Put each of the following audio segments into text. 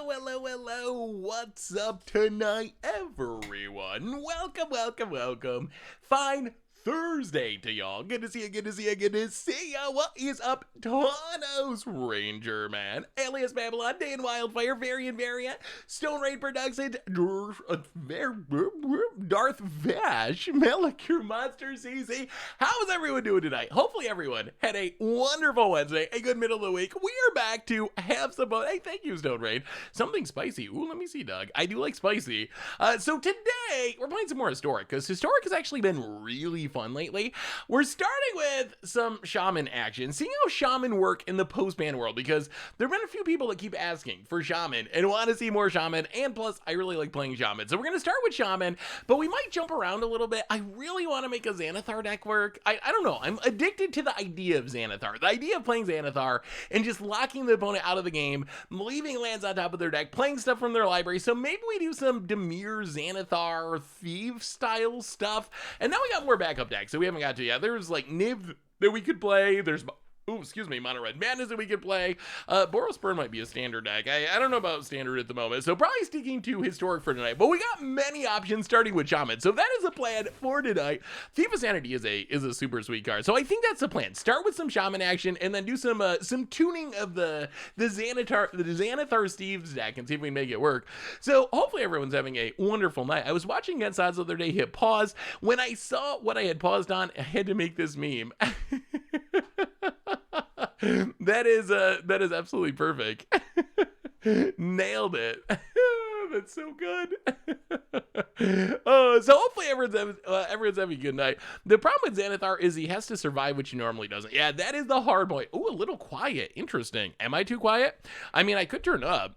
Hello. What's up tonight, everyone? Welcome. Fine Thursday to y'all. Good to see ya. What is up, Thanos Ranger Man, alias Babylon, Day and Wildfire, Variant, Stone Raid Productions, Darth Vash, Melicure Monster CC. How's everyone doing tonight? Hopefully everyone had a wonderful Wednesday, a good middle of the week. We are back to have some fun. Hey, thank you, Stone Raid. Something spicy. Ooh, let me see, Doug. I do like spicy. So today, we're playing some more Historic, because Historic has actually been really fun lately. We're starting with some Shaman action, seeing how Shaman work in the post-ban world, because there have been a few people that keep asking for Shaman and want to see more Shaman, and plus, I really like playing Shaman. So we're going to start with Shaman, but we might jump around a little bit. I really want to make a Xanathar deck work. I don't know. I'm addicted to the idea of Xanathar. The idea of playing Xanathar and just locking the opponent out of the game, leaving lands on top of their deck, playing stuff from their library. So maybe we do some Dimir Xanathar Thief style stuff. And now we got more backup decks, so we haven't got to yet. There's like Niv that we could play. There's Mono Red Madness that we could play. Boros Burn might be a standard deck. I don't know about standard at the moment, so probably sticking to Historic for tonight. But we got many options starting with Shaman, so that is the plan for tonight. Thief of Sanity is a super sweet card, so I think that's the plan. Start with some Shaman action, and then do some tuning of the Xanathar Steve's deck, and see if we can make it work. So hopefully everyone's having a wonderful night. I was watching Against Odds the other day, hit pause. When I saw what I had paused on, I had to make this meme. That is absolutely perfect. Nailed it. That's so good. So hopefully everyone's having a good night. The problem with Xanathar is he has to survive, which he normally doesn't. Yeah, that is the hard point. Ooh, a little quiet. Interesting. Am I too quiet? I mean, I could turn up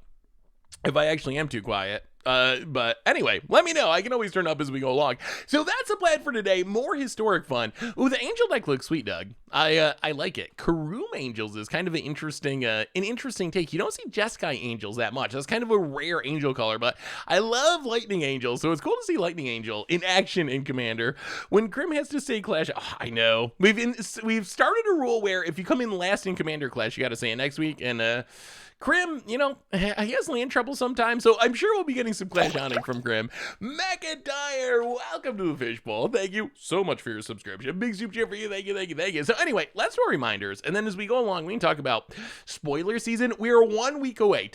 if I actually am too quiet. But anyway, let me know. I can always turn up as we go along. So that's the plan for today. More Historic fun. Ooh, the Angel deck looks sweet, Doug. I like it. Karoom Angels is kind of an interesting take. You don't see Jeskai Angels that much. That's kind of a rare angel color, but I love Lightning Angel, so it's cool to see Lightning Angel in action in Commander. When Grim has to say Clash, I know. We've started a rule where if you come in last in Commander Clash, you got to say it next week, and Grim, he has land trouble sometimes, so I'm sure we'll be getting some Clash Hounding from Grim. McIntyre, welcome to the Fishbowl. Thank you so much for your subscription. Big super chat for you. Thank you. So anyway, let's do our reminders, and then as we go along, we can talk about spoiler season. We are 1 week away.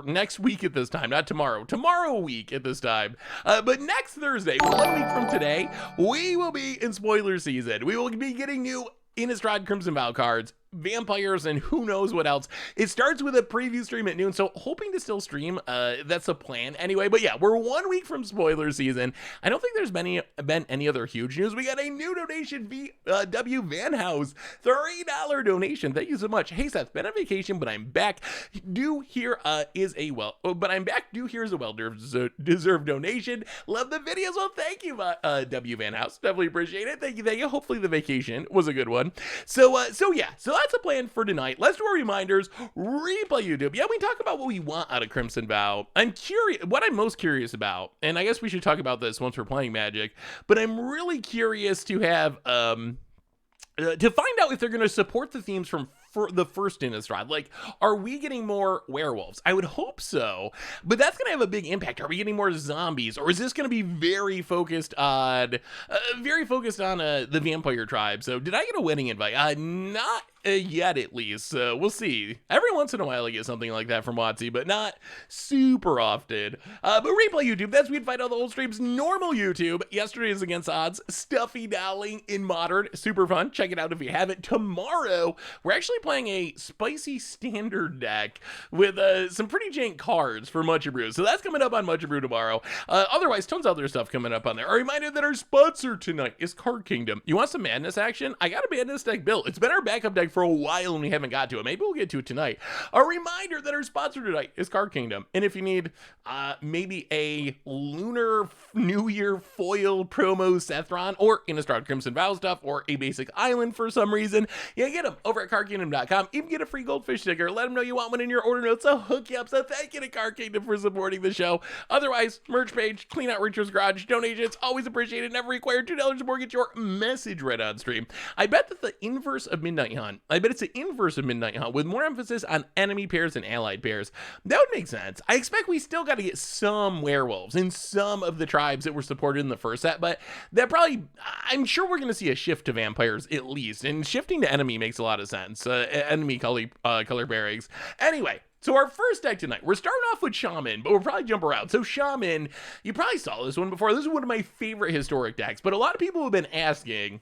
Next week at this time, not tomorrow. Tomorrow week at this time. But next Thursday, 1 week from today, we will be in spoiler season. We will be getting new Innistrad Crimson Vow cards, vampires, and who knows what else. It starts with a preview stream at noon, so hoping to still stream. That's a plan anyway. But yeah, we're 1 week from spoiler season. I don't think there's been any other huge news. We got a new donation, W Van House, $3 donation. Thank you so much. Hey Seth, been on vacation, but I'm back. Due here is a well-deserved donation. Love the videos. Well, thank you, W Van House. Definitely appreciate it. Thank you. Hopefully the vacation was a good one. So that's the plan for tonight. Let's do our reminders. Replay YouTube. Yeah, we talk about what we want out of Crimson Vow. I'm curious, what I'm most curious about, and I guess we should talk about this once we're playing Magic, but I'm really curious to have, to find out if they're going to support the themes from the first Innistrad. Like, are we getting more werewolves? I would hope so, but that's going to have a big impact. Are we getting more zombies, or is this going to be very focused on the vampire tribe? So did I get a wedding invite? Not yet, at least. We'll see. Every once in a while I get something like that from WotC, but not super often. But replay YouTube, that's we'd fight all the old streams. Normal YouTube, yesterday's Against Odds, Stuffy Dowling in Modern, super fun. Check it out if you haven't. Tomorrow we're actually playing a spicy standard deck with some pretty jank cards for Mucha Brew, so that's coming up on Mucha Brew tomorrow. Otherwise, tons of other stuff coming up on there. A reminder that our sponsor tonight is Card Kingdom. You want some Madness action? I got a Madness deck built. It's been our backup deck for a while and we haven't got to it. Maybe we'll get to it tonight. A reminder that our sponsor tonight is Card Kingdom, and if you need maybe a Lunar New Year foil promo Sethron, or Innistrad Crimson Vow stuff, or a basic island for some reason, yeah, get them over at cardkingdom.com. Even get a free goldfish sticker. Let them know you want one in your order notes. I'll hook you up. So thank you to Card Kingdom for supporting the show. Otherwise, merch page, clean out Richard's Garage, donations, always appreciated, never required. $2 or more, get your message read on stream. I bet that the inverse of Midnight Hunt Hunt. I bet it's an inverse of Midnight Hunt with more emphasis on enemy pairs and allied pairs. That would make sense. I expect we still got to get some werewolves in some of the tribes that were supported in the first set, but that probably, I'm sure we're going to see a shift to vampires at least, and shifting to enemy makes a lot of sense. Enemy color pairings. Anyway, so our first deck tonight, we're starting off with Shaman, but we'll probably jump around. So Shaman, you probably saw this one before. This is one of my favorite historic decks, but a lot of people have been asking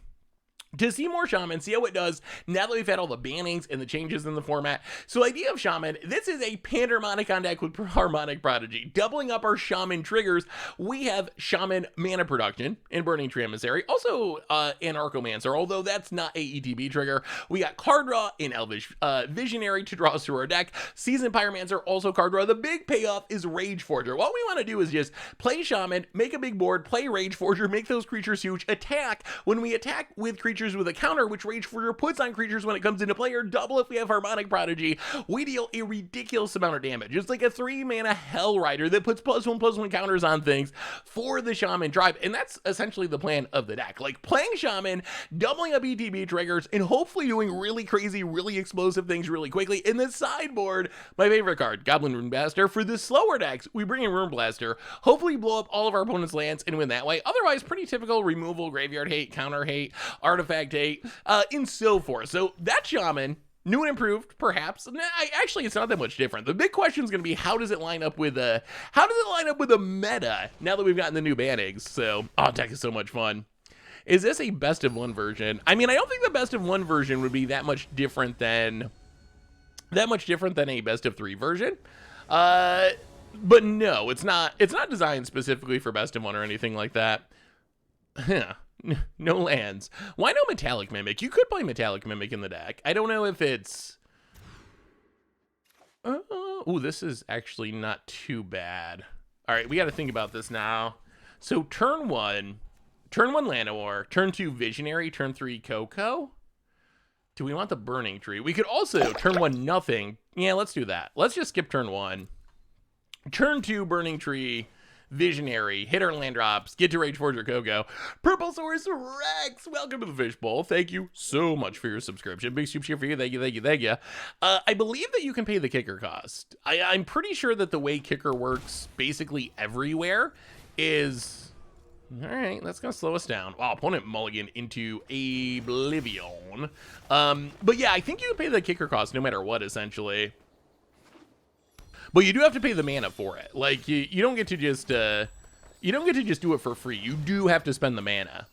to see more Shaman, see how it does now that we've had all the bannings and the changes in the format. So idea of Shaman, this is a Panharmonic on deck with Harmonic Prodigy. Doubling up our Shaman triggers, we have Shaman mana production in Burning Tree Emissary, also Anarchomancer, although that's not a ETB trigger. We got card draw in Elvish Visionary to draw us through our deck. Seasoned Pyromancer, also card draw. The big payoff is Rage Forger. What we want to do is just play Shaman, make a big board, play Rage Forger, make those creatures huge, attack. When we attack with creatures with a counter, which Rage Forger puts on creatures when it comes into play, or double if we have Harmonic Prodigy, we deal a ridiculous amount of damage. It's like a 3-mana Hell Rider that puts +1/+1 counters on things for the Shaman tribe, and that's essentially the plan of the deck. Like playing Shaman, doubling up ETB triggers, and hopefully doing really crazy, really explosive things really quickly. In the sideboard, my favorite card, Goblin Rune Blaster. For the slower decks, we bring in Rune Blaster, hopefully blow up all of our opponent's lands and win that way. Otherwise, pretty typical removal, graveyard hate, counter hate, artifact hate, and so forth. So that Shaman, new and improved, perhaps. Actually, it's not that much different. The big question is going to be how does it line up with a meta now that we've gotten the new bannings? So, deck is so much fun. Is this a best of one version? I mean, I don't think the best of one version would be that much different than a best of three version. But no, it's not. It's not designed specifically for best of one or anything like that. Yeah. No lands. Why no Metallic Mimic? You could play Metallic Mimic in the deck. I don't know if it's... Ooh, this is actually not too bad. All right, we got to think about this now. So turn 1 Llanowar, turn 2 Visionary, turn 3 Coco. Do we want the Burning Tree? We could also turn 1 nothing. Yeah, let's do that. Let's just skip turn 1. Turn 2 Burning Tree, Visionary, hit our land drops, get to Rage Forger Coco. Purple Source Rex, welcome to the Fishbowl. Thank you so much for your subscription. Big soup cheer for you. Thank you. I believe that you can pay the kicker cost. I'm pretty sure that the way kicker works basically everywhere is... All right, that's going to slow us down. Wow, opponent mulligan into Oblivion. But yeah, I think you can pay the kicker cost no matter what, essentially. But you do have to pay the mana for it. Like you don't get to just do it for free. You do have to spend the mana.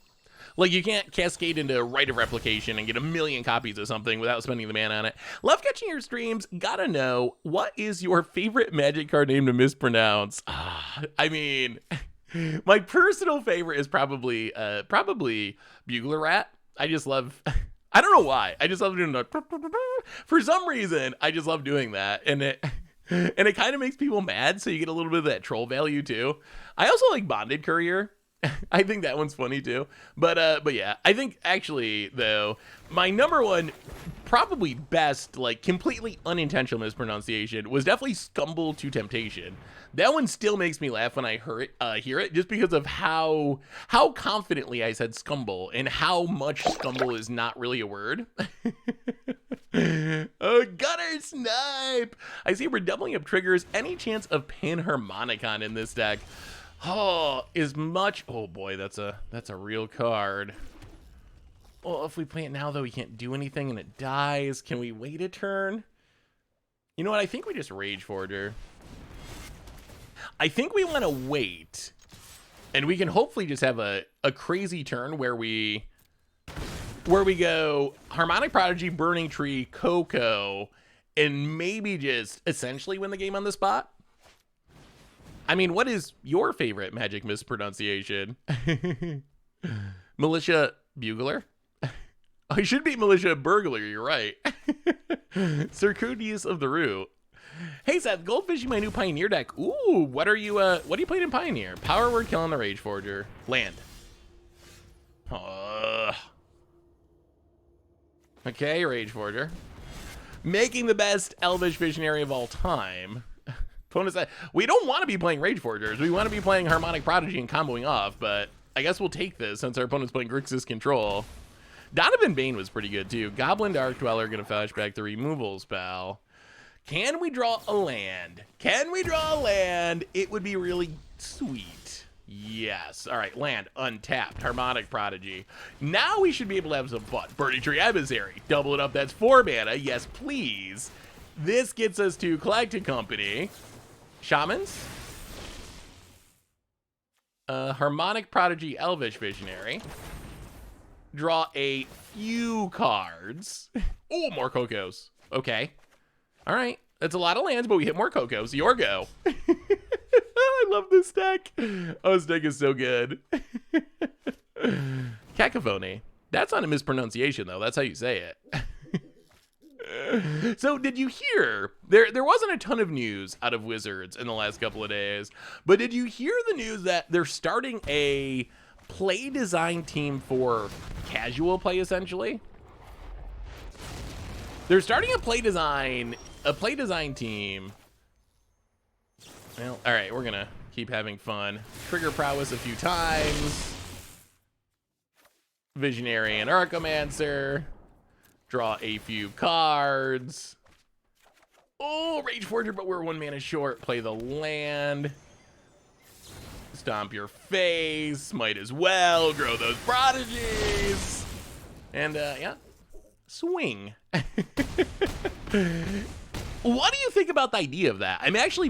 Like you can't cascade into Rite of Replication and get 1,000,000 copies of something without spending the mana on it. Love catching your streams. Gotta know, what is your favorite Magic card name to mispronounce? I mean, my personal favorite is probably Bugler Rat. I just love. I don't know why. I just love doing that. For some reason, I just love doing that, and it kind of makes people mad, so you get a little bit of that troll value too. I also like Bonded Courier. I think that one's funny too. But yeah, I think actually though, my number one, probably best, like completely unintentional mispronunciation was definitely Scumble to Temptation. That one still makes me laugh when I hear it, just because of how confidently I said Scumble and how much Scumble is not really a word. Oh, Gutter Snipe! I see we're doubling up triggers. Any chance of Panharmonicon in this deck? Oh, is much. Oh boy, that's a real card. Well, if we play it now though, we can't do anything and it dies. Can we wait a turn? You know what? I think we just Rage Forger. I think we want to wait, and we can hopefully just have a crazy turn where we go Harmonic Prodigy, Burning Tree, Coco, and maybe just essentially win the game on the spot. I mean, what is your favorite Magic mispronunciation? Militia Bugler? I should be Militia Burglar, you're right. Circudius of the Root. Hey Seth, Goldfishing my new Pioneer deck. Ooh, what are you playing in Pioneer? Power Word, killing the Rage Forger. Land. Okay, Rage Forger. Making the best Elvish Visionary of all time. We don't want to be playing Rage Forgers. We want to be playing Harmonic Prodigy and comboing off, but I guess we'll take this since our opponent's playing Grixis Control. Donovan Bane was pretty good too. Goblin Dark Dweller gonna flashback the removal spell. Can we draw a land? Can we draw a land? It would be really sweet. Yes. All right, land untapped. Harmonic Prodigy. Now we should be able to have some fun. Burning Tree Emissary. Double it up. That's 4 mana. Yes, please. This gets us to Collected Company. Shamans. Harmonic Prodigy, Elvish Visionary. Draw a few cards. Oh, more Cocos. Okay. All right. That's a lot of lands, but we hit more Cocos. Your go. I love this deck. Oh, this deck is so good. Cacophony. That's not a mispronunciation, though. That's how you say it. So did you hear, there wasn't a ton of news out of Wizards in the last couple of days, but did you hear the news that they're starting a play design team for casual play, essentially? They're starting a play design team. Well, all right, we're gonna keep having fun. Trigger Prowess a few times. Visionary and Archomancer. Draw a few cards. Oh, Rage Forger, but we're 1 mana short. Play the land. Stomp your face. Might as well grow those prodigies. And, yeah. Swing. What do you think about the idea of that? I'm actually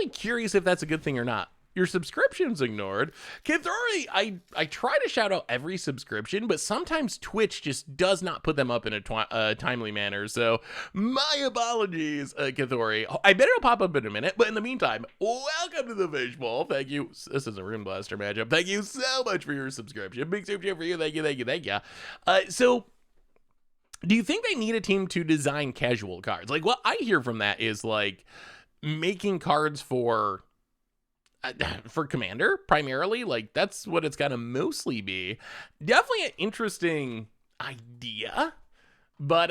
curious if that's a good thing or not. Your subscription's ignored. Kithori, I try to shout out every subscription, but sometimes Twitch just does not put them up in a timely manner. So my apologies, Kithori. I bet it'll pop up in a minute, but in the meantime, welcome to the Fishbowl. Thank you. This is a Rune Blaster matchup. Thank you so much for your subscription. Big super chat for you. Thank you, thank you, thank you. So do you think they need a team to design casual cards? Like, what I hear from that is like making cards for Commander primarily. Like, that's what it's gotta mostly be. Definitely an interesting idea, but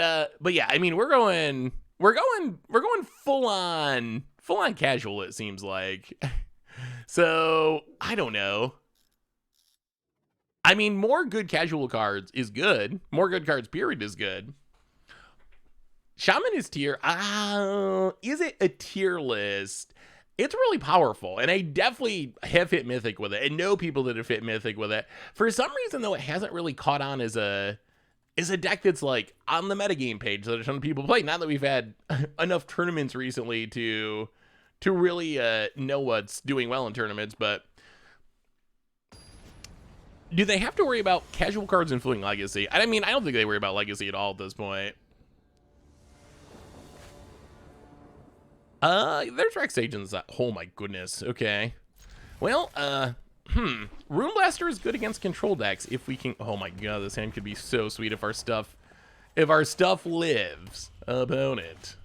yeah, I mean, we're going full on casual, it seems like. So I don't know. I mean, more good casual cards is good. More good cards period is good. Shaman is tier. Is it a tier list? It's really powerful, and I definitely have hit Mythic with it, and know people that have hit Mythic with it. For some reason, though, it hasn't really caught on as a deck that's, like, on the metagame page that a ton of people play. Not that we've had enough tournaments recently to really know what's doing well in tournaments, but do they have to worry about casual cards influencing Legacy? I mean, I don't think they worry about Legacy at all at this point. There's Rex Agents. Oh my goodness. Okay. Well, Rune Blaster is good against control decks if we can. Oh my god, this hand could be so sweet if our stuff lives. Opponent.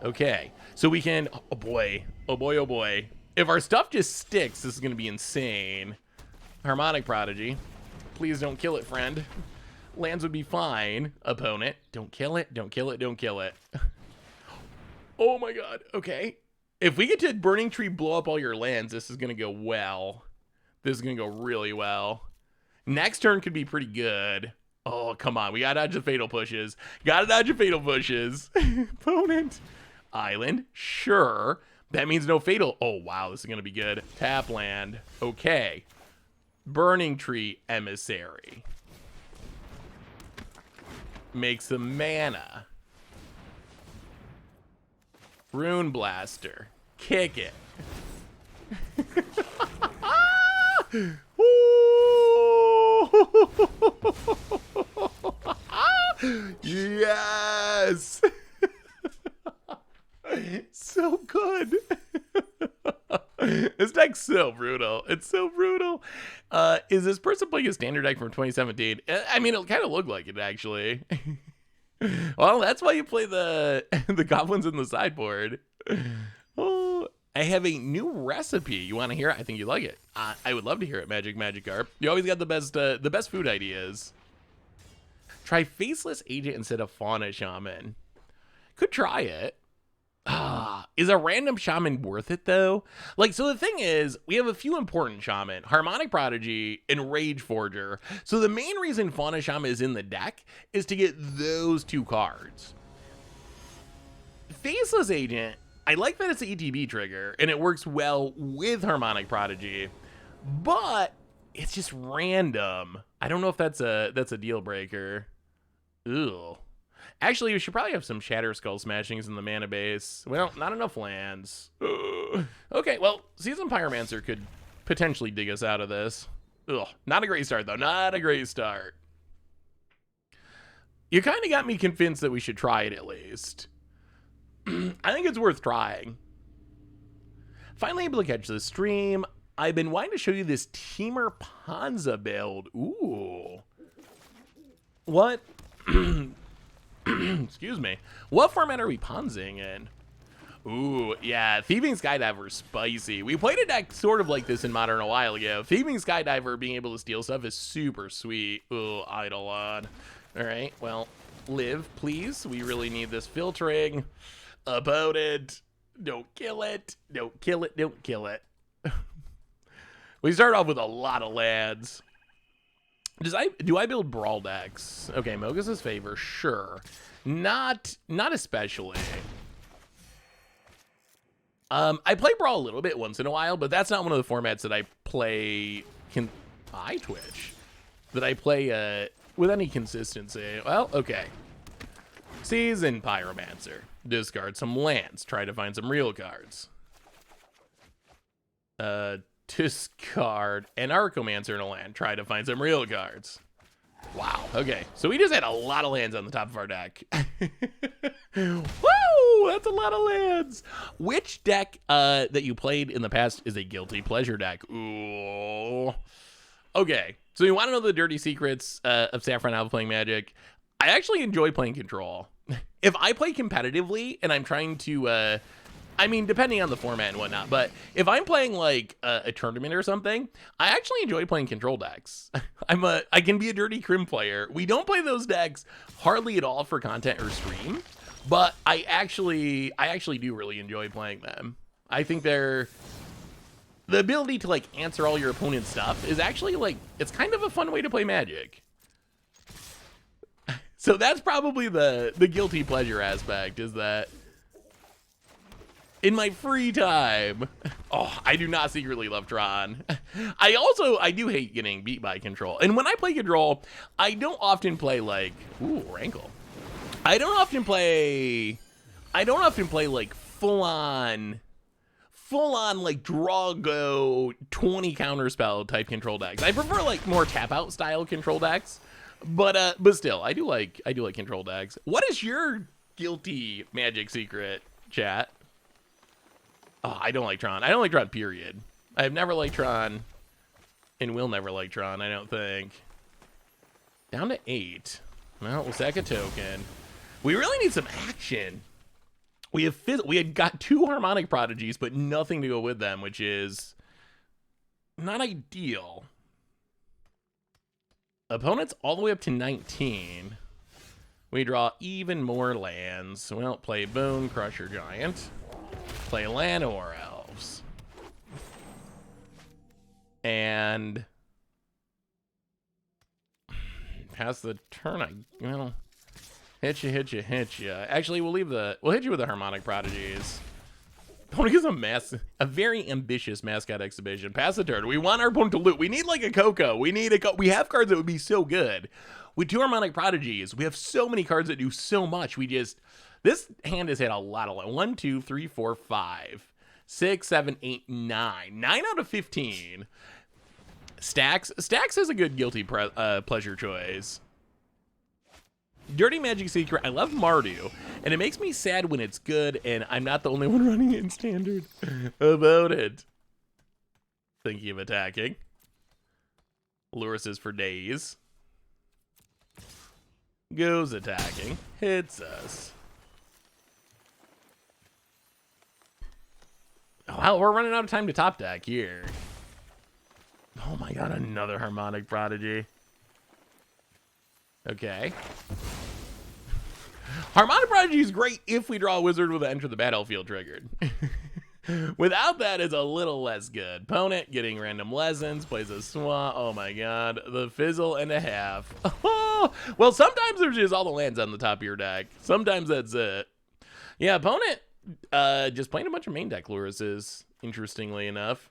Okay. So we can. Oh boy. Oh boy. Oh boy. If our stuff just sticks, this is gonna be insane. Harmonic Prodigy. Please don't kill it, friend. Lands would be fine. Opponent. Don't kill it. Don't kill it. Don't kill it. Oh my god, okay. If we get to Burning Tree, blow up all your lands, this is gonna go well. This is gonna go really well. Next turn could be pretty good. Oh, come on, we gotta dodge the Fatal Pushes. Gotta dodge the Fatal Pushes. Opponent. Island, sure. That means no Fatal. Oh wow, this is gonna be good. Tap land, okay. Burning Tree Emissary. Make some mana. Rune Blaster. Kick it. Yes. So good. This deck's so brutal. It's so brutal. Is this person playing a standard deck from 2017? I mean, it kind of looked like it, actually. Well, that's why you play the goblins in the sideboard. Oh, I have a new recipe. You want to hear it? I think you like it. I would love to hear it, Magikarp. You always got the best food ideas. Try Faceless Agent instead of Fauna Shaman. Could try it. Is a random Shaman worth it, though? Like, so the thing is, we have a few important Shaman, Harmonic Prodigy and Rage Forger. So the main reason Fauna Shaman is in the deck is to get those 2 cards. Faceless Agent, I like that it's an ETB trigger, and it works well with Harmonic Prodigy, but it's just random. I don't know if that's a deal breaker. Ew. Actually, we should probably have some Shatter Skull Smashings in the mana base. Well, not enough lands. Ugh. Okay, well, Seasoned Pyromancer could potentially dig us out of this. Ugh. Not a great start, though. Not a great start. You kind of got me convinced that we should try it at least. I think it's worth trying. Finally able to catch the stream. I've been wanting to show you this Teamer Panza build. Ooh. What? Excuse me. What format are we Panzing in? Ooh, yeah, Thieving Skydiver spicy. We played a deck sort of like this in Modern a while ago. Thieving Skydiver being able to steal stuff is super sweet. Ooh, Eidolon. All right, well, live, please. We really need this filtering. About it. Don't kill it. Don't kill it. Don't kill it. We start off with a lot of lads. Do I build Brawl decks? Okay, Mogus' Favor, sure. Not especially. I play Brawl a little bit once in a while, but that's not one of the formats that I play. Twitch. That I play with any consistency. Well, okay. Seasoned Pyromancer. Discard some lands. Try to find some real cards. Discard an Archomancer in a land. Try to find some real cards. Wow. Okay. So we just had a lot of lands on the top of our deck. Woo! That's a lot of lands. Which deck that you played in the past is a guilty pleasure deck? Ooh. Okay. So you want to know the dirty secrets of Saffron Alpha playing Magic? I actually enjoy playing Control. If I play competitively and I'm trying to, I mean, depending on the format and whatnot, but if I'm playing like a tournament or something, I actually enjoy playing Control decks. I can be a dirty Crim player. We don't play those decks hardly at all for content or stream, but I actually do really enjoy playing them. I think the ability to like answer all your opponent's stuff is actually like, it's kind of a fun way to play Magic. So that's probably the guilty pleasure aspect, is that in my free time, oh, I do not secretly love Tron. I do hate getting beat by Control. And when I play Control, I don't often play like, ooh, Rankle. I don't often play like full on like draw go 20 counterspell type Control decks. I prefer like more tap out style Control decks. But still, I do like Control decks. What is your guilty Magic secret, chat? Oh, I don't like Tron. I don't like Tron, period. I have never liked Tron and will never like Tron, I don't think. Down to 8. Well, we'll sack a token. We really need some action. We had got 2 Harmonic Prodigies, but nothing to go with them, which is not ideal. Opponents all the way up to 19. We draw even more lands. Well, play Bone Crusher Giant. Play Llanowar Elves. And pass the turn. Hit you. Actually, we'll hit you with the Harmonic Prodigies. Opponent is a very ambitious mascot exhibition. Pass the turn. We want our opponent to loot. We need like a Coco. We have cards that would be so good. With 2 Harmonic Prodigies, we have so many cards that do so much. This hand has had a lot of 1, 2, 3, 4, 5, 6, 7, 8, 9. 9 out of 15. Stacks is a good guilty pleasure choice. Dirty Magic Secret, I love Mardu, and it makes me sad when it's good, and I'm not the only one running it in Standard about it. Thinking of attacking. Lures is for days. Goes attacking. Hits us. Well, we're running out of time to top deck here. Oh my god, another Harmonic Prodigy. Okay. Harmonic Prodigy is great if we draw a wizard with an enter the battlefield triggered. Without that, it's a little less good. Opponent getting random lessons, plays a swamp. Oh my god, the fizzle and a half. Oh, well, sometimes there's just all the lands on the top of your deck. Sometimes that's it. Yeah, opponent just playing a bunch of main deck Luruses, interestingly enough.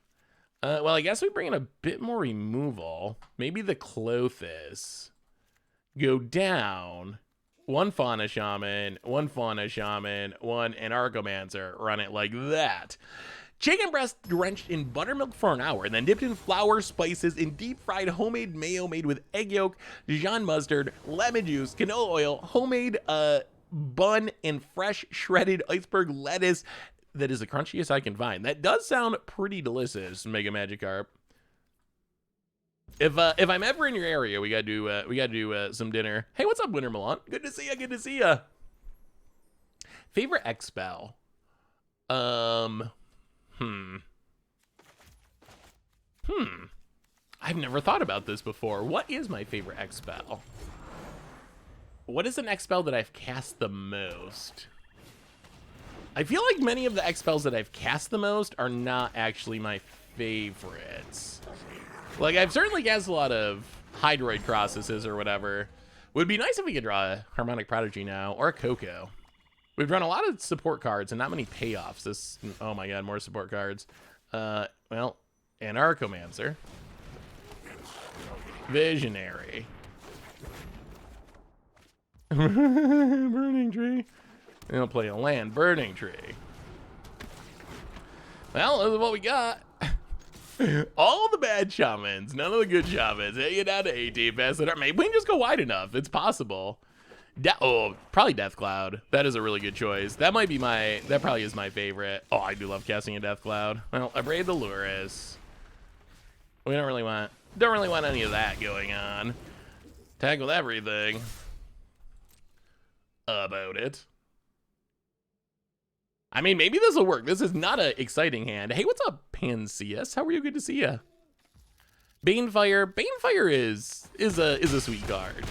Well, I guess we bring in a bit more removal. Maybe the Clothis. Go down. One Fauna Shaman, one Fauna Shaman, one Anarchomancer. Run it like that. Chicken breast drenched in buttermilk for an hour, and then dipped in flour, spices, and deep-fried homemade mayo made with egg yolk, Dijon mustard, lemon juice, canola oil, homemade bun, and fresh shredded iceberg lettuce. That is the crunchiest I can find. That does sound pretty delicious, Mega Magikarp. If I'm ever in your area, we gotta do some dinner. Hey, what's up, Winter Milan? Good to see ya. Good to see ya. Favorite X spell? I've never thought about this before. What is my favorite X spell? What is an X spell that I've cast the most? I feel like many of the X spells that I've cast the most are not actually my favorites. Like, I've certainly cast a lot of Hydroid Crosses or whatever. Would be nice if we could draw a Harmonic Prodigy now, or a Coco. We've drawn a lot of support cards and not many payoffs. This, oh my god, more support cards. Well, Anarchomancer. Visionary. Burning Tree. We'll play a land, Burning Tree. Well, this is what we got. All the bad shamans, none of the good shamans. Hey, you down to 18, pass it up. Maybe we can just go wide enough. It's possible. Probably Death Cloud. That is a really good choice. That might be that probably is my favorite. Oh, I do love casting a Death Cloud. Well, I Abrade the Lurrus. We don't really want any of that going on. Tag with everything about it. I mean, maybe this will work. This is not an exciting hand. Hey, what's up, Panseus? How are you? Good to see ya. Banefire. Banefire is a sweet card.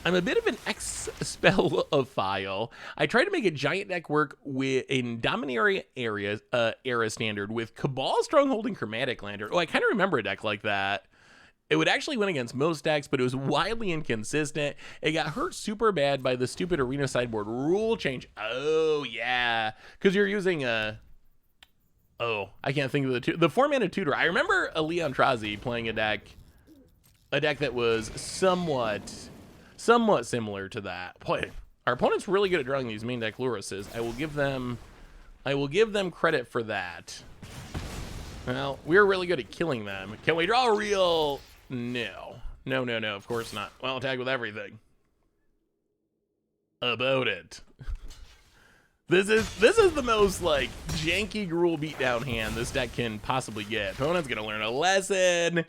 I'm a bit of an X-spell-ophile. I try to make a giant deck work in Dominaria era standard with Cabal, Stronghold, and Chromatic Lantern. Oh, I kind of remember a deck like that. It would actually win against most decks, but it was wildly inconsistent. It got hurt super bad by the stupid arena sideboard rule change. Oh, yeah. Because you're using a... Oh, I can't think of the 4-mana tutor. I remember a Leon Trazi playing a deck that was somewhat similar to that. Boy, our opponent's really good at drawing these main deck Luruses. I will give them credit for that. Well, we're really good at killing them. Can we draw a real... No, of course not. Well, tag with everything about it. This is the most like janky Gruul beatdown hand this deck can possibly get. Opponent's gonna learn a lesson.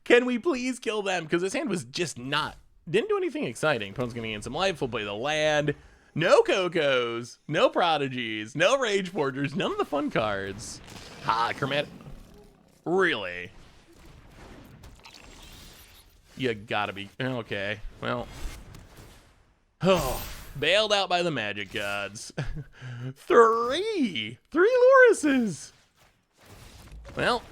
Can we please kill them? Because this hand was just didn't do anything exciting. Opponent's gonna gain some life. We'll play the land. No Cocos, no Prodigies, no Rage Forgers, none of the fun cards. Ha, Chromatic. Really? You gotta be... Okay, well... Oh, bailed out by the magic gods. Three Luruses! Well,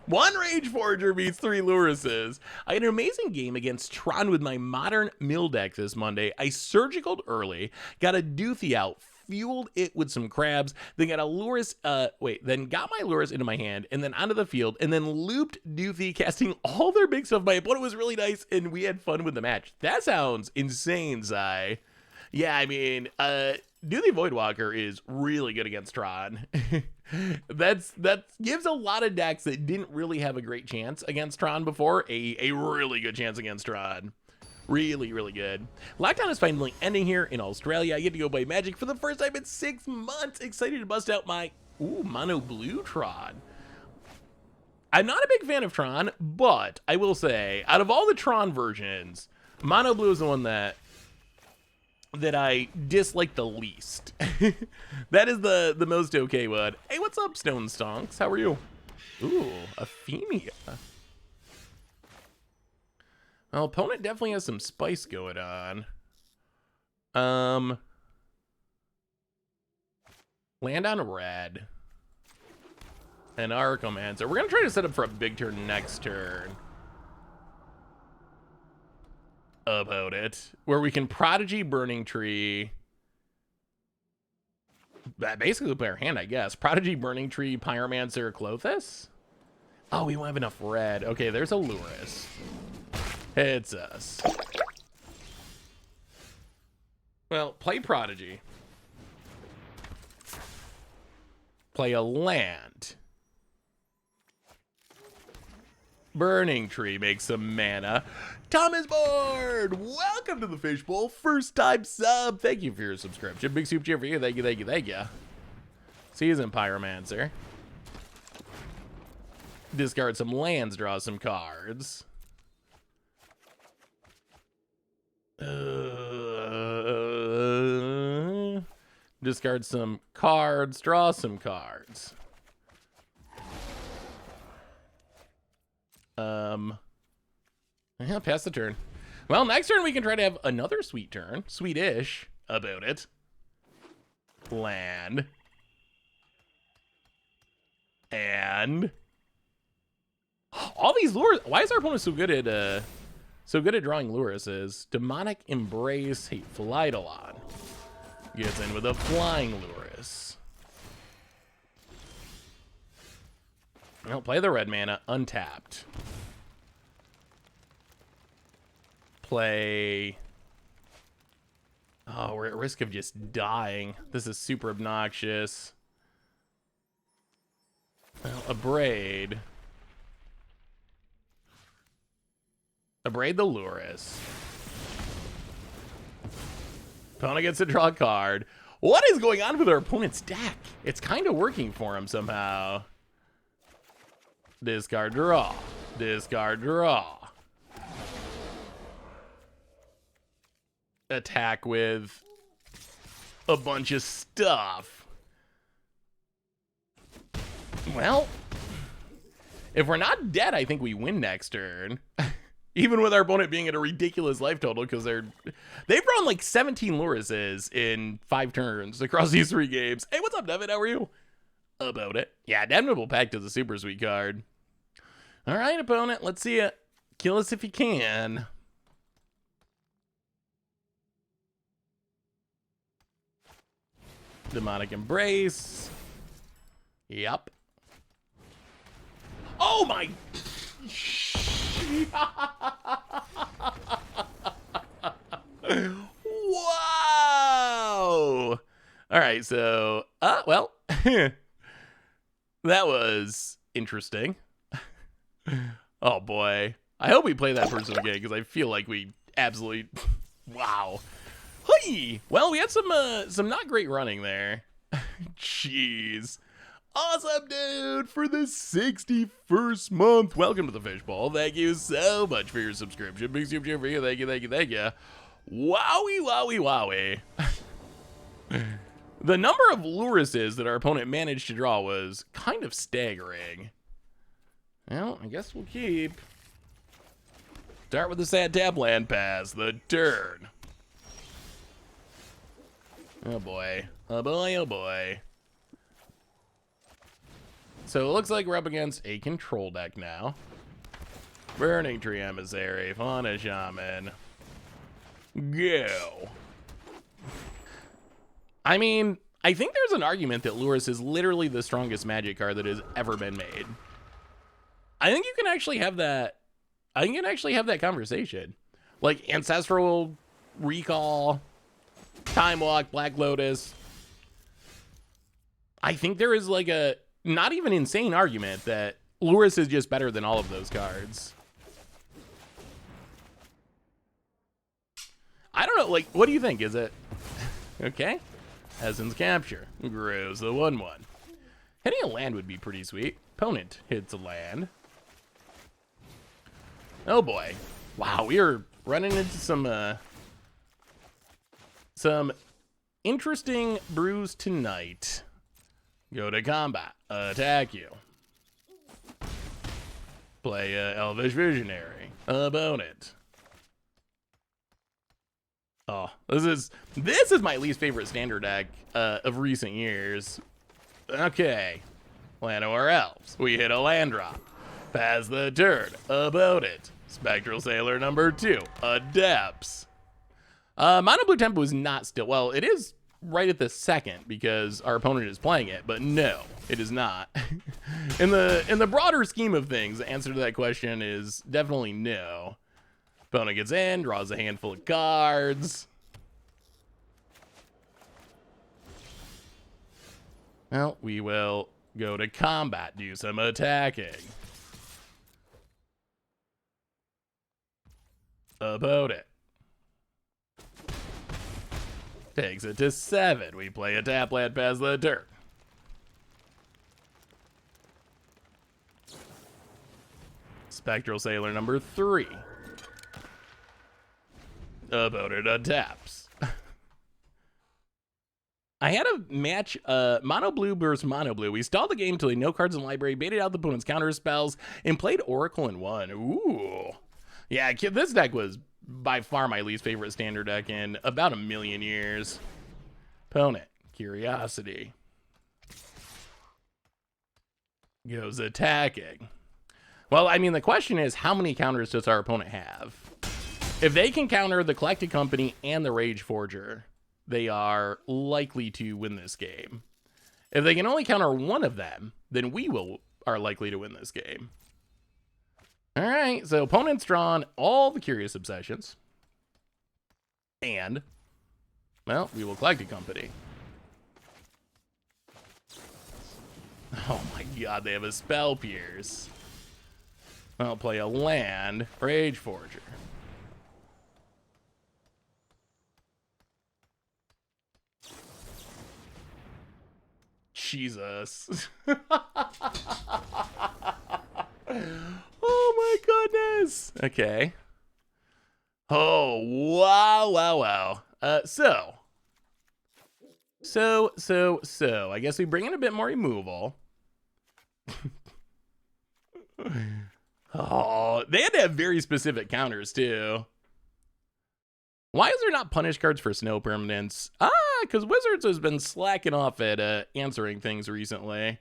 one Rage Forger beats 3 Luruses. I had an amazing game against Tron with my modern mill deck this Monday. I surgicaled early, got a Doothie out, fueled it with some crabs, then got a Lurrus, then got my Lurrus into my hand, and then onto the field, and then looped Doothie, casting all their big stuff. My opponent was really nice, and we had fun with the match. That sounds insane, Zai. Yeah, I mean, Doothie Voidwalker is really good against Tron. that gives a lot of decks that didn't really have a great chance against Tron before a really good chance against Tron. Really, really good. Lockdown is finally ending here in Australia. I get to go play Magic for the first time in 6 months. Excited to bust out my mono blue Tron. I'm not a big fan of Tron, but I will say, out of all the Tron versions, mono blue is the one that I dislike the least. That is the most okay one. Hey, what's up, Stone Stonks? How are you? Ooh, Ephemia. Well, opponent definitely has some spice going on. Land on red. And Arcomancer. We're going to try to set up for a big turn next turn. About it. Where we can Prodigy Burning Tree. Basically play our hand, I guess. Prodigy Burning Tree, Pyromancer, Clothis? Oh, we won't have enough red. Okay, there's a Lurrus. Hits us. Well, play Prodigy. Play a land. Burning Tree makes some mana. Thomas Board! Welcome to the Fishbowl. First time sub. Thank you for your subscription. Big super cheer for you. Thank you, thank you, thank you. Season Pyromancer. Discard some lands, draw some cards. Discard some cards, draw some cards. Yeah, pass the turn. Well, next turn we can try to have another sweet turn. Sweetish about it. Land. And all these lures. Why is our opponent so good at drawing Lurruses? Demonic Embrace, Hateful Eidolon. Gets in with a flying Lurrus. Well, play the red mana, untapped. Play. Oh, we're at risk of just dying. This is super obnoxious. Well, Abrade. Abrade the Lurrus. Opponent gets to draw a card. What is going on with our opponent's deck? It's kind of working for him somehow. Discard, draw. Discard, draw. Attack with a bunch of stuff. Well, if we're not dead, I think we win next turn. Even with our opponent being at a ridiculous life total, because they've run like 17 Lurruses in 5 turns across these 3 games. Hey, what's up, Devin? How are you? About it. Yeah, Damnable Pact is a super sweet card. All right, opponent, let's see it. Kill us if you can. Demonic Embrace. Yep. Oh my. Wow. All right, so well, that was interesting. Oh boy, I hope we play that person again, because I feel like we absolutely wow. Hey, well, we had some not great running there. Jeez. Awesome, dude, for the 61st month. Welcome to the Fishbowl. Thank you so much for your subscription. Big super cheer for you. Thank you, thank you, thank you. Wowie, wowie, wowie. The number of Lurruses that our opponent managed to draw was kind of staggering. Well, I guess we'll keep. Start with the sad tap land pass. The turn. Oh boy. Oh boy, oh boy. So it looks like we're up against a control deck now. Burning Tree Emissary, Fauna Shaman. Go. I mean, I think there's an argument that Lurrus is literally the strongest magic card that has ever been made. I think you can actually have that. I think you can actually have that conversation. Like Ancestral Recall, Time Walk, Black Lotus. I think there is like a not even insane argument that Lurrus is just better than all of those cards. I don't know, like, what do you think? Is it okay? Essence Capture. Grows the 1/1. Hitting a land would be pretty sweet. Opponent hits a land. Oh boy. Wow, we are running into some interesting brews tonight. Go to combat. Attack you. Play Elvish Visionary. Opponent. Oh, this is my least favorite standard deck of recent years. Okay, Llanowar Elves. We hit a land drop. Pass the turn. About it. Spectral Sailor number 2. Adepts. Mono Blue Tempo is not still. Well, it is right at the second because our opponent is playing it, but no, it is not. in the broader scheme of things, the answer to that question is definitely no. Opponent gets in, draws a handful of cards. Well, we will go to combat, do some attacking. About it. Takes it to 7. We play a tap land past the turn. Spectral Sailor number 3. About it untaps. I had a match, mono blue versus mono blue. We stalled the game till he no cards in the library, baited out the opponent's counter spells, and played Oracle in 1. Ooh. Yeah, this deck was by far my least favorite standard deck in about a million years. Opponent, Curiosity. Goes attacking. Well, I mean, the question is, how many counters does our opponent have? If they can counter the Collected Company and the Rage Forger, they are likely to win this game. If they can only counter one of them, then we are likely to win this game. All right, so opponent's drawn all the Curious Obsessions. And, well, we will Collected Company. Oh my god, they have a Spell Pierce. I'll play a land, Rage Forger. Jesus. Oh my goodness. Okay. Oh, wow, wow, wow. So. I guess we bring in a bit more removal. Oh, they had to have very specific counters, too. Why is there not punish cards for snow permanents? Because Wizards has been slacking off at answering things recently.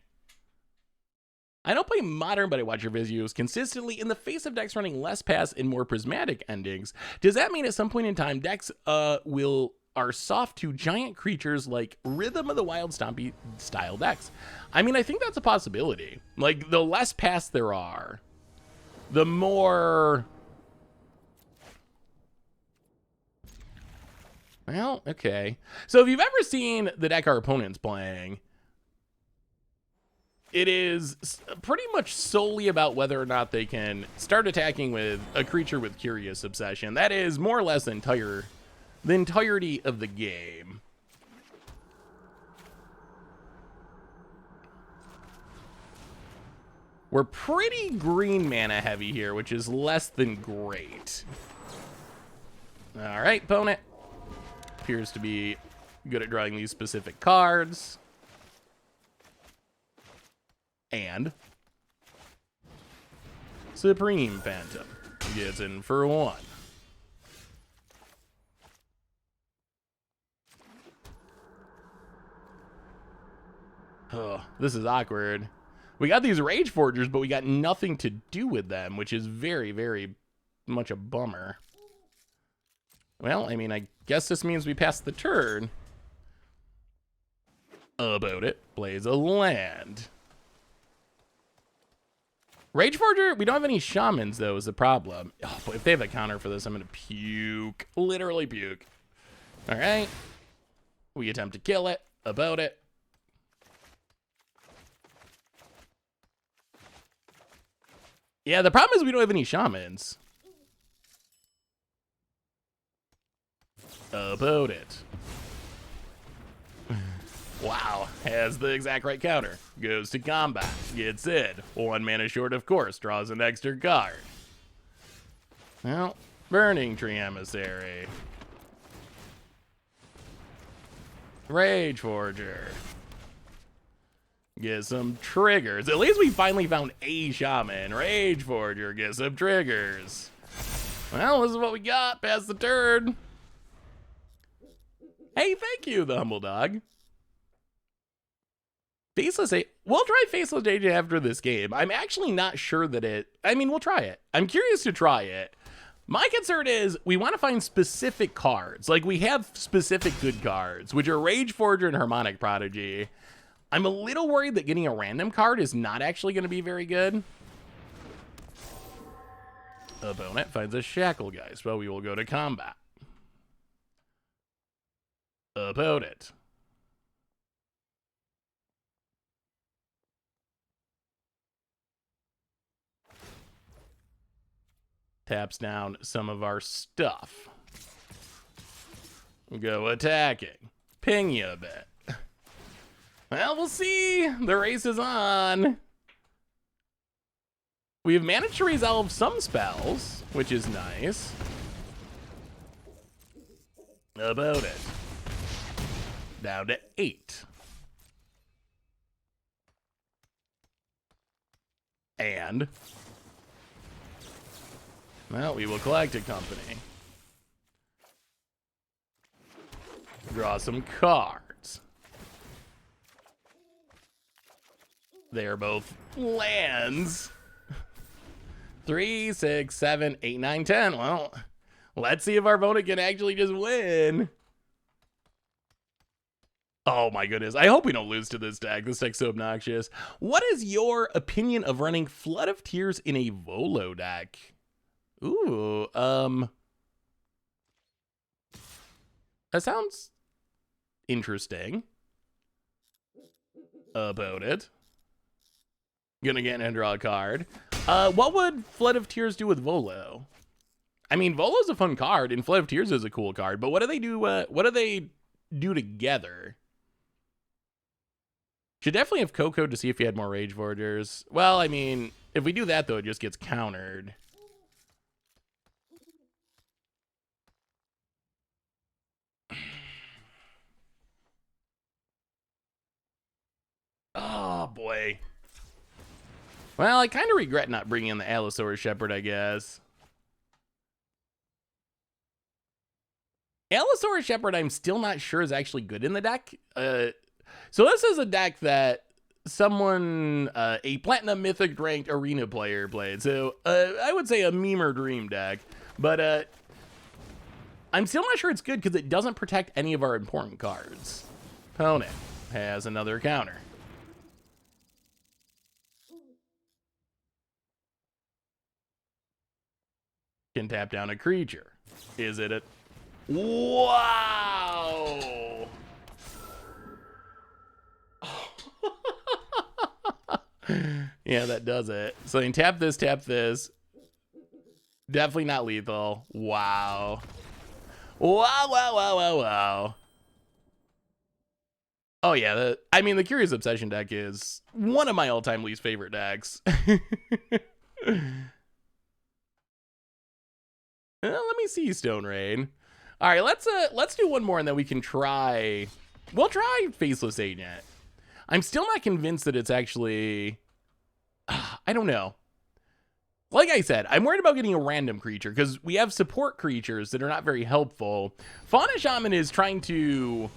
I don't play Modern, but I watch your videos consistently in the face of decks running less pass and more prismatic endings. Does that mean at some point in time, decks are soft to giant creatures like Rhythm of the Wild Stompy style decks? I mean, I think that's a possibility. Like, the less pass there are, the more... Well, okay. So if you've ever seen the deck our opponent's playing, it is pretty much solely about whether or not they can start attacking with a creature with Curious Obsession. That is more or less the entirety of the game. We're pretty green mana heavy here, which is less than great. All right, opponent. Appears to be good at drawing these specific cards. And Supreme Phantom gets in for 1. Oh, this is awkward. We got these Rage Forgers, but we got nothing to do with them, which is very, very much a bummer. Well, I mean, I guess this means we pass the turn. About it. Plays a land. Rage Forger, we don't have any Shamans, though, is the problem. Oh, but if they have a counter for this, I'm going to puke. Literally puke. All right. We attempt to kill it. About it. Yeah, the problem is we don't have any Shamans. About it. Wow, has the exact right counter. Goes to combat, gets in. 1 mana short, of course, draws an extra card. Well, Burning Tree Emissary. Rage Forger. Get some triggers. At least we finally found a Shaman. Rage Forger, get some triggers. Well, this is what we got. Pass the turn. Hey, thank you, the humble dog. Faceless A. We'll try Faceless AJ after this game. I'm actually not sure that it. I mean, we'll try it. I'm curious to try it. My concern is we want to find specific cards. Like, we have specific good cards, which are Rage Forger and Harmonic Prodigy. I'm a little worried that getting a random card is not actually going to be very good. Opponent finds a Shacklegeist. Well, we will go to combat. Opponent. Taps down some of our stuff. Go attacking. Ping you a bit. Well, we'll see. The race is on. We've managed to resolve some spells, which is nice. About it. Down to 8. And... well, we will collect a company. Draw some cards. They're both lands. 3, 6, 7, 8, 9, 10. Well, let's see if our opponent can actually just win. Oh my goodness. I hope we don't lose to this deck. This deck's so obnoxious. What is your opinion of running Flood of Tears in a Volo deck? Ooh, that sounds interesting. About it. Gonna get and draw a card. What would Flood of Tears do with Volo? I mean, Volo's a fun card, and Flood of Tears is a cool card, but what do they do? What do they do together? Should definitely have Coco to see if he had more Rage Forgers. Well, I mean, if we do that, though, it just gets countered. Oh, boy. Well, I kind of regret not bringing in the Allosaurus Shepherd, I guess. Allosaurus Shepherd, I'm still not sure is actually good in the deck. So this is a deck that someone, a Platinum Mythic ranked arena player played. So I would say a meme or dream deck. But I'm still not sure it's good because it doesn't protect any of our important cards. Opponent has another counter. Can tap down a creature. Is it a... wow! Yeah, that does it. So you can tap this, tap this. Definitely not lethal. Wow. Wow, wow, wow, wow, wow. Oh, yeah. I mean, the Curious Obsession deck is one of my all-time least favorite decks. Let me see Stone Rain. All right, let's do one more and then we can try. We'll try Faceless Agent. I'm still not convinced that it's actually. I don't know. Like I said, I'm worried about getting a random creature because we have support creatures that are not very helpful. Fauna Shaman is trying to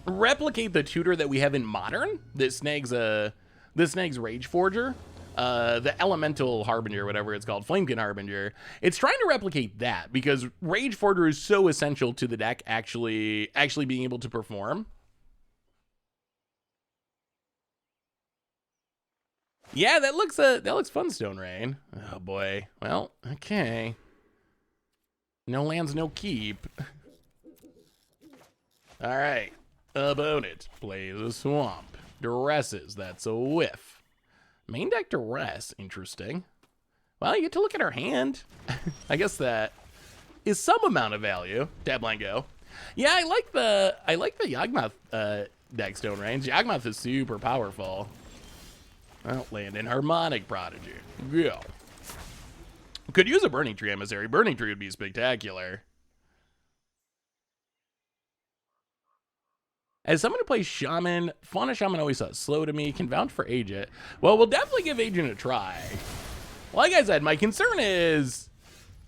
replicate the tutor that we have in Modern. This snags Rage Forger. The Elemental Harbinger, whatever it's called, Flamekin Harbinger. It's trying to replicate that because Rage Forger is so essential to the deck actually being able to perform. Yeah, that looks fun, Stone Rain. Oh boy. Well, okay. No lands, no keep. All right. Opponent plays a swamp. Duresses. That's a whiff. Main deck Duress, interesting. Well, you get to look at our hand. I guess that is some amount of value. Tap line go. Yeah, I like the Yawgmoth deck, Stone Range. Yawgmoth is super powerful. Well, land in Harmonic Prodigy. Go. Could use a Burning Tree Emissary. Burning Tree would be spectacular. As someone who plays Shaman, Fauna Shaman always sounds slow to me. Can vouch for Agent. Well, we'll definitely give Agent a try. Like I said, my concern is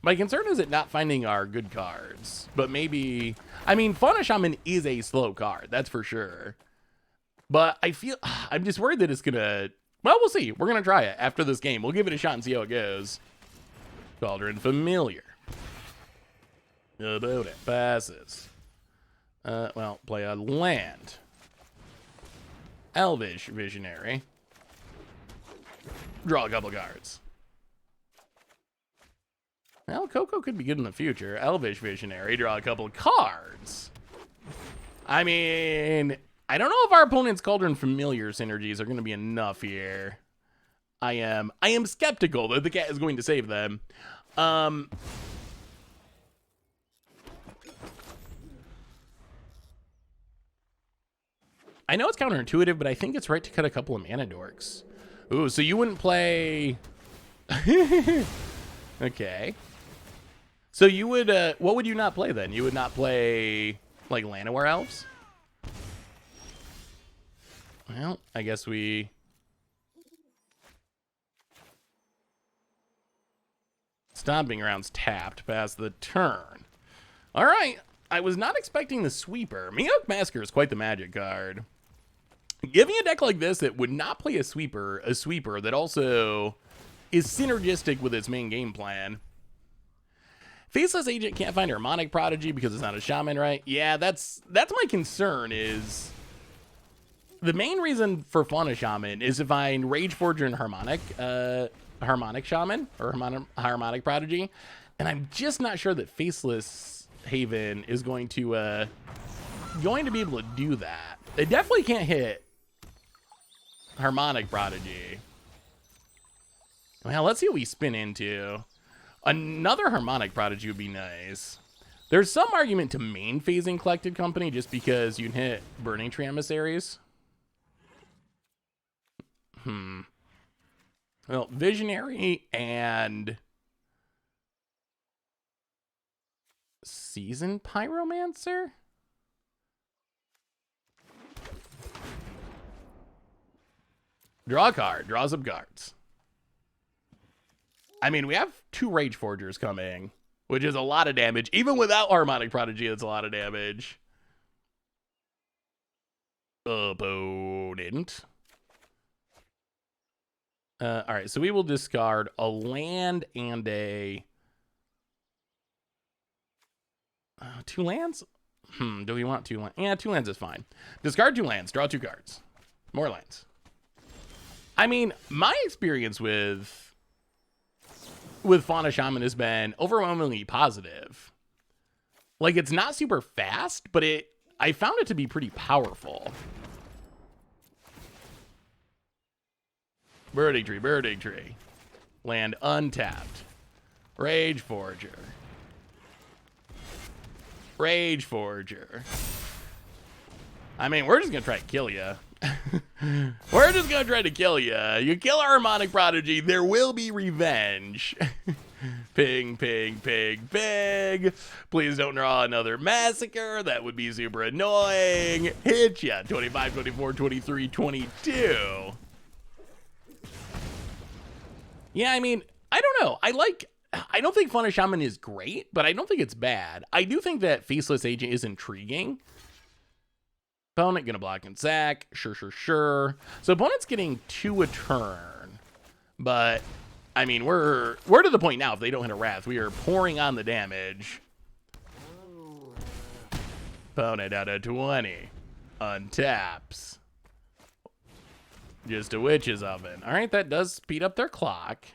My concern is it not finding our good cards, but maybe, I mean, Fauna Shaman is a slow card, that's for sure. But I feel, I'm just worried that it's gonna, well, we'll see. We're gonna try it after this game. We'll give it a shot and see how it goes. Cauldron Familiar. About it. Passes. Well, play a land. Elvish Visionary. Draw a couple cards. Well, Coco could be good in the future. Elvish Visionary. Draw a couple cards. I mean, I don't know if our opponent's Cauldron Familiar synergies are going to be enough here. I am skeptical that the cat is going to save them. I know it's counterintuitive, but I think it's right to cut a couple of mana dorks. Ooh, so you wouldn't play... Okay. So you would, what would you not play then? You would not play, like, Llanowar Elves? Well, I guess we... Stomping Grounds tapped past the turn. All right. I was not expecting the sweeper. Miok Masker is quite the magic card. Giving a deck like this that would not play a sweeper that also is synergistic with its main game plan. Faceless Agent can't find Harmonic Prodigy because it's not a Shaman, right? Yeah, that's my concern is... The main reason for Fauna Shaman is to find Rage Forger and Harmonic Shaman, or Harmonic Prodigy, and I'm just not sure that Faceless Haven is going to be able to do that. It definitely can't hit Harmonic Prodigy. Well, let's see what we spin into. Another Harmonic Prodigy would be nice. There's some argument to main phasing Collected Company just because you can hit Burning Tree Emissaries. Well, Visionary and Seasoned Pyromancer? Draw a card. Draw some cards. I mean, we have 2 Rage Forgers coming, which is a lot of damage. Even without Harmonic Prodigy, it's a lot of damage. Opponent. All right, so we will discard a land and a... 2 lands? Do we want 2 lands? Yeah, 2 lands is fine. Discard 2 lands. Draw 2 cards. More lands. I mean, my experience with Fauna Shaman has been overwhelmingly positive. Like, it's not super fast, but I found it to be pretty powerful. Burning Tree. Land untapped. Rage Forger. I mean, we're just gonna try to kill you. We're just gonna try to kill you. You kill our Harmonic Prodigy, there will be revenge. Ping. Please don't draw another Massacre. That would be super annoying. Hit ya. 25, 24, 23, 22. Yeah, I mean, I don't know. I don't think Fauna Shaman is great, but I don't think it's bad. I do think that Faceless Agent is intriguing. Opponent gonna block and sack. Sure. So opponent's getting 2 a turn. But, I mean, we're to the point now, if they don't hit a Wrath, we are pouring on the damage. Opponent out of 20. Untaps. Just a Witch's Oven. All right, that does speed up their clock.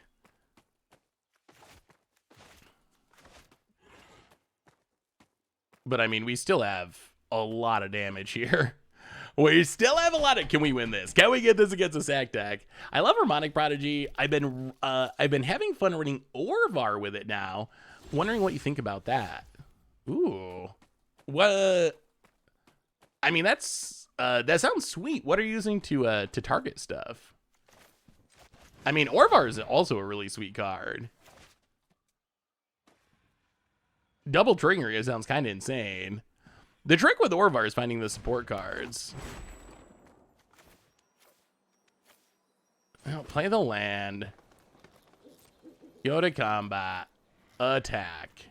But, I mean, we still have a lot of damage here. We still have a lot of... Can we win this? Can we get this against a sack deck? I love Harmonic Prodigy. I've been having fun running Orvar with it now. Wondering what you think about that. Ooh. What? I mean, that sounds sweet. What are you using to target stuff? I mean, Orvar is also a really sweet card. Double triggering it sounds kind of insane. The trick with Orvar is finding the support cards. Well, play the land. Go to combat. Attack.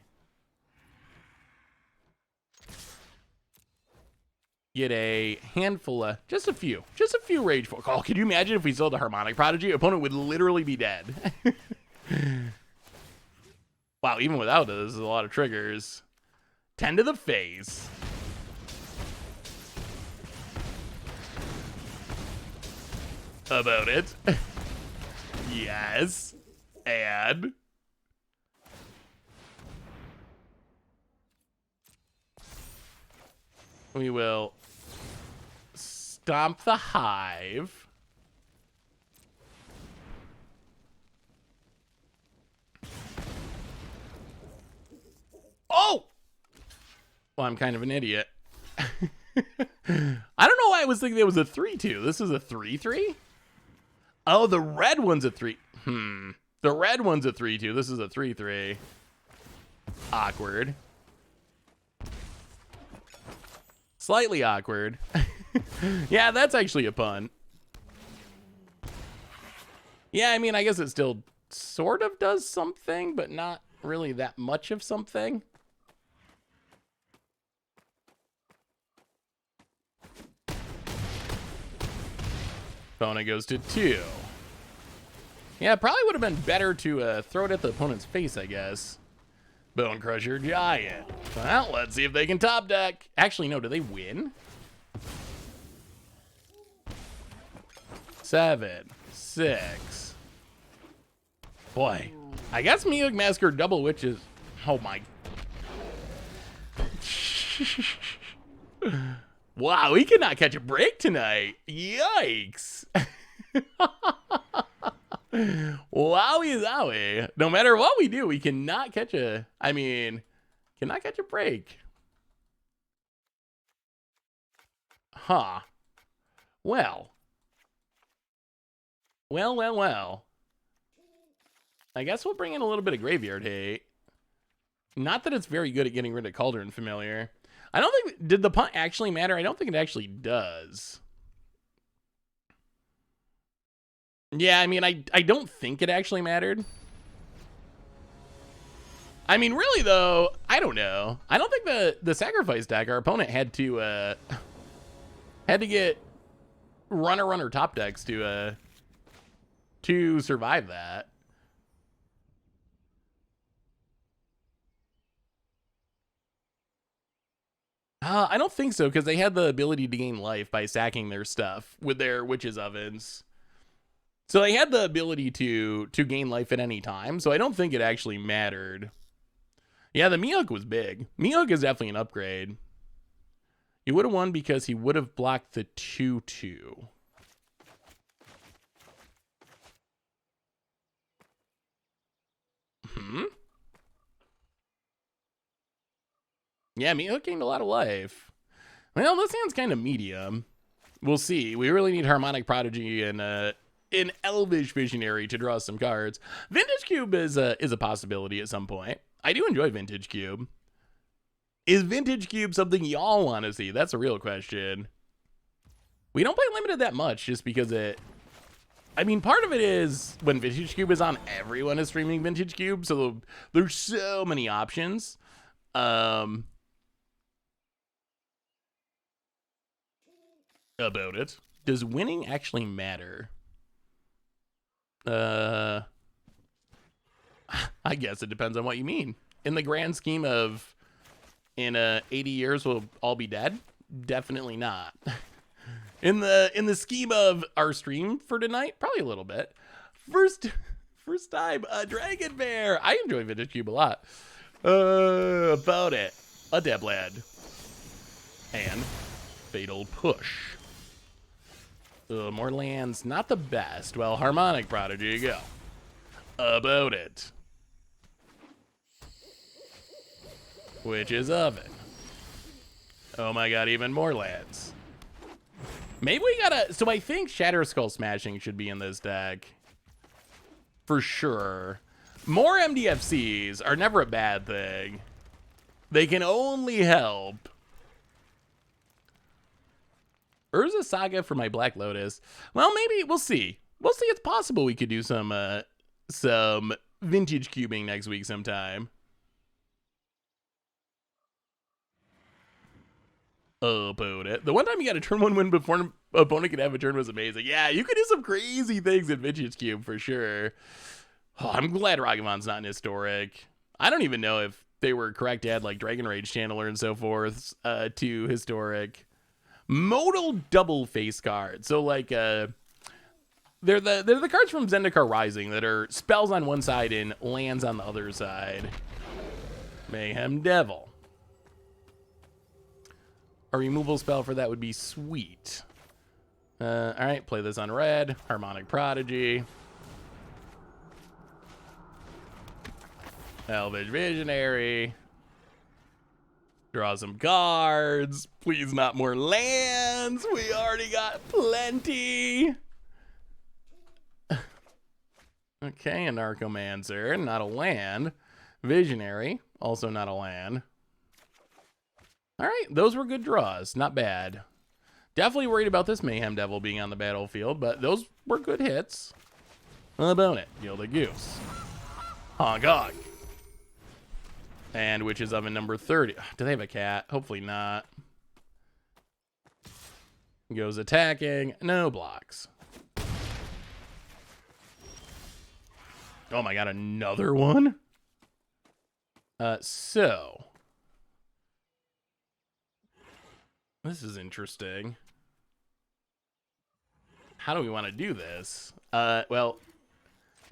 Get a handful of, just a few Rage Folk. Oh, can you imagine if we sold the Harmonic Prodigy? Opponent would literally be dead. Wow, even without this is a lot of triggers. 10 to the face. About it. Yes. And we will stomp the hive. Oh! Well, I'm kind of an idiot. I don't know why I was thinking it was a 3-2. This is a 3-3? Oh, the red one's a 3. The red one's a 3-2. This is a 3-3. Awkward. Slightly awkward. Yeah, that's actually a pun. Yeah, I mean, I guess it still sort of does something, but not really that much of something. Opponent goes to 2. Yeah, it probably would have been better to throw it at the opponent's face, I guess. Bone Crusher Giant. Well, let's see if they can top deck. Actually, no, do they win? 7, 6. Boy, I guess Miuk Massacre Double Witches. Oh my. Wow, he cannot catch a break tonight. Yikes. Wowie zowie. No matter what we do, we cannot catch a, cannot catch a break. Huh. Well. Well. I guess we'll bring in a little bit of Graveyard Hate. Not that it's very good at getting rid of Cauldron Familiar. I don't think, did the punt actually matter? I don't think it actually does. Yeah, I mean, I don't think it actually mattered. I mean, really though, I don't know. I don't think the sacrifice deck, our opponent had to get runner top decks to survive that. I don't think so, because they had the ability to gain life by sacking their stuff with their Witch's Ovens. So they had the ability to gain life at any time, so I don't think it actually mattered. Yeah, the Miuk was big. Miuk is definitely an upgrade. He would have won because he would have blocked the 2-2. Yeah, Miuk gained a lot of life. Well, this hand's kind of medium. We'll see. We really need Harmonic Prodigy and an Elvish Visionary to draw some cards. Vintage Cube is a possibility at some point. I do enjoy Vintage Cube. Is Vintage Cube something y'all want to see? That's a real question. We don't play Limited that much just because it... I mean, part of it is when Vintage Cube is on, everyone is streaming Vintage Cube, so there's so many options. About it. Does winning actually matter? I guess it depends on what you mean. In the grand scheme of, in 80 years we'll all be dead? Definitely not. In the scheme of our stream for tonight, probably a little bit. First time, Dragon Bear. I enjoy Vintage Cube a lot. About it. A Debland. And Fatal Push. More lands, not the best. Well, Harmonic Prodigy, go. About it. Witch's Oven. Oh my god, even more lands. Maybe we gotta... So I think Shatter Skull Smashing should be in this deck. For sure. More MDFCs are never a bad thing. They can only help. Urza Saga for my Black Lotus. Well, maybe we'll see. We'll see. It's possible we could do some vintage cubing next week sometime. opponent. The one time you got a turn 1 win before an opponent could have a turn was amazing. Yeah, you could do some crazy things in Vintage Cube for sure. Oh, I'm glad Ragavan's not an historic. I don't even know if they were correct to add like Dragon Rage Channeler and so forth to historic. Modal double face cards. So like they're the cards from Zendikar Rising that are spells on one side and lands on the other side. Mayhem Devil. A removal spell for that would be sweet. All right, play this on red. Harmonic Prodigy. Elvish Visionary. Draw some cards. Please not more lands. We already got plenty. Okay, a Narcomancer, not a land. Visionary, also not a land. All right, those were good draws. Not bad. Definitely worried about this Mayhem Devil being on the battlefield, but those were good hits. Opponent, Gilded Goose. Honk Honk. And Witch's Oven number 30. Do they have a cat? Hopefully not. Goes attacking. No blocks. Oh my god, another one? So. This is interesting. How do we want to do this? Well,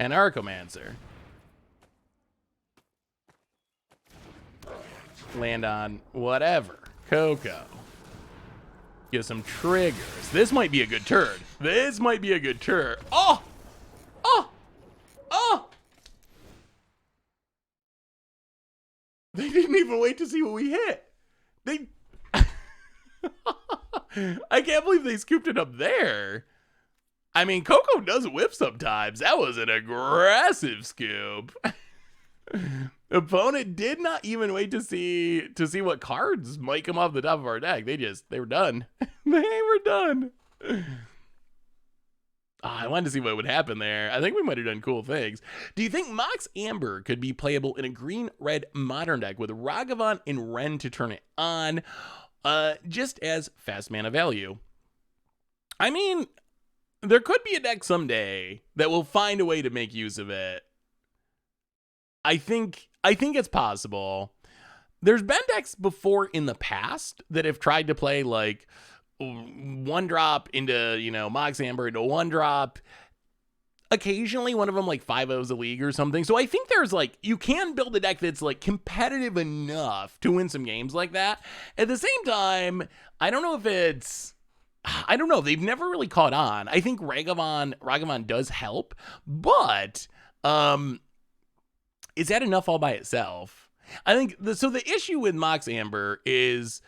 an Arcomancer. Land on whatever. Coco. Get some triggers. This might be a good turn. This might be a good turn. Oh! Oh! Oh! They didn't even wait to see what we hit. They... I can't believe they scooped it up there. I mean, Coco does whip sometimes. That was an aggressive scoop. Opponent did not even wait to see what cards might come off the top of our deck. They were done. They were done. I wanted to see what would happen there. I think we might have done cool things. Do you think Mox Amber could be playable in a green-red modern deck with Ragavan and Ren to turn it on, just as fast mana value? I mean, there could be a deck someday that will find a way to make use of it. I think it's possible. There's been decks before in the past that have tried to play like one drop into, Mox Amber into one drop. Occasionally one of them like 5-0's a league or something. So I think there's like, you can build a deck that's like competitive enough to win some games like that. At the same time, I don't know. They've never really caught on. I think Ragavan does help, but, is that enough all by itself? I think the issue with Mox Amber is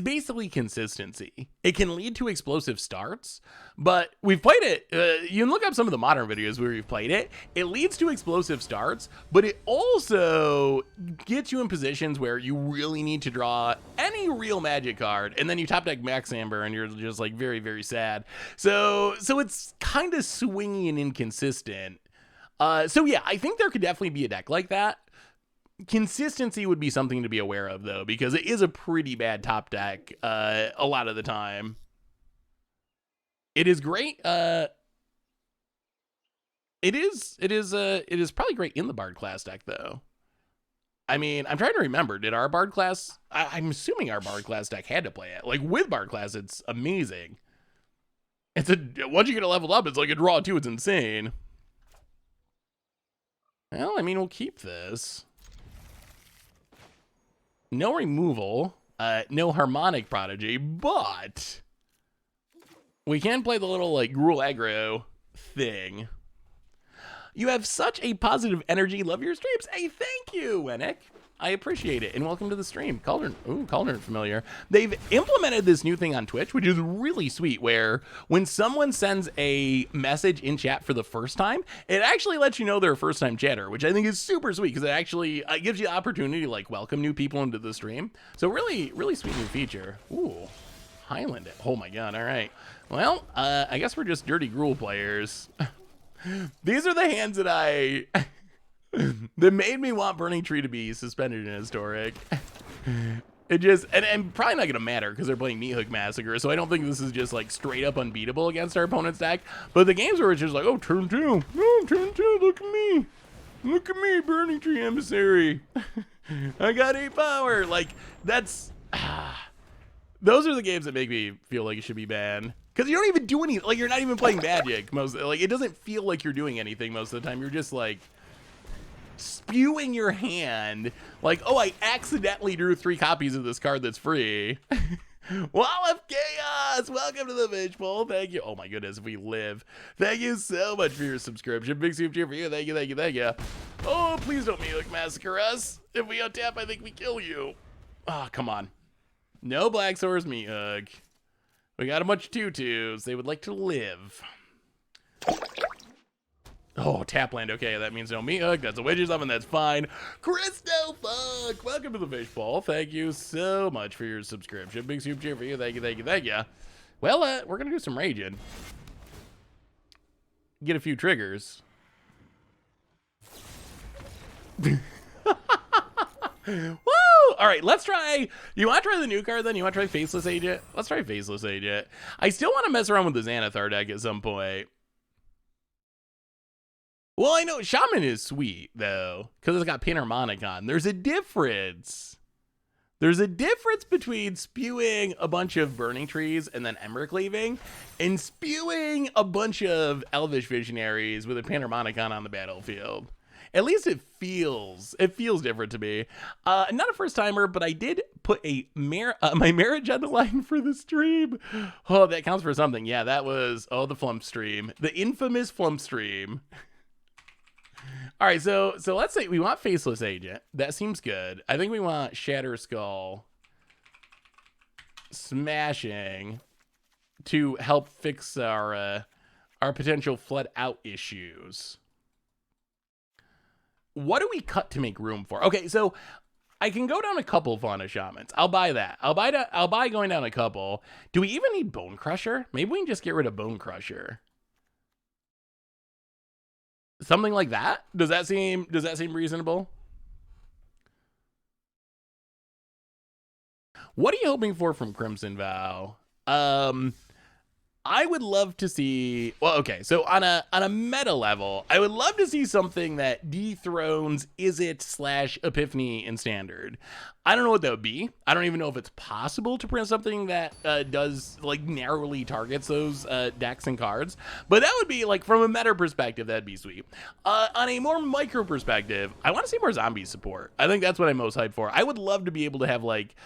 basically consistency. It can lead to explosive starts, but we've played it. You can look up some of the modern videos where we've played it. It leads to explosive starts, but it also gets you in positions where you really need to draw any real magic card, and then you top deck Mox Amber, and you're just like very, very sad. So it's kind of swingy and inconsistent. So yeah, I think there could definitely be a deck like that. Consistency would be something to be aware of, though, because it is a pretty bad top deck a lot of the time. It is great. It is probably great in the Bard class deck, though. I mean, I'm trying to remember. Did our Bard class? I'm assuming our Bard class deck had to play it. Like with Bard class, it's amazing. Once you get it leveled up, it's like a draw too. It's insane. Well, I mean, we'll keep this. No removal, no Harmonic Prodigy, but we can play the little, like, Gruul aggro thing. You have such a positive energy. Love your streams. Hey, thank you, Wennick. I appreciate it, and welcome to the stream. Cauldron, ooh, Cauldron familiar. They've implemented this new thing on Twitch, which is really sweet, where when someone sends a message in chat for the first time, it actually lets you know they're a first-time chatter, which I think is super sweet, because it actually gives you the opportunity to, like, welcome new people into the stream. So really, really sweet new feature. Ooh, Highland. Oh my god, all right. Well, I guess we're just dirty Gruul players. These are the hands that made me want Burning Tree to be suspended in Historic. It just, and probably not going to matter because they're playing Meat Hook Massacre, so I don't think this is just like straight up unbeatable against our opponent's deck. But the games where it's just like, oh, turn 2, oh, turn 2, look at me, Burning Tree Emissary. I got 8 power. Like, that's, those are the games that make me feel like it should be banned. Because you don't even do any, like, you're not even playing Magic. Like, it doesn't feel like you're doing anything most of the time. You're just, like, spewing your hand. Like, oh, I accidentally drew 3 copies of this card that's free. Wall of Chaos! Welcome to the Fishbowl. Thank you. Oh, my goodness, we live. Thank you so much for your subscription. Big super cheer for you. Thank you, thank you, thank you. Oh, please don't Meat Hook Massacre us. If we untap, I think we kill you. Oh, come on. No Black Source Meat Hook. We got a bunch of 2/2s. They would like to live. Oh, tap land. Okay, that means no Meat Hook. That's a Witch or something. That's fine. Christo Fuck. Welcome to the Fishbowl. Thank you so much for your subscription. Big super cheer for you. Thank you, thank you, thank you. Well, we're going to do some raging. Get a few triggers. Woo! All right, let's try. You want to try the new card then? You want to try Faceless Agent? Let's try Faceless Agent. I still want to mess around with the Xanathar deck at some point. Well, I know Shaman is sweet, though, because it's got Panharmonicon. There's a difference. There's a difference between spewing a bunch of Burning Trees and then Emerald Cleaving and spewing a bunch of Elvish Visionaries with a Panharmonicon on the battlefield. At least it feels different to me. Not a first timer, but I did put my marriage on the line for the stream. Oh, that counts for something. Yeah, that was, the Flump stream, the infamous Flump stream. All right, so let's say we want Faceless Agent. That seems good. I think we want Shatter Skull Smashing to help fix our potential flood out issues. What do we cut to make room for? Okay, so I can go down a couple Fauna Shamans. I'll buy that. I'll buy going down a couple. Do we even need Bone Crusher? Maybe we can just get rid of Bone Crusher. Something like that? Does that seem reasonable? What are you hoping for from Crimson Vow? I would love to see, well, okay, so on a meta level, I would love to see something that dethrones Izzet/Epiphany in Standard. I don't know what that would be. I don't even know if it's possible to print something that does, like, narrowly targets those decks and cards. But that would be, like, from a meta perspective, that'd be sweet. On a more micro perspective, I want to see more zombie support. I think that's what I'm most hyped for. I would love to be able to have, like,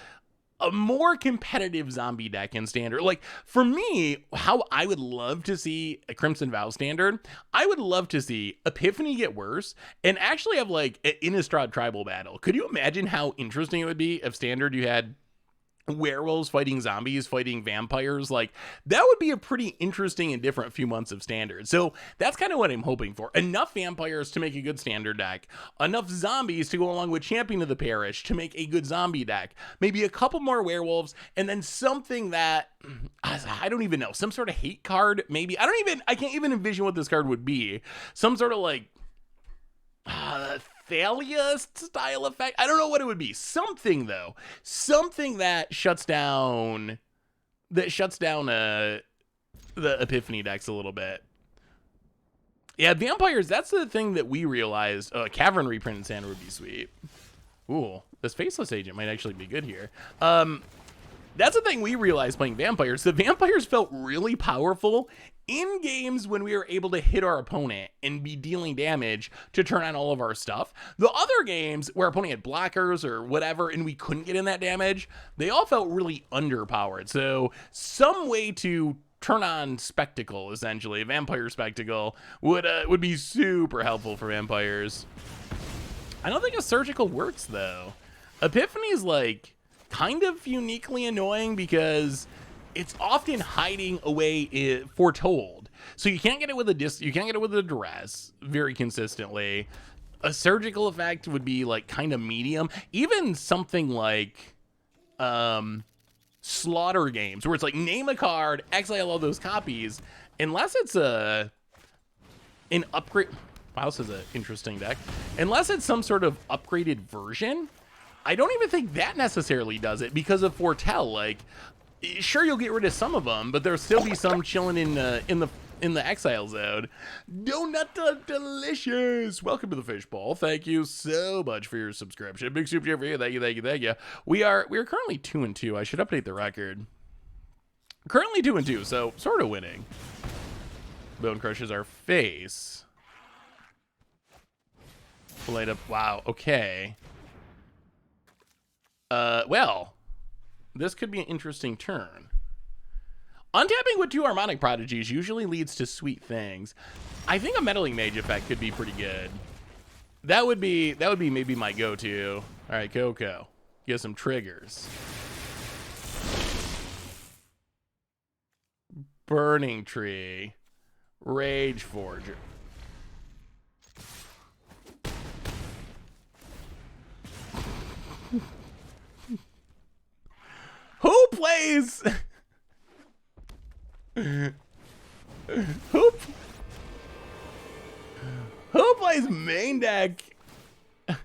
a more competitive zombie deck in Standard. Like, for me, how I would love to see a Crimson Vow Standard, I would love to see Epiphany get worse and actually have, like, an Innistrad tribal battle. Could you imagine how interesting it would be if Standard you had werewolves fighting zombies, fighting vampires? Like, that would be a pretty interesting and different few months of Standard. So that's kind of what I'm hoping for. Enough vampires to make a good Standard deck, enough zombies to go along with Champion of the Parish to make a good zombie deck, maybe a couple more werewolves, and then something that I don't even know, some sort of hate card, maybe. I can't even envision what this card would be. Some sort of, like, Thalia style effect. I don't know what it would be. Something, though. Something that shuts down the Epiphany decks a little bit. Yeah, vampires, that's the thing that we realized. Cavern reprint in Santa would be sweet. Ooh, this Faceless Agent might actually be good here. That's the thing we realized playing vampires. The vampires felt really powerful in games when we were able to hit our opponent and be dealing damage to turn on all of our stuff. The other games where our opponent had blockers or whatever and we couldn't get in that damage, they all felt really underpowered. So some way to turn on Spectacle, essentially, Vampire Spectacle, would be super helpful for vampires. I don't think a Surgical works, though. Epiphany is, like, kind of uniquely annoying because it's often hiding away Foretold. So you can't get it with a duress very consistently. A Surgical effect would be, like, kind of medium. Even something like Slaughter Games, where it's like, name a card, exile all those copies, unless it's an upgrade. Wow, this is an interesting deck. Unless it's some sort of upgraded version, I don't even think that necessarily does it because of Foretell. Like, sure, you'll get rid of some of them, but there'll still be some chilling in the exile zone. Donut delicious. Welcome to the fishbowl. Thank you so much for your subscription. Big super chat for you. Thank you, thank you, thank you. We are currently 2-2. I should update the record. Currently 2-2, so sort of winning. Bone crushes our face. Light up. Wow. Okay. Well, this could be an interesting turn. Untapping with 2 Harmonic Prodigies usually leads to sweet things. I think a Meddling Mage effect could be pretty good. That would be maybe my go-to. All right, Coco, get some triggers. Burning Tree, Rage Forger. Who plays? Who plays main deck? Yup,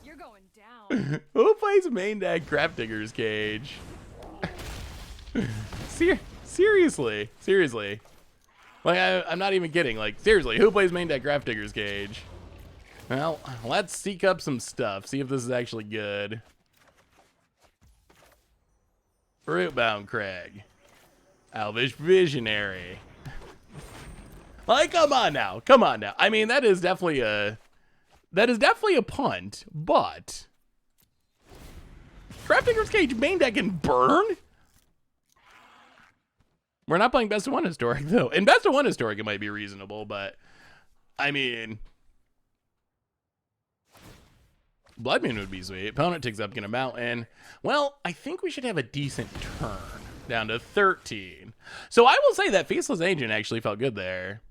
you're going down. Who plays main deck Gravedigger's Cage? Seriously. Like, I'm not even kidding. Like, seriously, who plays main deck Gravedigger's Cage? Well, let's seek up some stuff. See if this is actually good. Rootbound Crag. Elvish Visionary. Like, come on now. I mean, that is definitely a punt, but Gravedigger's Cage main deck can burn? We're not playing Best of 1 Historic, though. In Best of 1 Historic, it might be reasonable, but I mean, Blood Moon would be sweet. Opponent takes up, get a mountain. Well, I think we should have a decent turn. Down to 13. So I will say that Faceless Agent actually felt good there.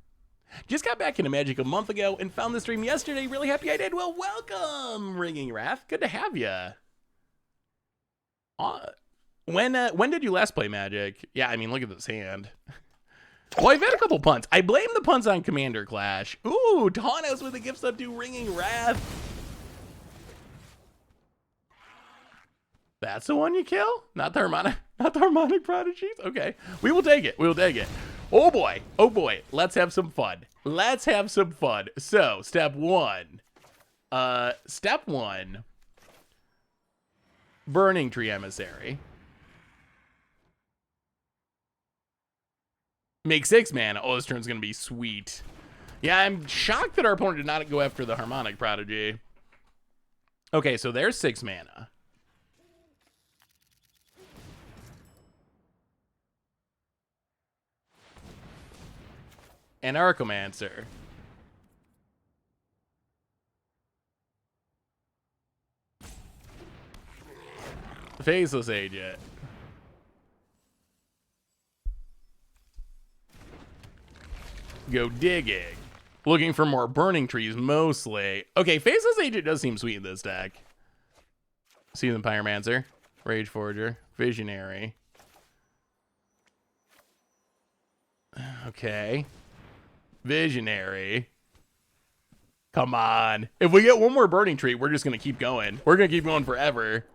Just got back into Magic a month ago and found the stream yesterday. Really happy I did. Well, welcome, Ringing Wrath. Good to have you. When did you last play Magic? Yeah, I mean, look at this hand. Well, I've had a couple punts. I blame the punts on Commander Clash. Ooh, Taunos with a gift sub to Ringing Wrath. That's the one you kill? Not the Harmonic Prodigies? Okay. We will take it. Oh boy. Let's have some fun. So, step one. Burning Tree Emissary. Make 6 mana. Oh, this turn's gonna be sweet. Yeah, I'm shocked that our opponent did not go after the Harmonic Prodigy. Okay, so there's 6 mana. An Archomancer. Faceless Agent. Go digging. Looking for more Burning Trees, mostly. Okay, Faceless Agent does seem sweet in this deck. Season Pyromancer. Rage Forger. Visionary. Okay. Visionary. Come on. If we get one more Burning Tree, we're just going to keep going. We're going to keep going forever.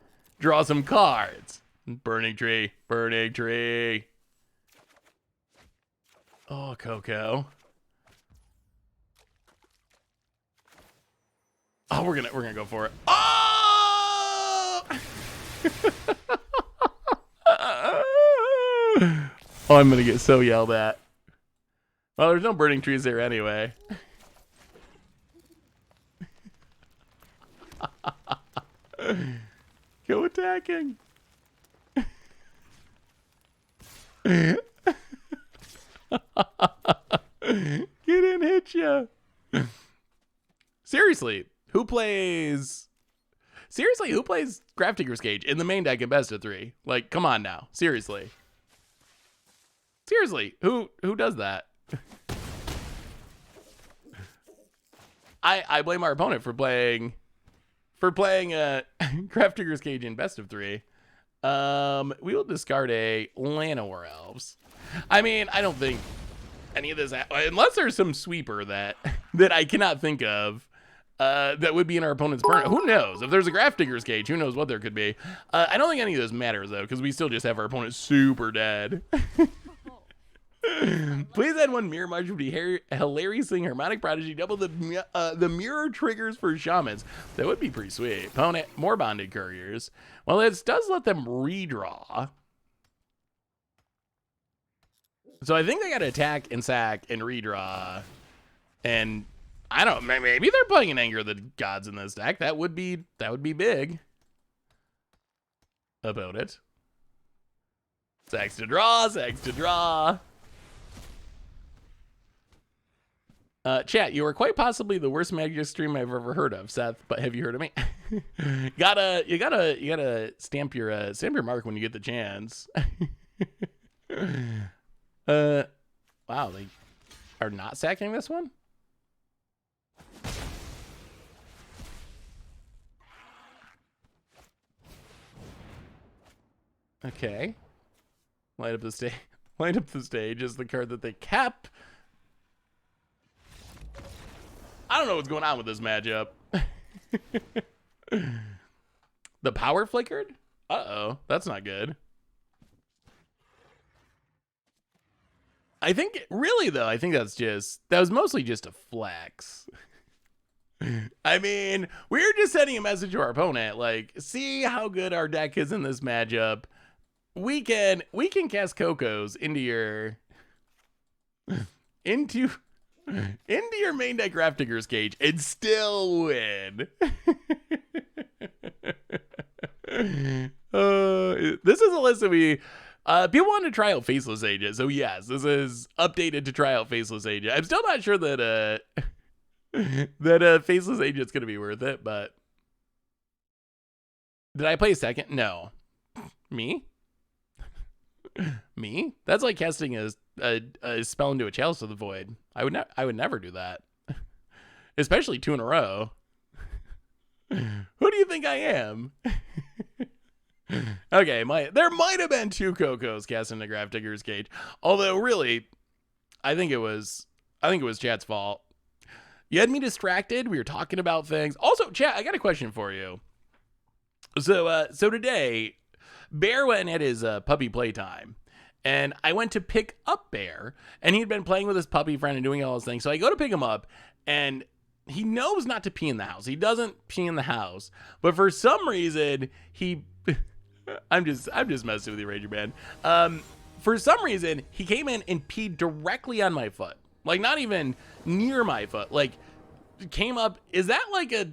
Draw some cards. Burning Tree. Oh, Coco. Oh, we're gonna go for it. Oh! Oh, I'm gonna get so yelled at. Well, there's no Burning Trees there anyway. Go attacking. Get in, hit ya. Seriously, who plays Gravedigger's Cage in the main deck in best of 3? Like, come on now. Seriously, who does that? I blame our opponent for playing Gravedigger's Cage in best of 3. We will discard a Llanowar Elves. I mean, I don't think any of this, unless there's some sweeper that I cannot think of. that would be in our opponent's burn. Who knows? If there's a Grafdigger's Cage, who knows what there could be. I don't think any of this matters, though, because we still just have our opponent super dead. Please add one Mirror March would be hilarious thing. Harmonic Prodigy, double the mirror triggers for Shamans. That would be pretty sweet. Opponent, more Bonded Couriers. Well, this does let them redraw. So I think they got to attack and sack and redraw. And I don't know, maybe they're playing an Anger of the Gods in this deck. That would be big. About it. Sacks to draw, sacks to draw. Chat, you are quite possibly the worst Magic stream I've ever heard of, Seth. But have you heard of me? you gotta stamp your mark when you get the chance. Wow, they are not sacking this one. Okay. Light up the stage. Light up the stage is the card that they kept. I don't know what's going on with this matchup. The power flickered? Uh-oh, that's not good. I think, really though, I think that was mostly just a flex. I mean, we're just sending a message to our opponent, like, see how good our deck is in this matchup. We can cast Cocos into your main deck Grafdigger's Cage and still win. This is a list that we people want to try out Faceless Agent, so yes, this is updated to try out Faceless Agent. I'm still not sure that that Faceless Agent's gonna be worth it, but did I play second? No. Me? Me? That's like casting a spell into a Chalice of the Void. I would never do that. Especially 2 in a row. Who do you think I am? Okay, there might have been 2 Cocos cast into Grafdigger's Cage. Although really, I think it was chat's fault. You had me distracted. We were talking about things. Also, chat, I got a question for you. So today, Bear went and had his puppy playtime, and I went to pick up Bear, and he'd been playing with his puppy friend and doing all those things. So I go to pick him up, and he knows not to pee in the house. He doesn't pee in the house, but for some reason he, I'm just messing with you, Ranger Man. For some reason he came in and peed directly on my foot, like not even near my foot. Like came up. Is that like a?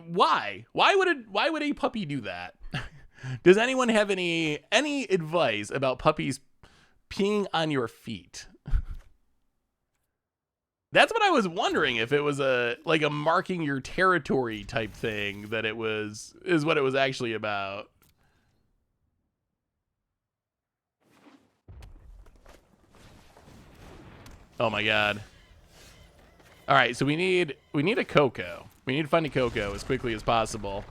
Why would a puppy do that? Does anyone have any advice about puppies peeing on your feet? That's what I was wondering, if it was a marking your territory type thing that is what it was actually about. Oh my god. All right, so we need a Coco. We need to find a Coco as quickly as possible.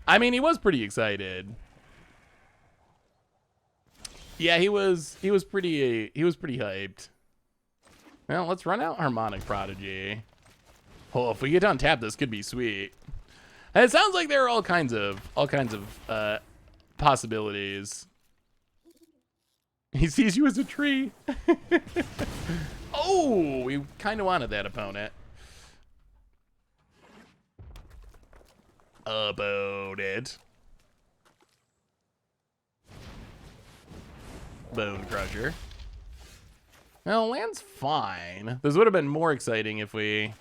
I mean, he was pretty excited. Yeah, he was pretty hyped. Well, let's run out Harmonic Prodigy. Oh, if we get on tap, this could be sweet. And it sounds like there are all kinds of possibilities. He sees you as a tree. Oh, we kind of wanted that opponent. About it. Bone Crusher. Well, land's fine. This would have been more exciting if we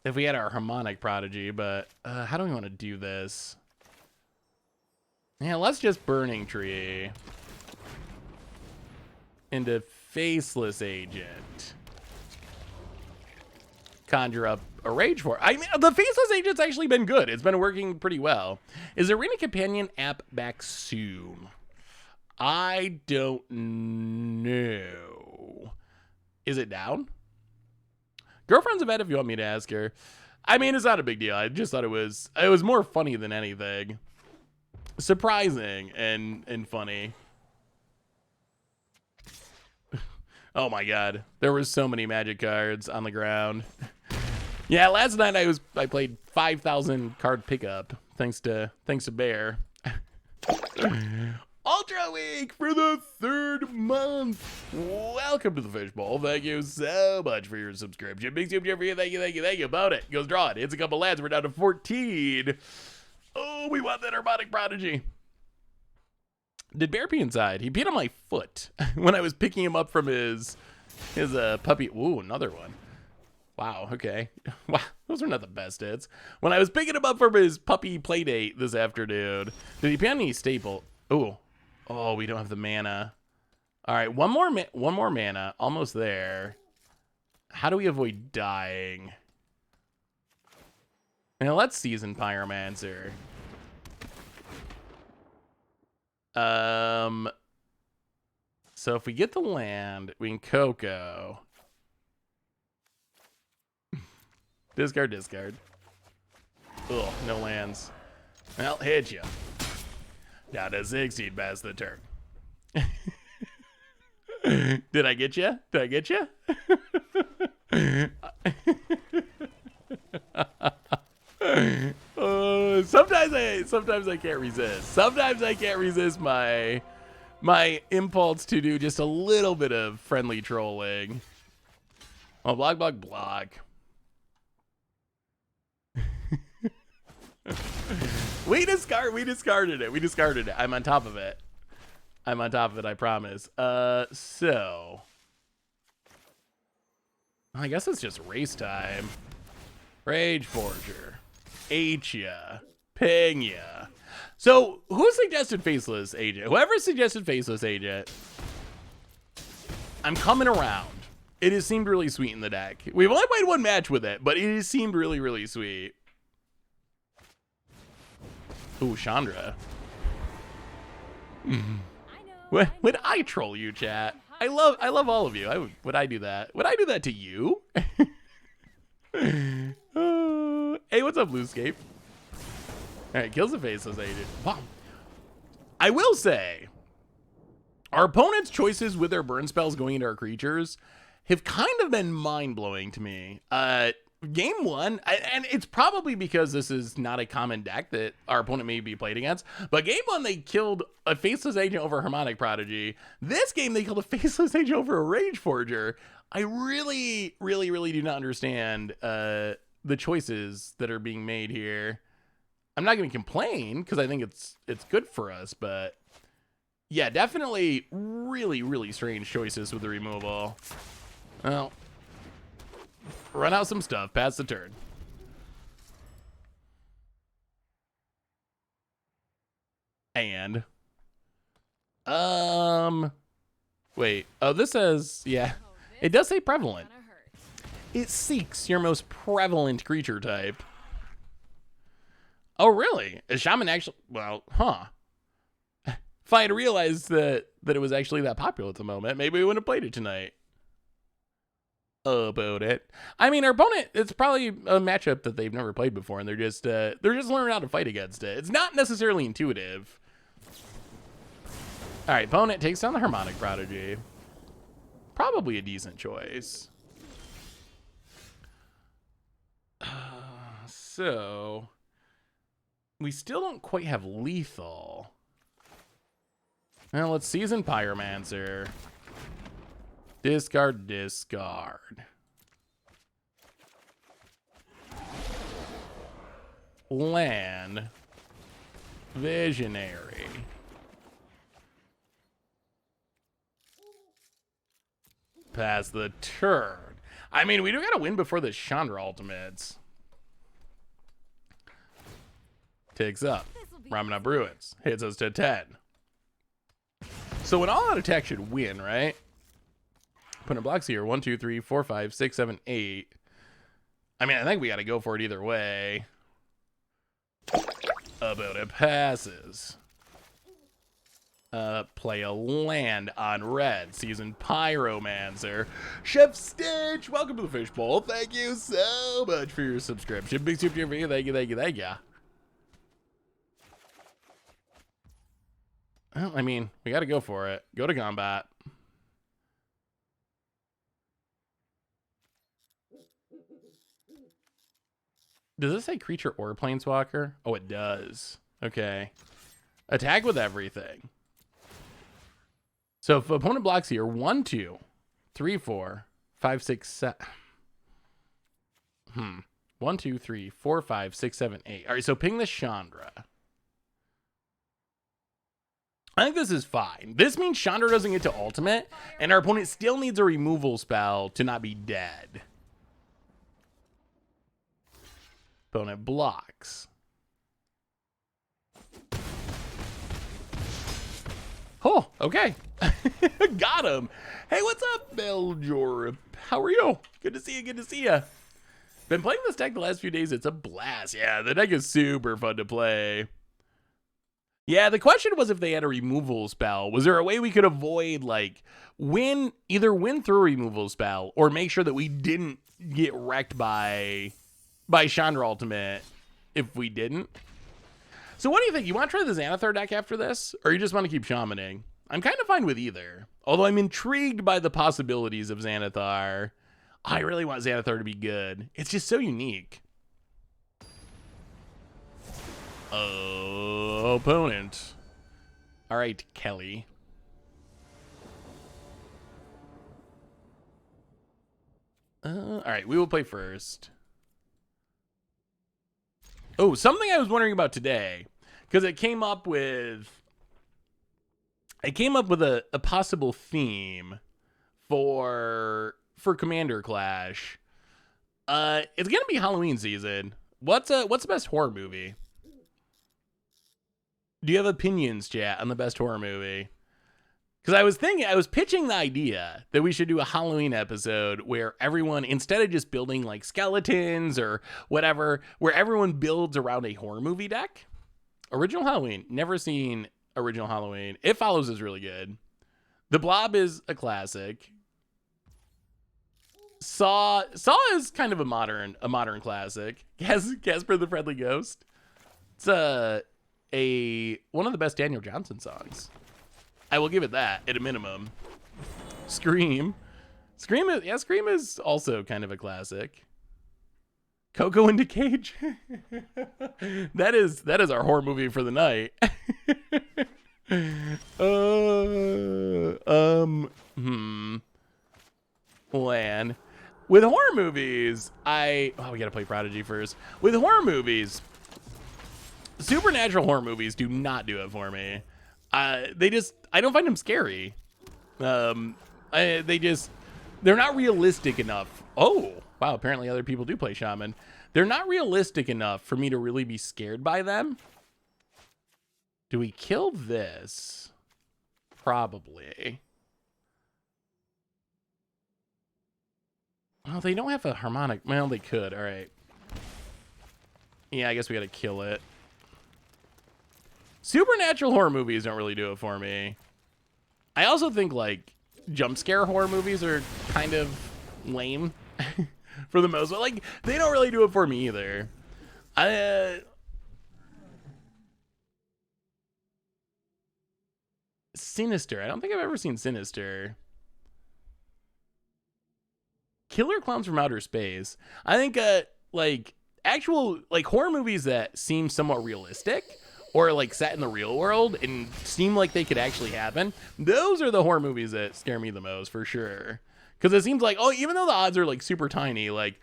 had our Harmonic Prodigy, but how do we want to do this? Yeah, let's just Burning Tree into Faceless Agent. Conjure up a Rage Force. I mean, the Faceless Agent's actually been good. It's been working pretty well. Is Arena Companion app back soon? I don't know. Is it down? Girlfriend's a vet if you want me to ask her. I mean, it's not a big deal. I just thought it was more funny than anything. Surprising and funny. Oh my god, there were so many magic cards on the ground. Yeah, last night I played 5,000 card pickup thanks to Bear. Ultra Week for the 3rd month. Welcome to the Fishbowl. Thank you so much for your subscription. Big super for you. Thank you. About it. Goes draw it. Hits a couple lads. We're down to 14. Oh, we want that Harmonic Prodigy. Did Bear pee inside? He peed on my foot when I was picking him up from his puppy. Ooh, another one. Wow, okay. Wow, those are not the best hits. When I was picking him up from his puppy play date this afternoon, did he pee on any staple? Ooh. Oh, we don't have the mana. All right, one more mana. Almost there. How do we avoid dying? Now let's season Pyromancer. So if we get the land, we can Coco. Discard. Ugh, no lands. Well, hit you. Down to 16 past the turn. Did I get you? Sometimes I can't resist. Sometimes I can't resist my impulse to do just a little bit of friendly trolling. Oh, block. We discarded it. I'm on top of it, I promise. So I guess it's just race time. Rage Forger. Ate ya. Ping ya. So who suggested Faceless Agent? Whoever suggested Faceless Agent, I'm coming around. It has seemed really sweet in the deck. We've only played one match with it, but it has seemed really, really sweet. Ooh, Chandra. Would I troll you, chat? I love all of you. Would I do that? Would I do that to you? Hey, what's up, Bluescape? All right, kills the Faceless Agent. Wow. I will say, our opponent's choices with their burn spells going into our creatures have kind of been mind-blowing to me. Game 1, and it's probably because this is not a common deck that our opponent may be played against, but game 1, they killed a Faceless Agent over a Harmonic Prodigy. This game, they killed a Faceless Agent over a Rage Forger. I really do not understand the choices that are being made here. I'm not going to complain because I think it's good for us, but yeah, definitely really strange choices with the removal. Well, run out some stuff, pass the turn. And wait, oh, this says, yeah, it does say prevalent. It seeks your most prevalent creature type. Oh, really? Is Shaman actually, well, huh. If I had realized that it was actually that popular at the moment, maybe we wouldn't have played it tonight. About it. I mean, our opponent, it's probably a matchup that they've never played before, and they're just learning how to fight against it. It's not necessarily intuitive. All right, opponent takes down the Harmonic Prodigy. Probably a decent choice. So we still don't quite have lethal. Well, let's season Pyromancer. Discard. Land. Visionary. Pass the turn. I mean, we do gotta win before the Chandra ultimates. Takes up. Ramana Bruins. Hits us to 10. So an all-out attack should win, right? Opponent blocks here. 1, 2, 3, 4, 5, 6, 7, 8. I mean, I think we got to go for it either way. About it passes. Play a land on red. Season Pyromancer. Chef Stitch, welcome to the Fishbowl. Thank you so much for your subscription. Big super for you. Thank you. Well, I mean, we got to go for it. Go to combat. Does this say creature or planeswalker? Oh, it does. Okay. Attack with everything. So if opponent blocks here, 1, 2, 3, 4, 5, 6, 7. 1, 2, 3, 4, 5, 6, 7, 8. All right, so ping the Chandra. I think this is fine. This means Chandra doesn't get to ultimate, and our opponent still needs a removal spell to not be dead. Opponent blocks. Oh, okay. Got him. Hey, what's up, Beljor? How are you? Good to see you. Good to see you. Been playing this deck the last few days. It's a blast. Yeah, the deck is super fun to play. Yeah, the question was if they had a removal spell. Was there a way we could avoid, like, either win through a removal spell or make sure that we didn't get wrecked by Chandra Ultimate if we didn't? So what do you think? You want to try the Xanathar deck after this? Or you just want to keep shamaning? I'm kind of fine with either. Although I'm intrigued by the possibilities of Xanathar. I really want Xanathar to be good. It's just so unique. Opponent. All right, Kelly. All right, we will play first. Oh, something I was wondering about today, because it came up with a possible theme for Commander Clash. It's gonna be Halloween season. What's the best horror movie? Do you have opinions, chat, on the best horror movie? Because I was pitching the idea that we should do a Halloween episode where everyone, instead of just building like skeletons or whatever, where everyone builds around a horror movie deck. Original Halloween. Never seen original Halloween. It Follows is really good. The Blob is a classic. Saw is kind of a modern classic. Casper the Friendly Ghost. It's one of the best Daniel Johnson songs. I will give it that at a minimum. Scream is also kind of a classic. Coco into Cage. that is our horror movie for the night. Lan. With horror movies, we gotta play Prodigy first. With horror movies, supernatural horror movies do not do it for me. I don't find them scary. They're not realistic enough. Oh, wow, apparently other people do play Shaman. They're not realistic enough for me to really be scared by them. Do we kill this? Probably. Oh, they don't have a harmonic. Well, they could. All right. Yeah, I guess we gotta kill it. Supernatural horror movies don't really do it for me. I also think, like, jump scare horror movies are kind of lame for the most part. Like, they don't really do it for me either. Sinister. I don't think I've ever seen Sinister. Killer Clowns from Outer Space. I think, like, actual, like, horror movies that seem somewhat realistic or like set in the real world and seem like they could actually happen, those are the horror movies that scare me the most, for sure. Because it seems like, even though the odds are like super tiny, like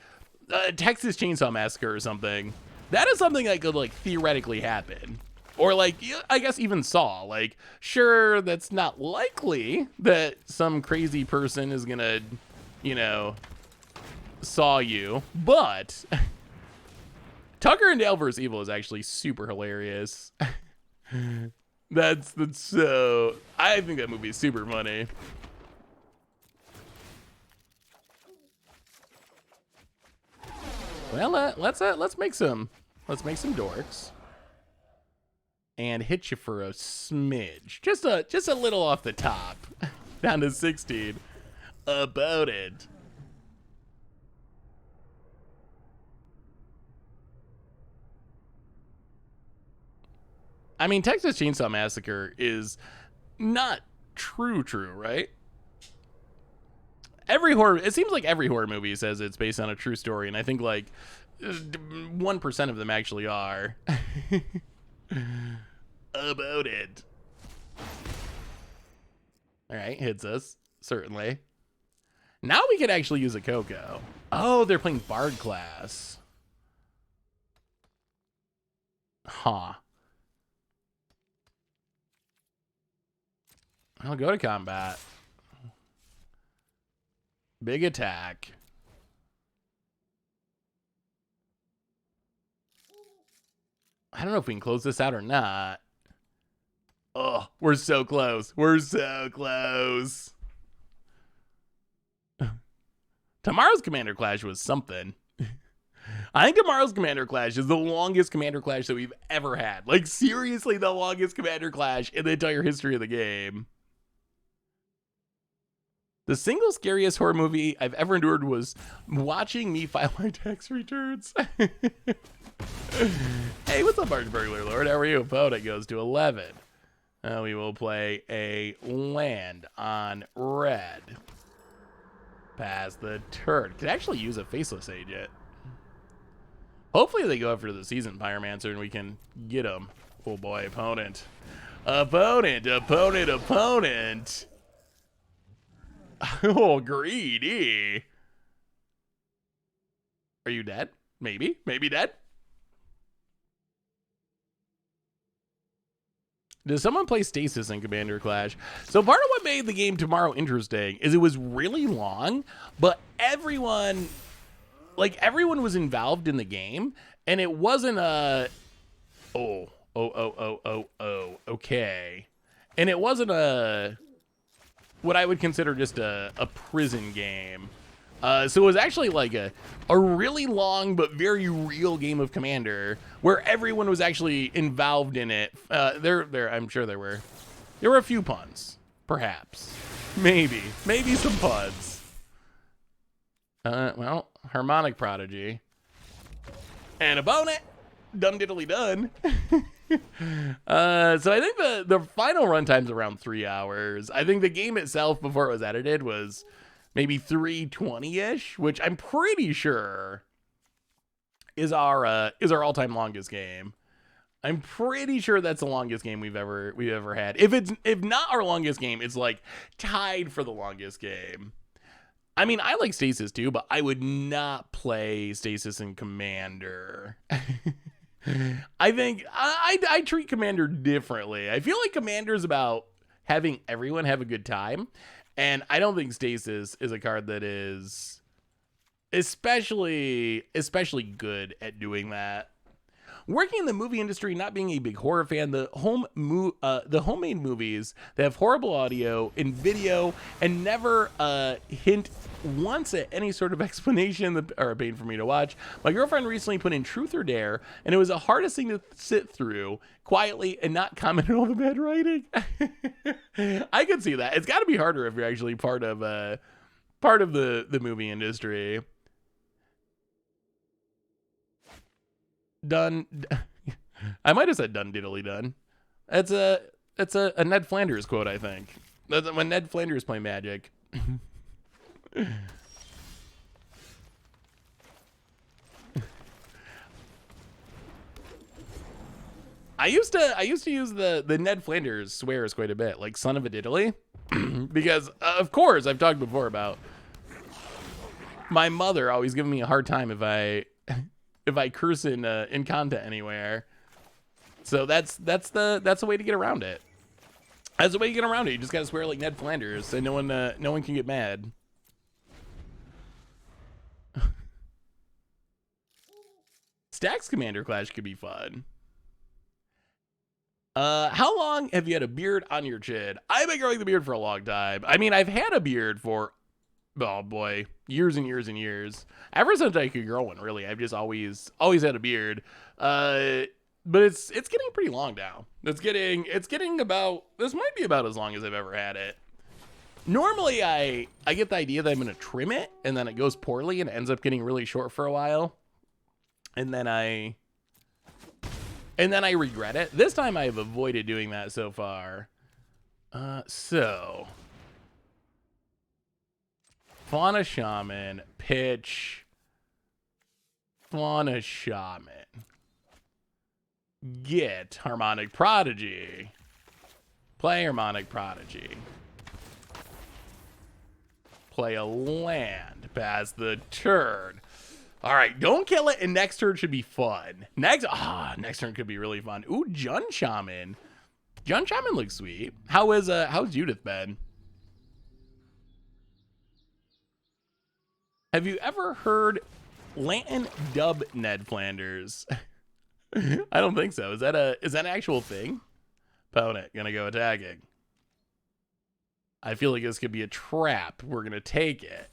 Texas Chainsaw Massacre or something, that is something that could like theoretically happen. Or like, I guess even Saw, like, sure, that's not likely that some crazy person is gonna, saw you, but Tucker and Dale vs. Evil is actually super hilarious. that's so, I think that movie is super funny. Well, let's make some dorks and hit you for a smidge, just a little off the top, down to 16. About it. I mean, Texas Chainsaw Massacre is not true, right? It seems like every horror movie says it's based on a true story, and I think like 1% of them actually are. About it. All right, hits us, certainly. Now we could actually use a Coco. Oh, they're playing Bard class. Huh. I'll go to combat. Big attack. I don't know if we can close this out or not. Oh, we're so close. We're so close. Tomorrow's Commander Clash was something. I think tomorrow's Commander Clash is the longest Commander Clash that we've ever had. Like, seriously, the longest Commander Clash in the entire history of the game. The single scariest horror movie I've ever endured was watching me file my tax returns. Hey, what's up, Arch Burglar Lord? How are you? Opponent goes to 11. We will play a land on red. Pass the turn. Could actually use a Faceless Agent. Hopefully they go after the Seasoned Pyromancer and we can get him. Oh boy, opponent. Opponent. Oh, greedy. Are you dead? Maybe. Maybe dead? Does someone play Stasis in Commander Clash? So part of what made the game tomorrow interesting is it was really long, but everyone was involved in the game, and it wasn't a okay. And it wasn't what I would consider just a prison game. So it was actually like a really long but very real game of Commander where everyone was actually involved in it. I'm sure there were a few puns, perhaps, maybe some puns. Well, Harmonic Prodigy and opponent, done diddly done. So I think the final runtime's around 3 hours. I think the game itself before it was edited was maybe 320-ish, which I'm pretty sure is our all-time longest game. I'm pretty sure that's the longest game we've ever had. If not our longest game, it's like tied for the longest game. I mean, I like Stasis too, but I would not play Stasis in Commander. I think I treat Commander differently. I feel like Commander is about having everyone have a good time. And I don't think Stasis is a card that is especially good at doing that. Working in the movie industry, not being a big horror fan, the homemade movies that have horrible audio and video and never hint once at any sort of explanation that are a pain for me to watch. My girlfriend recently put in Truth or Dare, and it was the hardest thing to sit through quietly and not comment on all the bad writing. I could see that. It's got to be harder if you're actually part of the movie industry. Done. I might have said done diddly done. That's a Ned Flanders quote, I think. That's when Ned Flanders play Magic. I used to use the Ned Flanders swears quite a bit, like son of a diddly, because of course I've talked before about my mother always giving me a hard time if I curse in content anywhere. So that's the way to get around it. That's the way you get around it. You just gotta swear like Ned Flanders, and no one can get mad. Stacks Commander Clash could be fun. How long have you had a beard on your chin? I've been growing the beard for a long time. I mean, I've had a beard for, oh boy, years and years and years. Ever since I could grow one, really. I've just always had a beard. But it's getting pretty long now. It's getting about, this might be about as long as I've ever had it. Normally I get the idea that I'm gonna trim it and then it goes poorly and it ends up getting really short for a while. And then I regret it. This time I have avoided doing that so far. So Fauna Shaman, pitch Fauna Shaman. Get Harmonic Prodigy. Play Harmonic Prodigy. Play a land. Pass the turn. All right, don't kill it, and next turn should be fun. Next turn could be really fun. Ooh, Jun Shaman. Jun Shaman looks sweet. How's Judith been? Have you ever heard Lanton dub Ned Flanders? I don't think so. Is that an actual thing? Opponent gonna go attacking. I feel like this could be a trap. We're gonna take it.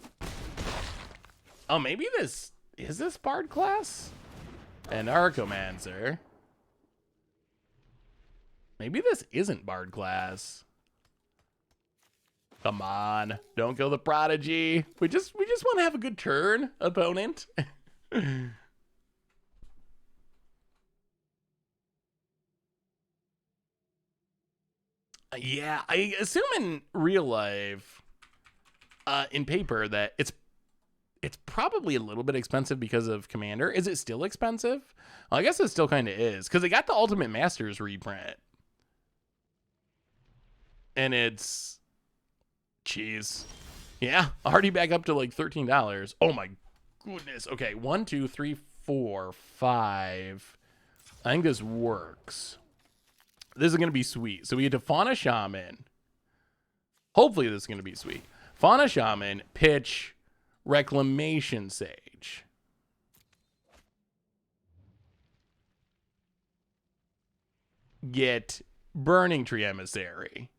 Oh, maybe this is this Bard class? An Archomancer. Maybe this isn't Bard class. Come on, don't kill the Prodigy. We just want to have a good turn, opponent. Yeah, I assume in real life, in paper, that it's probably a little bit expensive because of Commander. Is it still expensive? Well, I guess it still kind of is, because they got the Ultimate Masters reprint. And it's... Jeez. Yeah, already back up to like $13. Oh my goodness. Okay, 1, 2, 3, 4, 5. I think this works. This is going to be sweet. So we get to Fauna Shaman. Hopefully this is going to be sweet. Fauna Shaman, pitch, Reclamation Sage. Get Burning Tree Emissary.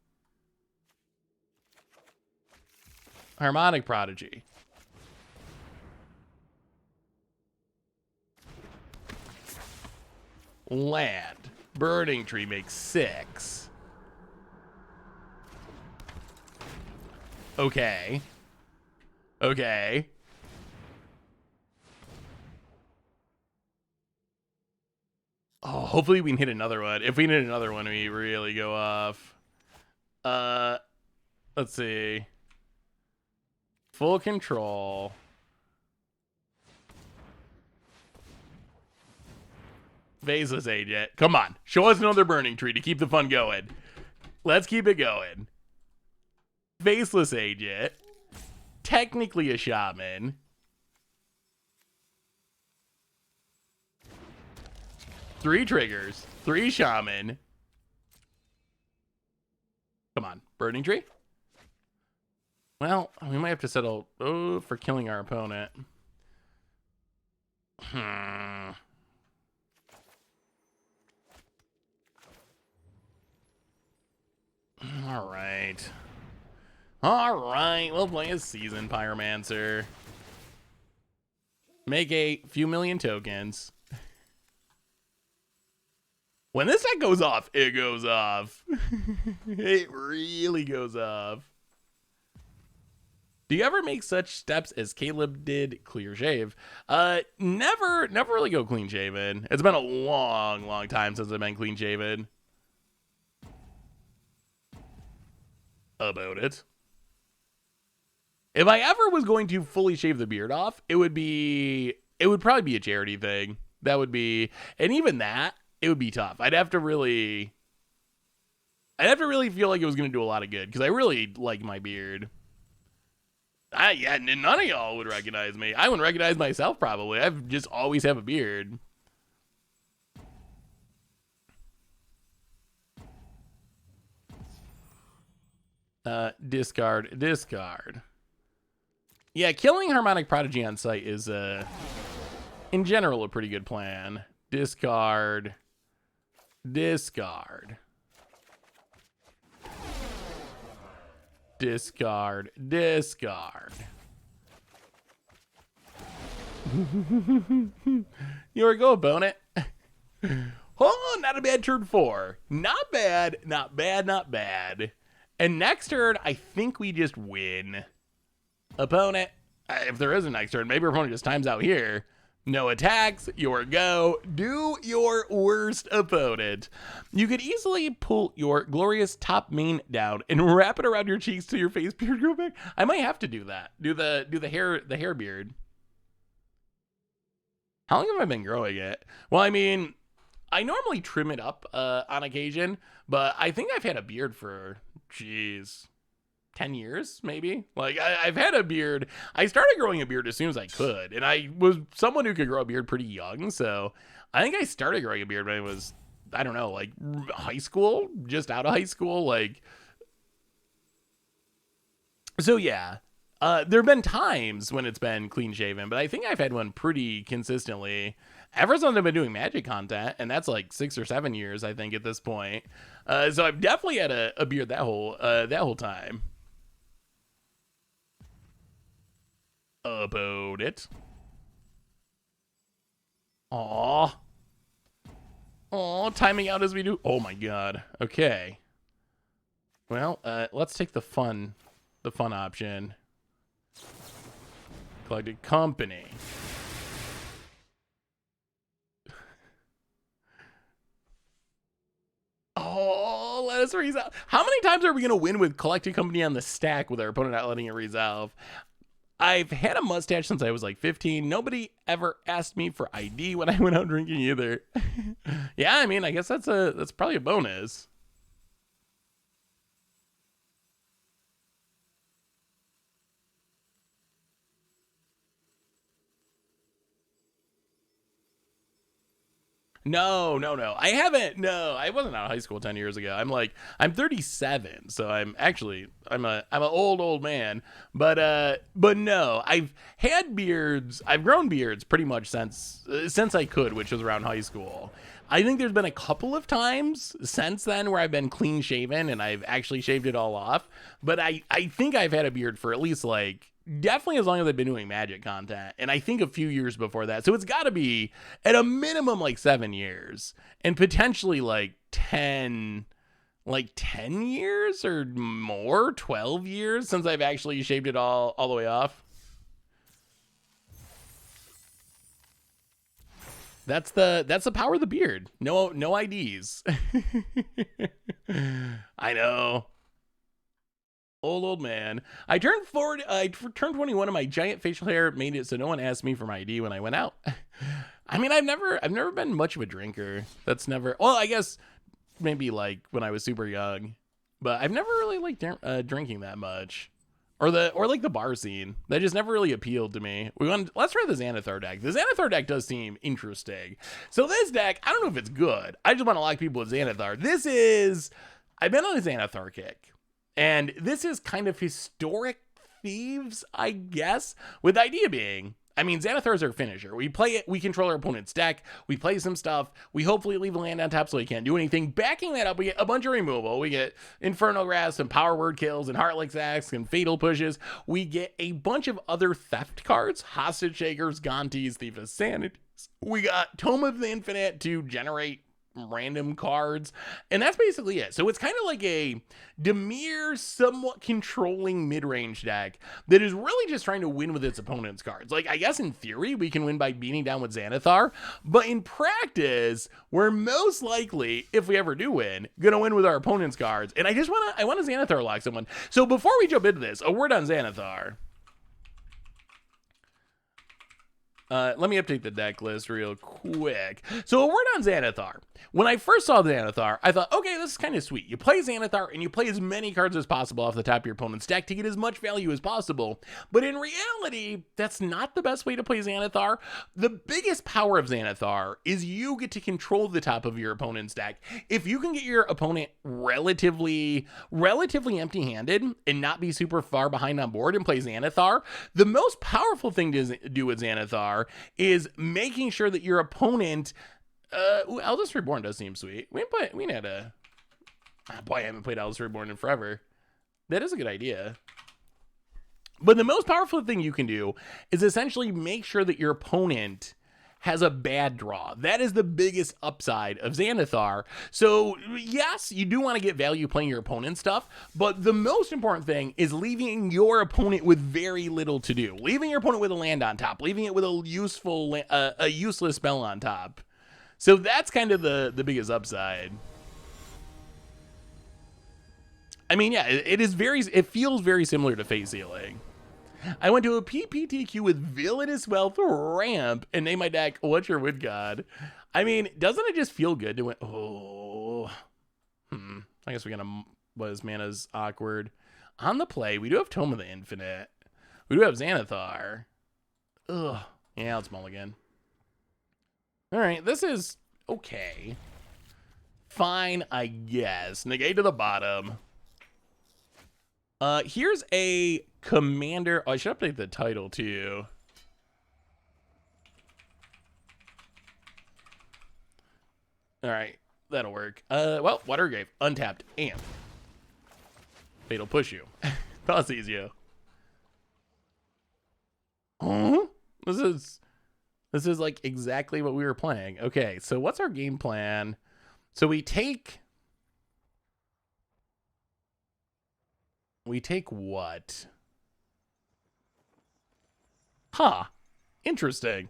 Harmonic Prodigy. Land. Burning Tree makes 6. Okay. Okay. Oh, hopefully we can hit another one. If we hit another one, we really go off. Let's see. Full control. Faceless Agent. Come on. Show us another Burning Tree to keep the fun going. Let's keep it going. Faceless Agent. Technically a Shaman. Three triggers. 3 Shaman. Come on. Burning Tree. Well, we might have to settle for killing our opponent. All right. All right. We'll play a Seasoned Pyromancer. Make a few million tokens. When this deck goes off, it goes off. It really goes off. Do you ever make such steps as Caleb did, clear shave? Never really go clean shaven. It's been a long time since I've been clean shaven. About it. If I ever was going to fully shave the beard off, it would probably be a charity thing. That would be, and even that, it would be tough. I'd have to really feel like it was going to do a lot of good, because I really like my beard. Yeah, none of y'all would recognize me. I wouldn't recognize myself, probably. I've just always have a beard. Discard. Yeah, killing Harmonic Prodigy on site is, in general, a pretty good plan. Discard. Discard. Discard. Discard. Here we go, opponent. Oh, not a bad turn 4. Not bad. Not bad. Not bad. And next turn, I think we just win. Opponent, if there is a next turn, maybe our opponent just times out here. No attacks, your go. Do your worst, opponent. You could easily pull your glorious top mane down and wrap it around your cheeks till your face beard grow back. I might have to do that. Do the hair beard. How long have I been growing it? Well, I mean, I normally trim it up on occasion, but I think I've had a beard for, geez, 10 years, maybe. Like, I've had a beard. I started growing a beard as soon as I could, and I was someone who could grow a beard pretty young, so I think I started growing a beard when I was, I don't know, like high school, just out of high school, like. So yeah, there have been times when it's been clean shaven, but I think I've had one pretty consistently ever since I've been doing Magic content, and that's like 6 or 7 years, I think, at this point. So I've definitely had a beard that whole time. About it. Aw. Aw, timing out as we do. Oh my god. Okay. Well, let's take the fun option. Collected company. Oh, let us resolve. How many times are we going to win with collected company on the stack with our opponent not letting it resolve? I've had a mustache since I was like 15. Nobody ever asked me for ID when I went out drinking either. Yeah, I mean, I guess that's probably a bonus. No, no, no. I haven't. No, I wasn't out of high school 10 years ago. I'm 37, so I'm an old man. But no, I've had beards. I've grown beards pretty much since I could, which was around high school. I think there's been a couple of times since then where I've been clean shaven and I've actually shaved it all off. But I think I've had a beard for at least like definitely as long as I've been doing Magic content, and I think a few years before that. So it's got to be at a minimum like 7 years, and potentially like 10 years or more, 12 years since I've actually shaved it all the way off. That's the power of the beard. No IDs. I know. Old man. I turned 21 and my giant facial hair made it so no one asked me for my ID when I went out. I mean, I've never been much of a drinker. That's never, well, I guess maybe like when I was super young, but I've never really liked drinking that much. Or like the bar scene. That just never really appealed to me. Let's try the Xanathar deck. The Xanathar deck does seem interesting. So this deck, I don't know if it's good. I just want to lock people with Xanathar. I've been on a Xanathar kick. And this is kind of historic thieves, I guess, with the idea being, I mean, Xanathar is our finisher. We play it, we control our opponent's deck, we play some stuff, we hopefully leave a land on top so he can't do anything. Backing that up, we get a bunch of removal. We get Inferno Grasp and Power Word Kills and Heartless Axe and Fatal Pushes. We get a bunch of other theft cards, Hostage Shakers, Gontis, Thief of Sanities. We got Tome of the Infinite to generate random cards, and that's basically it. So it's kind of like a Dimir, somewhat controlling mid-range deck that is really just trying to win with its opponent's cards. Like, I guess in theory we can win by beating down with Xanathar, but in practice we're most likely, if we ever do win, gonna win with our opponent's cards. And I want to Xanathar lock someone. So before we jump into this, a word on Xanathar. Let me update the deck list real quick. So a word on Xanathar. When I first saw Xanathar, I thought, okay, this is kind of sweet. You play Xanathar and you play as many cards as possible off the top of your opponent's deck to get as much value as possible. But in reality, that's not the best way to play Xanathar. The biggest power of Xanathar is you get to control the top of your opponent's deck. If you can get your opponent relatively empty-handed and not be super far behind on board and play Xanathar, the most powerful thing to do with Xanathar is making sure that your opponent Eldest Reborn does seem sweet. Boy, I haven't played Eldest Reborn in forever. That is a good idea. But the most powerful thing you can do is essentially make sure that your opponent has a bad draw. That is the biggest upside of Xanathar. So yes, you do want to get value playing your opponent's stuff, but the most important thing is leaving your opponent with very little to do. Leaving your opponent with a land on top, leaving it with a useless spell on top. So that's kind of the biggest upside. I mean, yeah, it feels very similar to Face Healing. I went to a PPTQ with Villainous Wealth Ramp and named my deck What's Your Wood God? I mean, doesn't it just feel good to win? Oh, I guess we got a was mana's awkward. On the play, we do have Tome of the Infinite. We do have Xanathar. Ugh. Yeah, let's mulligan. All right, this is okay. Fine, I guess. Negate to the bottom. Here's a commander. Oh, I should update the title too. All right, that'll work. Well, Watergrave, untapped, and Fatal Push You. That's easy. Huh? This is like exactly what we were playing. Okay, so what's our game plan? So we take what? Huh. Interesting.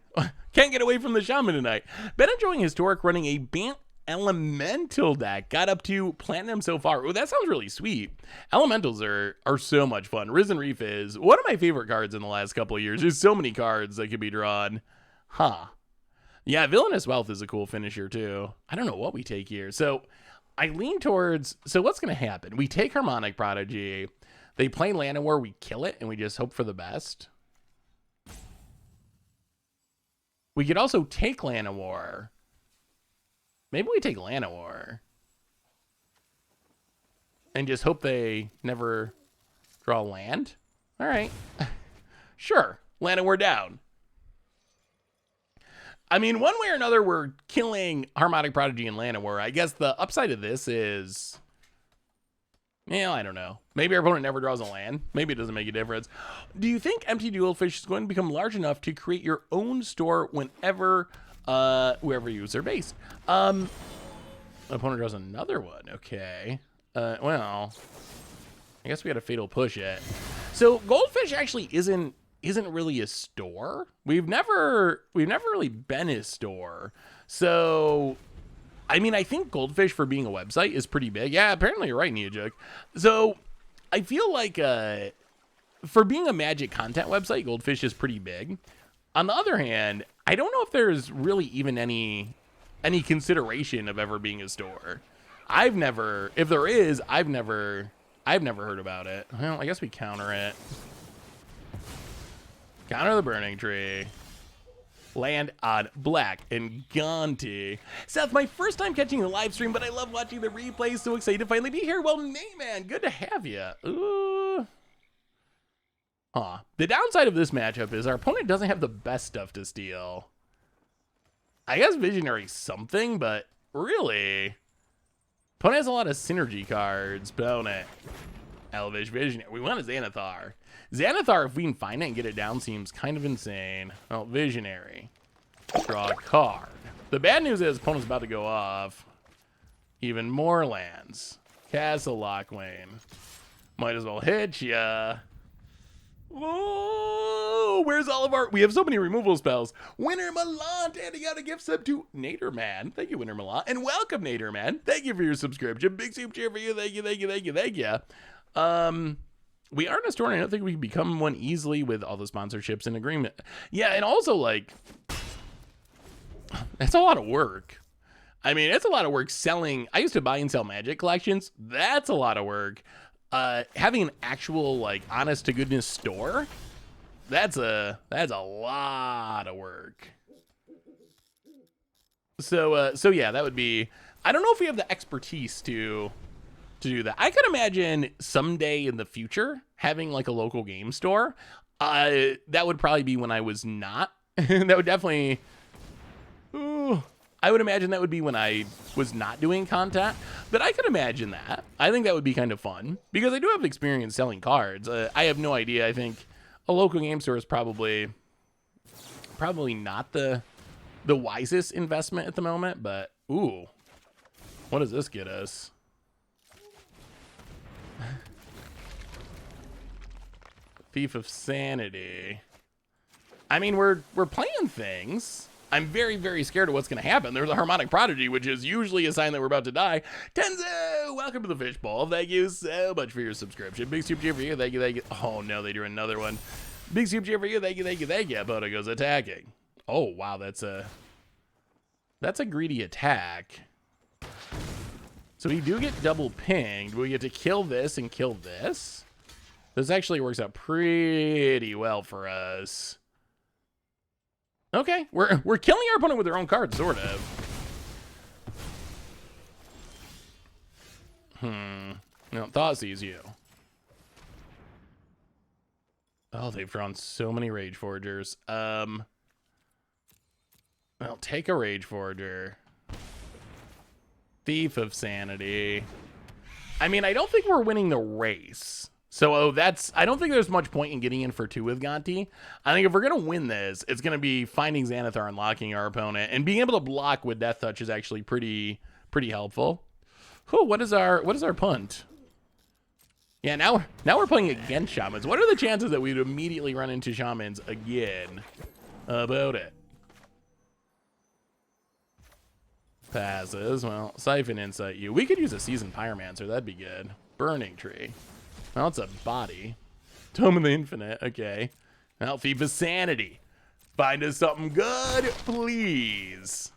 Can't get away from the Shaman tonight. Been enjoying Historic running a Bant Elemental deck. Got up to Platinum so far. Oh, that sounds really sweet. Elementals are so much fun. Risen Reef is one of my favorite cards in the last couple of years. There's so many cards that could be drawn. Huh. Yeah, Villainous Wealth is a cool finisher too. I don't know what we take here. So I lean towards, so what's going to happen? We take Harmonic Prodigy. They play Llanowar, we kill it, and we just hope for the best. We could also take Llanowar. Maybe we take Llanowar. And just hope they never draw land. All right. Sure. Llanowar down. I mean, one way or another, we're killing Harmonic Prodigy and Llanowar. I guess the upside of this is... Yeah, I don't know. Maybe our opponent never draws a land. Maybe it doesn't make a difference. Do you think MTG Duelfish is going to become large enough to create your own store whenever, wherever users are based? Opponent draws another one. Okay. Well, I guess we got to Fatal Push it. So Goldfish actually isn't really a store. We've never really been a store. So I mean, I think Goldfish for being a website is pretty big. Yeah, apparently you're right, Neojuk. So I feel like for being a Magic content website, Goldfish is pretty big. On the other hand, I don't know if there's really even any consideration of ever being a store. If there is, I've never heard about it. Well, I guess we counter it. Counter the Burning Tree. Land on Black and Gonti. Seth, my first time catching the live stream, but I love watching the replays. So excited to finally be here. Well, Mayman, good to have you. Ooh. Huh. The downside of this matchup is our opponent doesn't have the best stuff to steal. I guess Visionary something, but really, opponent has a lot of synergy cards. Opponent. Elvish Visionary. We want a Xanathar. Xanathar, if we can find it and get it down, seems kind of insane. Oh, Visionary. Draw a card. The bad news is opponent's about to go off. Even more lands. Castle Lockwayne. Might as well hit ya. Oh, where's all of our... We have so many removal spells. Winter Milan handing out a gift sub to Naderman. Thank you, Winter Milan. And welcome, Naderman. Thank you for your subscription. Big soup cheer for you. Thank you, thank you, thank you, thank you. We aren't a store, and I don't think we can become one easily with all the sponsorships and agreement. Yeah, and also, like, that's a lot of work. I mean, it's a lot of work selling. I used to buy and sell Magic collections. That's a lot of work. Having an actual, like, honest to goodness store, that's a lot of work. So yeah, that would be, I don't know if we have the expertise to do that. I could imagine someday in the future having like a local game store. That would probably be when I was not. That would definitely, I would imagine that would be when I was not doing content. But I could imagine that. I think that would be kind of fun because I do have experience selling cards. I have no idea. I think a local game store is probably not the wisest investment at the moment. But ooh, what does this get us? Thief of Sanity. I mean, we're playing things. I'm very, very scared of what's going to happen. There's a Harmonic Prodigy, which is usually a sign that we're about to die. Tenzo, welcome to the Fishbowl. Thank you so much for your subscription. Big super cheer for you. Thank you, thank you. Oh, no, they drew another one. Big super cheer for you. Thank you, thank you, thank you. Opponent goes attacking. Oh, wow, that's a greedy attack. So we do get double pinged. We get to kill this and kill this. This actually works out pretty well for us. Okay, we're killing our opponent with their own card, sort of. No, Thoughtseize you. Oh, they've drawn so many Rage Forgers. Well, take a Rage Forger. Thief of Sanity. I mean, I don't think we're winning the race. So I don't think there's much point in getting in for 2 with Gonti. I think if we're going to win this, it's going to be finding Xanathar and locking our opponent. And being able to block with Death Touch is actually pretty helpful. Whew, what is our punt? Yeah, now we're playing against Shamans. What are the chances that we'd immediately run into Shamans again? About it. Passes. Well, Siphon Insight you. We could use a Seasoned Pyromancer. That'd be good. Burning Tree. Well, it's a body. Tome of the Infinite. Okay. Well, Thief of Sanity. Find us something good, please.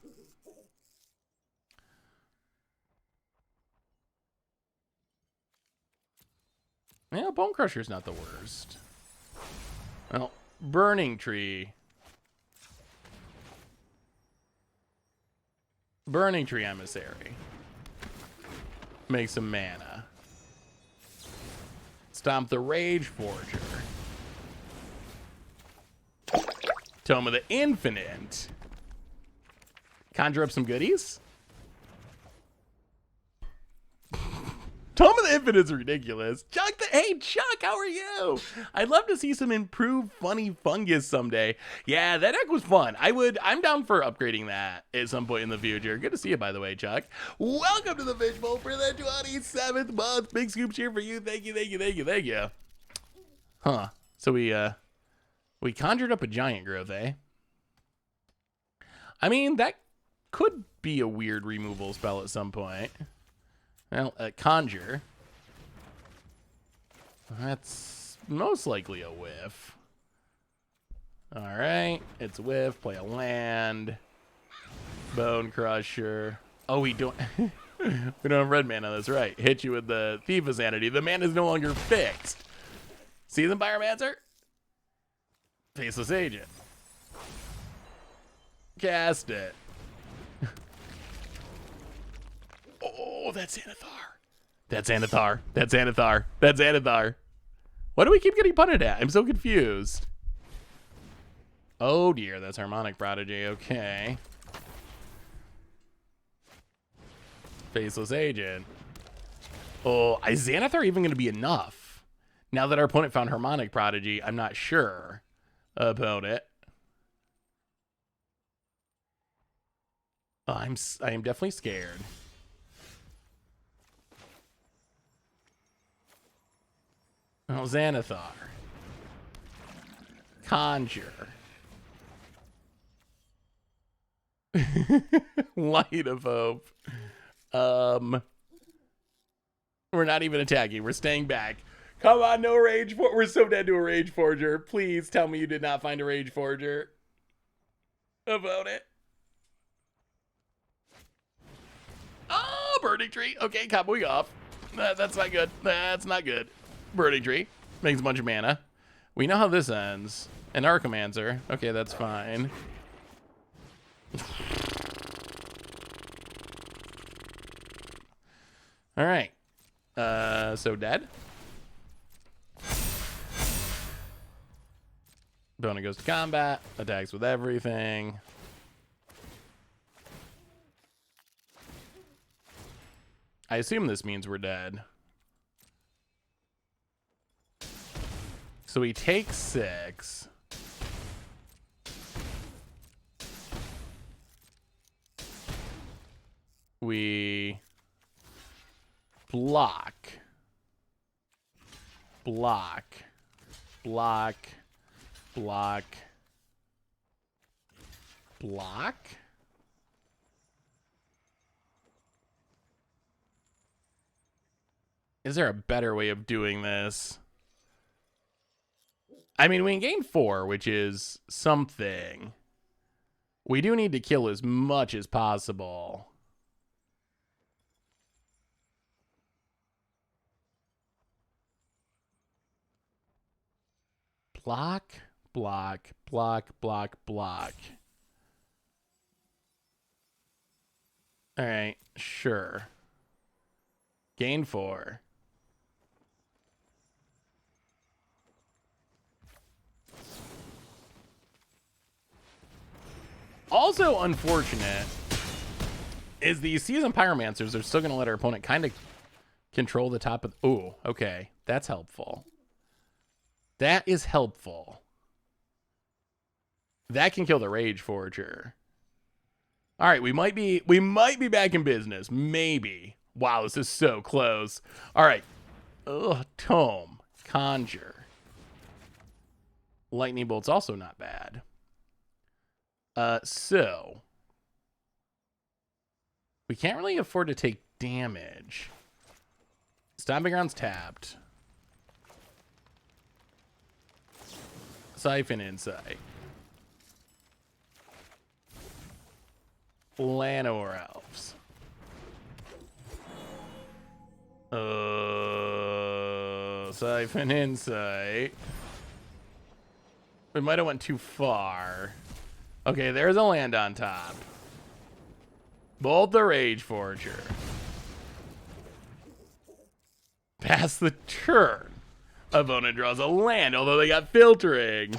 Yeah, Bone Crusher's not the worst. Well, Burning Tree. Burning Tree Emissary. Make some mana. Stomp the Rage Forger. Tome of the Infinite. Conjure up some goodies. Tome of the Infinite's ridiculous. Hey, Chuck, how are you? I'd love to see some improved funny fungus someday. Yeah, that deck was fun. I'm down for upgrading that at some point in the future. Good to see you, by the way, Chuck. Welcome to the Fishbowl for the 27th month. Big scoop cheer for you. Thank you, thank you, thank you, thank you. Huh. So we conjured up a giant growth, eh? I mean, that could be a weird removal spell at some point. Well, conjure. That's most likely a whiff. All right, it's a whiff. Play a land. Bone Crusher. Oh, we don't. We don't have red mana. That's right. Hit you with the Thief of Sanity. The mana is no longer fixed. Seasoned Pyromancer. Faceless Agent. Cast it. Oh, that's Xanathar. That's Xanathar. That's Xanathar. That's Xanathar. Why do we keep getting punted at? I'm so confused. Oh dear, that's Harmonic Prodigy. Okay. Faceless Agent. Oh, is Xanathar even going to be enough? Now that our opponent found Harmonic Prodigy, I'm not sure about it. Oh, I am definitely scared. Oh, Xanathar. Conjure. Light of Hope. We're not even attacking. We're staying back. Come on, no Rage Forger. We're so dead to a Rage Forger. Please tell me you did not find a Rage Forger. About it. Oh, Burning Tree. Okay, comboing off. That's not good. That's not good. Burning Tree. Makes a bunch of mana. We know how this ends. An Archimancer. Okay, that's fine. All right. So dead. Bona goes to combat. Attacks with everything. I assume this means we're dead. So we take 6. We block. Block. Block. Block. Block. Is there a better way of doing this? I mean, we can gain 4, which is something. We do need to kill as much as possible. Block, block, block, block, block. All right, sure. Gain 4. Also unfortunate is the Seasoned Pyromancers are still going to let our opponent kind of control the top of... Ooh, okay. That's helpful. That is helpful. That can kill the Rage Forger. All right, we might be back in business. Maybe. Wow, this is so close. All right. Ugh, Tome. Conjure. Lightning Bolt's also not bad. So we can't really afford to take damage. Stomping Ground's tapped. Siphon Insight. Llanowar Elves. Siphon Insight. We might have went too far. Okay, there's a land on top. Bolt the Rage Forger. Pass the turn. Opponent draws a land, although they got filtering.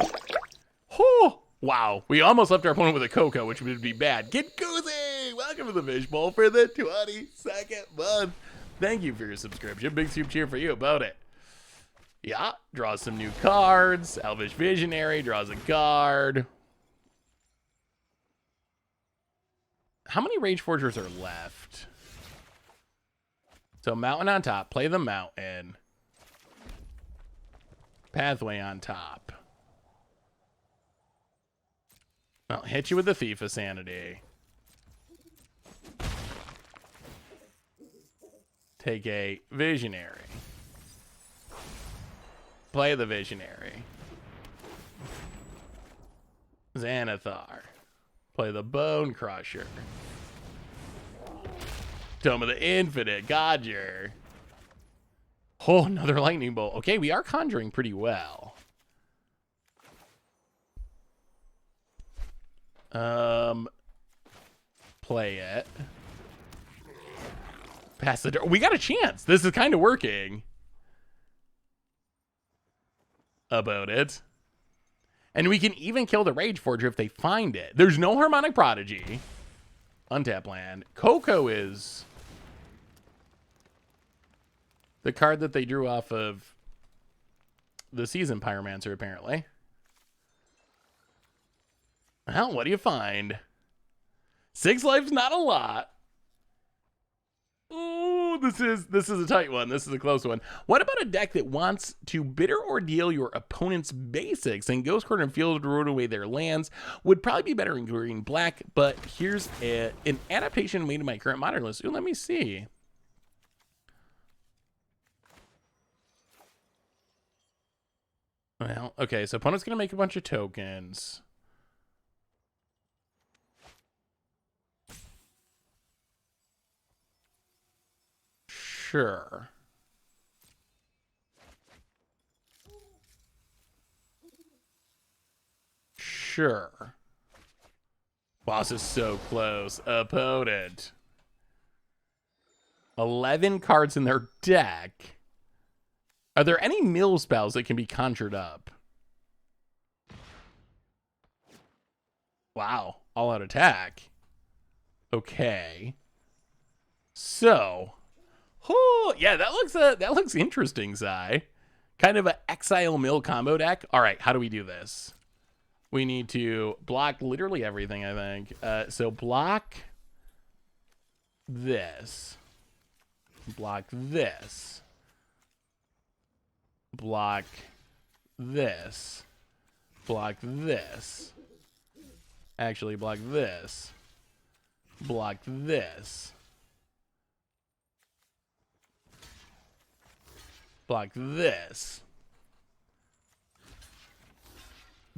Oh, wow. We almost left our opponent with a Coco, which would be bad. Get Goosey! Welcome to the Fishbowl for the 22nd month. Thank you for your subscription. Big soup cheer for you about it. Yeah, draws some new cards. Elvish Visionary draws a card. How many Rage Forgers are left? So Mountain on top. Play the Mountain. Pathway on top. I'll hit you with the Thief of Sanity. Take a Visionary. Play the Visionary. Xanathar. Play the Bone Crusher. Tome of the Infinite. Godger. Oh, another Lightning Bolt. Okay, we are conjuring pretty well. Play it. Pass the door. We got a chance. This is kind of working. About it. And we can even kill the Rage Forger if they find it. There's no Harmonic Prodigy. Untap land. Coco is the card that they drew off of the Seasoned Pyromancer, apparently. Well, what do you find? 6 life's not a lot. Ooh, this is a tight one. This is a close one. What about a deck that wants to bitter or deal your opponent's basics and Ghost Quarter and Field root away their lands? Would probably be better in green black, but here's an adaptation made in my current modern list. Ooh, let me see. Well, okay, so opponent's gonna make a bunch of tokens. Sure. Sure. Wow, this is so close. Opponent. 11 cards in their deck. Are there any mill spells that can be conjured up? Wow. All out attack. Okay. So... Oh, yeah, that looks interesting, Zai. Kind of an Exile Mill combo deck. All right, how do we do this? We need to block literally everything, I think. So block this. Block this. Block this. Block this. Actually, block this. Block this. Block this.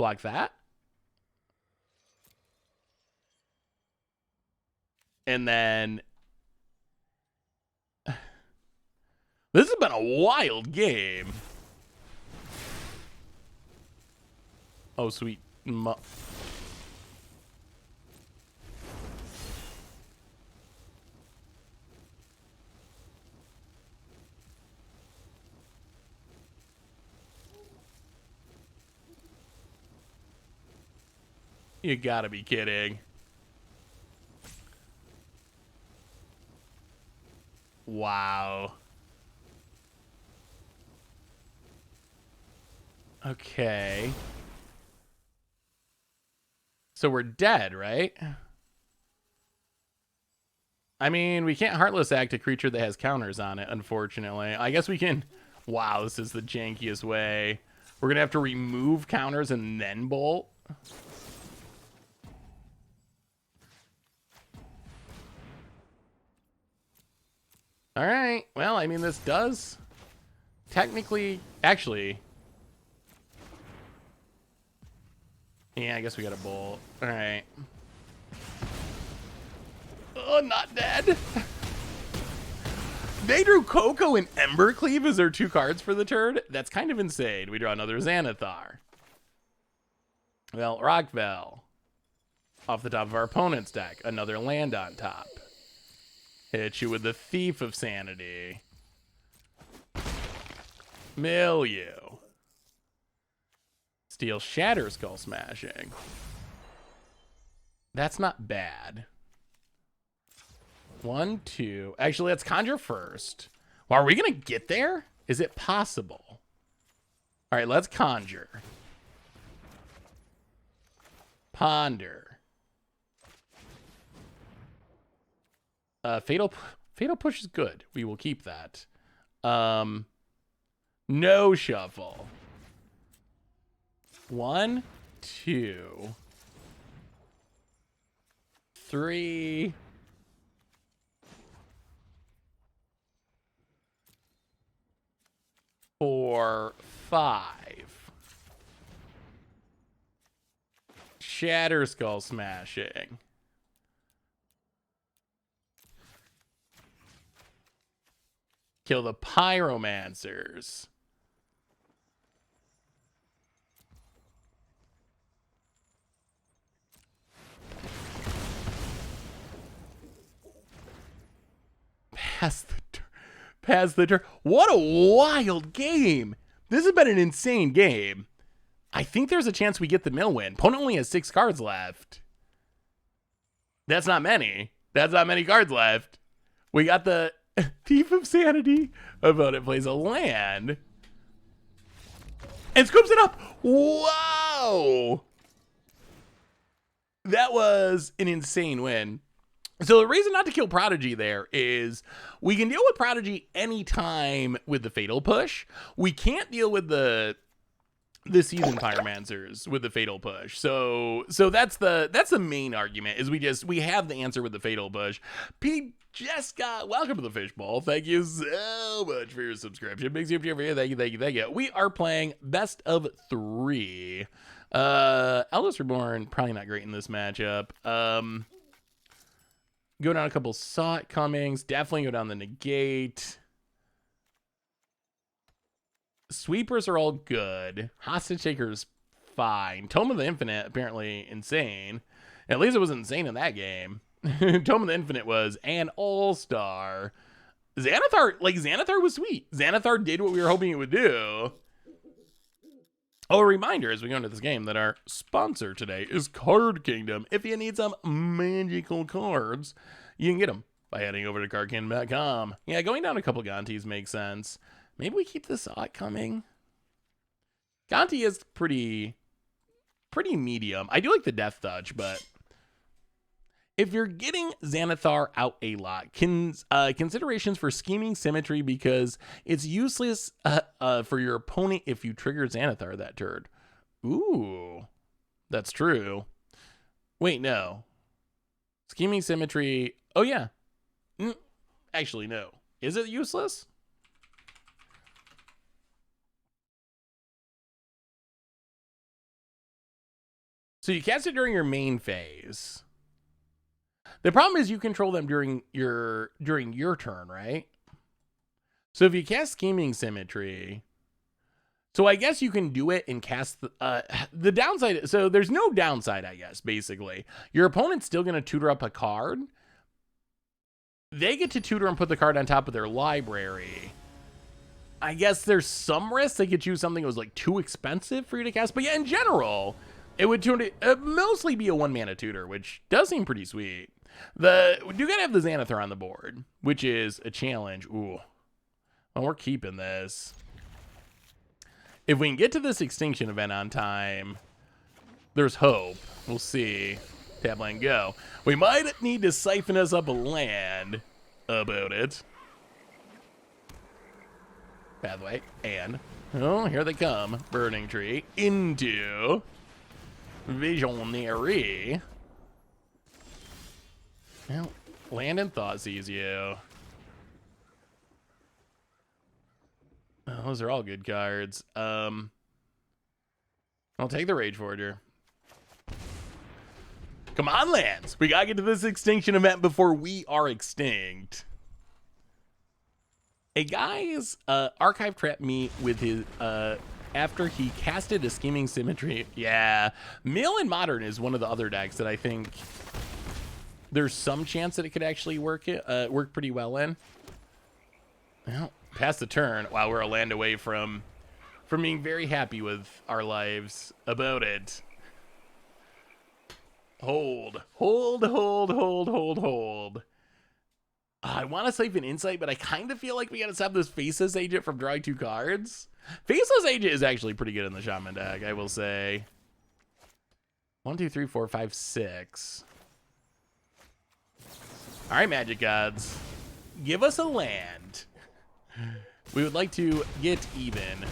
Block that. And then this has been a wild game. Oh, sweet. You gotta be kidding. Wow. Okay. So we're dead, right? I mean, we can't Heartless Act a creature that has counters on it, unfortunately. I guess we can... Wow, this is the jankiest way. We're going to have to remove counters and then bolt. All right. Well, I mean, this does technically... Actually... Yeah, I guess we got a bolt. All right. Oh, not dead. They drew Coco and Embercleave as their 2 cards for the turn. That's kind of insane. We draw another Xanathar. Well, Rockville. Off the top of our opponent's deck. Another land on top. Hit you with the Thief of Sanity. Milieu. Steel Shatter Skull Smashing. That's not bad. 1, 2. Actually, let's conjure first. Well, are we going to get there? Is it possible? All right, let's conjure. Ponder. Fatal Push is good. We will keep that. No shuffle. 1, 2, 3. 4, 5. Shatter Skull Smashing. Kill the Pyromancers. Pass the turn. What a wild game. This has been an insane game. I think there's a chance we get the mill win. Opponent only has 6 cards left. That's not many. That's not many cards left. We got the Thief of Sanity. Opponent plays a land. And scoops it up. Wow. That was an insane win. So the reason not to kill Prodigy there is we can deal with Prodigy anytime with the Fatal Push. We can't deal with the Seasoned Pyromancers with the Fatal Push. So that's the main argument is we have the answer with the Fatal Push. Pete Jessica, welcome to the Fishbowl. Thank you so much for your subscription. Big super for you. Thank you. We are playing best of 3. Eldest Reborn, probably not great in this matchup. Go down a couple Saw It Comings. Definitely go down the Negate. Sweepers are all good. Hostage Taker's fine. Tome of the Infinite, apparently insane. At least it was insane in that game. Tome of the Infinite was an all-star. Xanathar was sweet. Xanathar did what we were hoping it would do. Oh, a reminder as we go into this game that our sponsor today is Card Kingdom. If you need some magical cards, you can get them by heading over to cardkingdom.com. Yeah, going down a couple Gontis makes sense. Maybe we keep this Saw It Coming. Gonti is pretty medium. I do like the Death Touch, but if you're getting Xanathar out a lot, considerations for Scheming Symmetry because it's useless for your opponent if you trigger Xanathar that turn. Ooh, that's true. Wait, no. Scheming Symmetry. Oh, yeah. Actually, no. Is it useless? So you cast it during your main phase. The problem is you control them during your turn, right? So if you cast Scheming Symmetry, so I guess you can do it and cast the downside. So there's no downside, I guess, basically. Your opponent's still going to tutor up a card. They get to tutor and put the card on top of their library. I guess there's some risk they could choose something that was like too expensive for you to cast. But yeah, in general, it would mostly be a 1-mana tutor, which does seem pretty sweet. You gotta have the Xanathar on the board, which is a challenge. Ooh. Well, we're keeping this. If we can get to this extinction event on time, there's hope. We'll see. Tap land go. We might need to siphon us up a land about it. Pathway. And, oh, here they come. Burning Tree into Visionary. Well, land and thought sees you. Oh, those are all good cards. I'll take the Rage Forger. Come on, lands. We gotta get to this extinction event before we are extinct. A guy's archive trapped me with his after he casted a Scheming Symmetry. Yeah, Mill and Modern is one of the other decks that I think there's some chance that it could actually work pretty well in. Well, past the turn. Wow, we're a land away from being very happy with our lives about it. Hold. I want to siphon Insight, but I kind of feel like we got to stop this Faceless Agent from drawing 2 cards. Faceless Agent is actually pretty good in the Shaman deck, I will say. 1, 2, 3, 4, 5, 6. All right, Magic Gods. Give us a land. We would like to get even.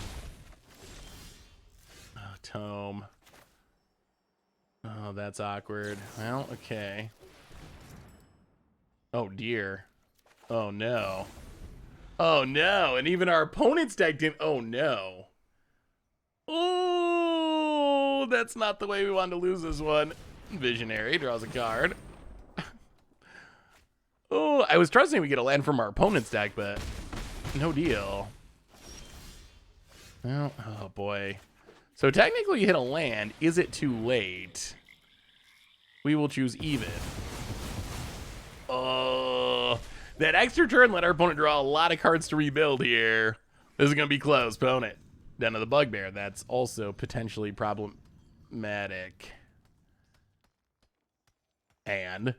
Oh, Tome. Oh, that's awkward. Well, okay. Oh, dear. Oh, no. Oh, no. And even our opponent's deck didn't. Oh, no. Oh, that's not the way we wanted to lose this one. Visionary draws a card. Oh, I was trusting we get a land from our opponent's deck, but no deal. Well, oh, boy. So technically you hit a land. Is it too late? We will choose even. Oh, that extra turn let our opponent draw a lot of cards to rebuild here. This is going to be close, opponent. Den of the Bugbear. That's also potentially problematic. And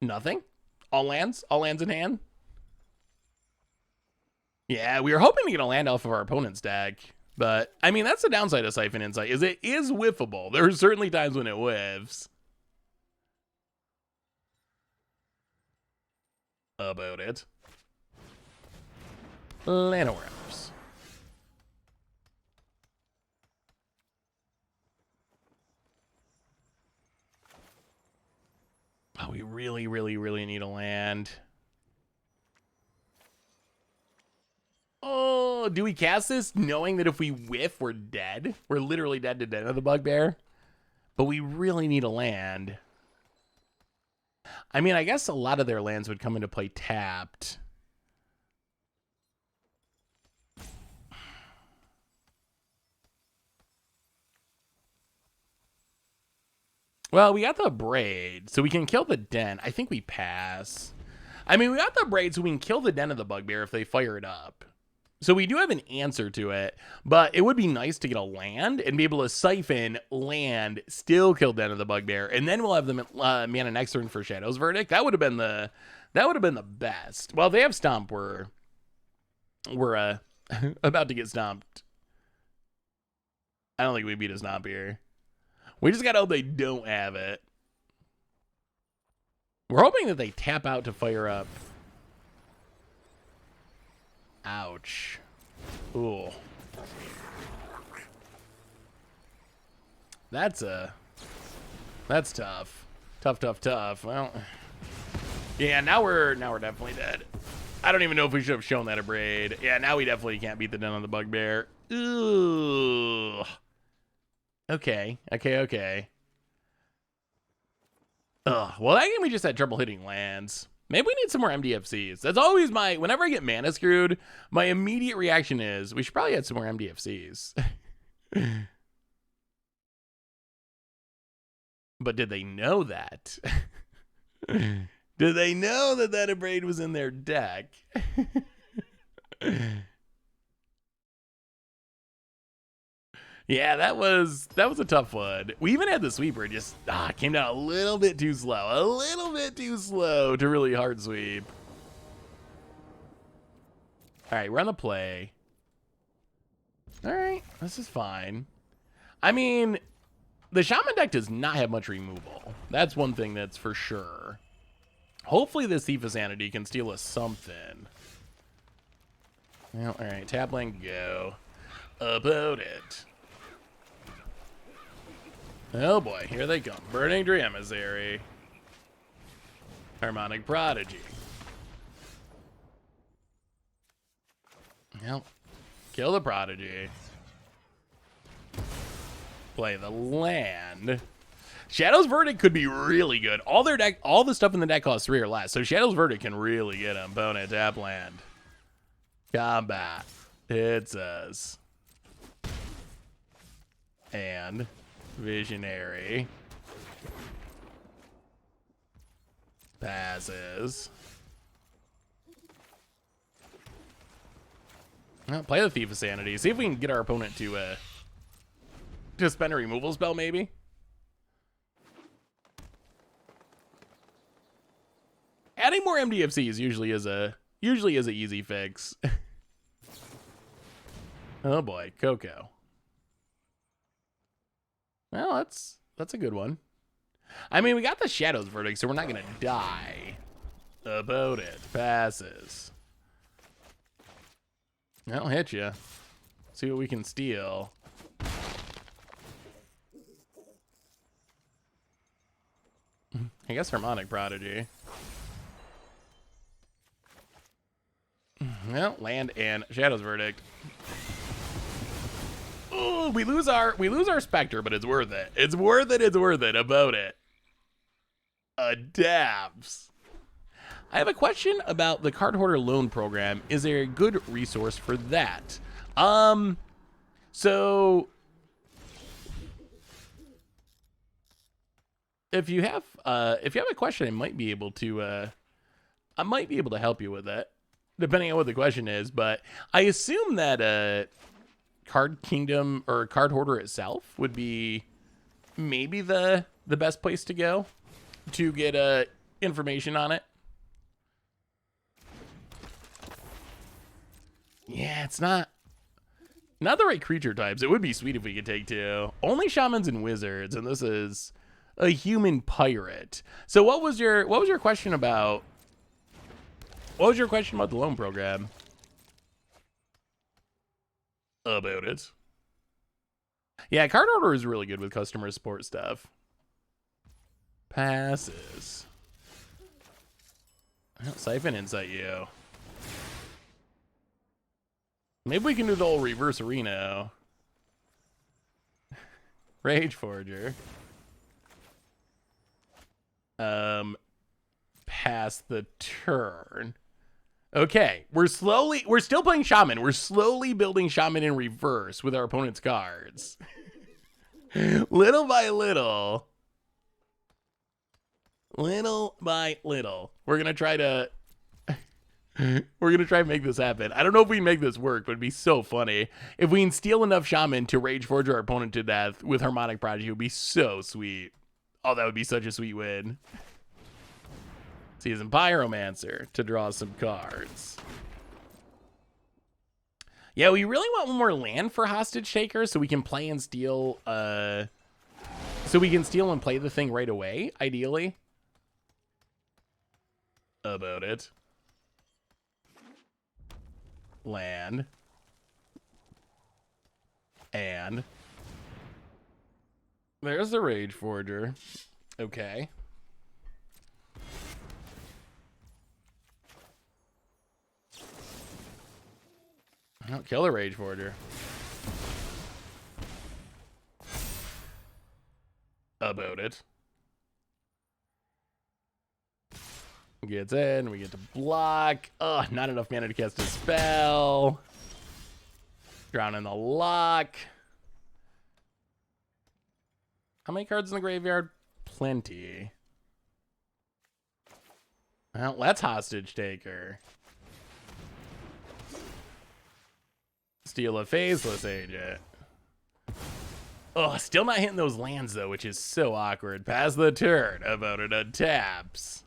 nothing? All lands in hand? Yeah, we were hoping to get a land off of our opponent's deck. But, I mean, that's the downside of Siphon Insight, is it is whiffable. There are certainly times when it whiffs. About it. Llanowars. Oh, we really, really, really need a land. Oh, do we cast this knowing that if we whiff, we're dead? We're literally dead to Den of the Bugbear. But we really need a land. I mean, I guess a lot of their lands would come into play tapped. Well, we got the Braid, so we can kill the Den. I think we pass. I mean, we got the Braid, so we can kill the Den of the Bugbear if they fire it up. So we do have an answer to it, but it would be nice to get a land and be able to siphon land, still kill Den of the Bugbear, and then we'll have the mana next turn for Shadow's Verdict. That would have been the best. Well, they have Stomp. We're about to get stomped. I don't think we beat a Stomp here. We just gotta hope they don't have it. We're hoping that they tap out to fire up. Ouch. Ooh. That's tough. Tough. Well, yeah, now we're definitely dead. I don't even know if we should have shown that a Braid. Yeah, now we definitely can't beat the Den on the Bugbear. Ooh. Okay. Ugh. Well, that game we just had trouble hitting lands. Maybe we need some more MDFCs. That's always whenever I get mana screwed, my immediate reaction is we should probably add some more MDFCs. But did they know that? Did they know that that Abrade was in their deck? Yeah, that was a tough one. We even had the sweeper, just came down a little bit too slow. To really hard sweep. All right, we're on the play. All right, this is fine. I mean, the Shaman deck does not have much removal. That's one thing that's for sure. Hopefully this Thief of Sanity can steal us something. Well, all right, tap land, go. About it. Oh boy, here they come. Burning Dream Emissary. Harmonic Prodigy. Well, kill the Prodigy. Play the land. Shadow's Verdict could be really good. All the stuff in the deck costs 3 or less, so Shadow's Verdict can really get them. Bonus, tap land. Combat. Hits us. And Visionary. Passes. Well, play the Thief of Sanity. See if we can get our opponent to spend a removal spell, maybe. Adding more MDFCs usually is a easy fix. Oh boy, Coco. Well, that's a good one. I mean, we got the Shadow's Verdict, so we're not gonna die. About it. Passes. I'll hit you. See what we can steal. I guess Harmonic Prodigy. Well, land and Shadow's Verdict. Oh, we lose our Spectre, but it's worth it. It's worth it. About it. Adapts. I have a question about the Card Hoarder Loan Program. Is there a good resource for that? So if you have a question, I might be able to help you with that, depending on what the question is. But I assume that Card Kingdom or Card Hoarder itself would be maybe the best place to go to get information on it. Yeah, it's not the right creature types. It would be sweet if we could take 2. Only Shamans and Wizards, and this is a human pirate. So what was your question about? What was your question about the loan program? About it. Yeah, Card Order is really good with customer support stuff. Passes. Well, Siphon Insight you. Maybe we can do the old reverse Reno. Rage Forger. Pass the turn. Okay, we're still playing Shaman. We're slowly building Shaman in reverse with our opponent's cards. Little by little. Little by little. We're gonna try to make this happen. I don't know if we can make this work, but it'd be so funny. If we can steal enough Shaman to Rage Forge our opponent to death with Harmonic Prodigy, it would be so sweet. Oh, that would be such a sweet win. Season Pyromancer to draw some cards. Yeah, we really want one more land for Hostage Taker so we can play and steal. So we can steal and play the thing right away, ideally. About it. Land. And there's the Rage Forger. Okay. I'll kill the Rage Forger. about it. Gets in, we get to block. Ugh, not enough mana to cast a spell. Drown in the lock. How many cards in the graveyard? Plenty. Well, let's Hostage Taker. Steal a Faceless Agent. Oh, still not hitting those lands, though, which is so awkward. Pass the turn. About it untaps.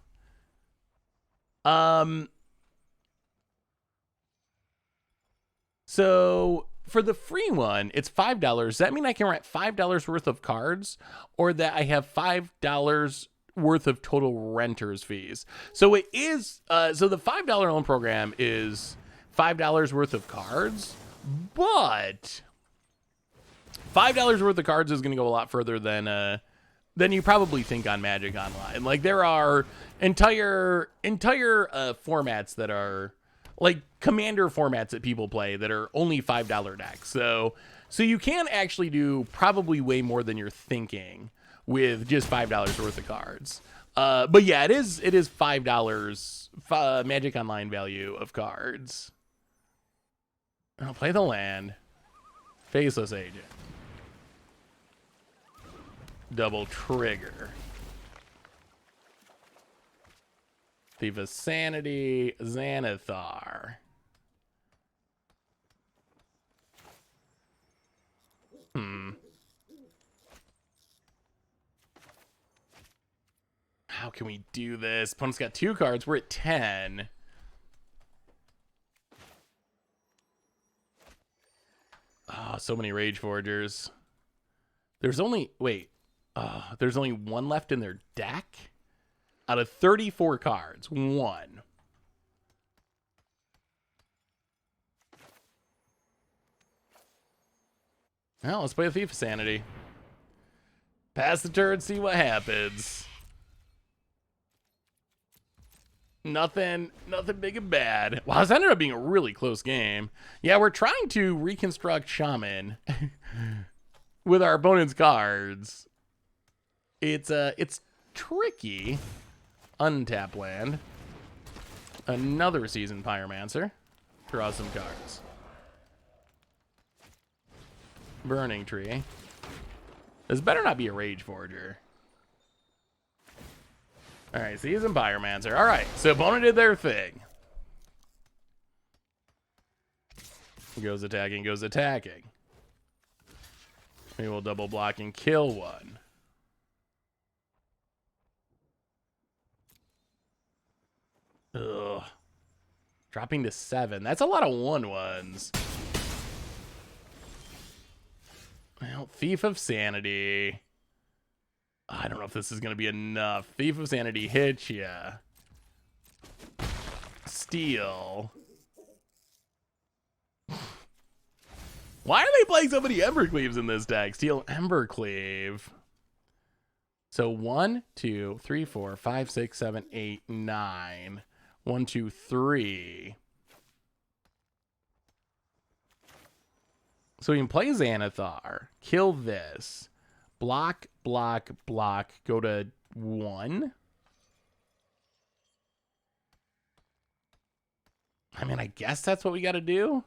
So for the free one, it's $5. Does that mean I can rent $5 worth of cards, or that I have $5 worth of total renter's fees? So it is, so the $5 loan program is $5 worth of cards, but $5 worth of cards is going to go a lot further than you probably think on Magic Online. Like, there are entire formats that are like commander formats that people play that are only $5 decks. So you can actually do probably way more than you're thinking with just $5 worth of cards. But yeah, it is $5 Magic Online value of cards. I'll play the land. Faceless Agent. Double trigger. Thief of Sanity, Xanathar. How can we do this? Opponent's got 2 cards. We're at 10. Oh, so many Rage Forgers. There's only, wait. There's only 1 left in their deck? Out of 34 cards, 1. Well, let's play a Thief of Sanity. Pass the turn, see what happens. Nothing big and bad. Wow, this ended up being a really close game. Yeah, we're trying to reconstruct Shaman with our opponent's cards. It's tricky. Untap land. Another Seasoned Pyromancer. Draw some cards. Burning Tree. This better not be a Rage Forger. Alright, Seasoned Pyromancer. Alright, so opponent did their thing. Goes attacking, goes attacking. We will double block and kill one. Ugh. Dropping to 7. That's a lot of 1/1s. Well, Thief of Sanity. I don't know if this is going to be enough. Thief of Sanity hits ya. Steal. Why are they playing so many Embercleaves in this deck? Steal Embercleave. So 1, 2, 3, 4, 5, 6, 7, 8, 9. 1, 2, 3. So we can play Xanathar. Kill this. Block, block, block. Go to 1. I mean, I guess that's what we got to do.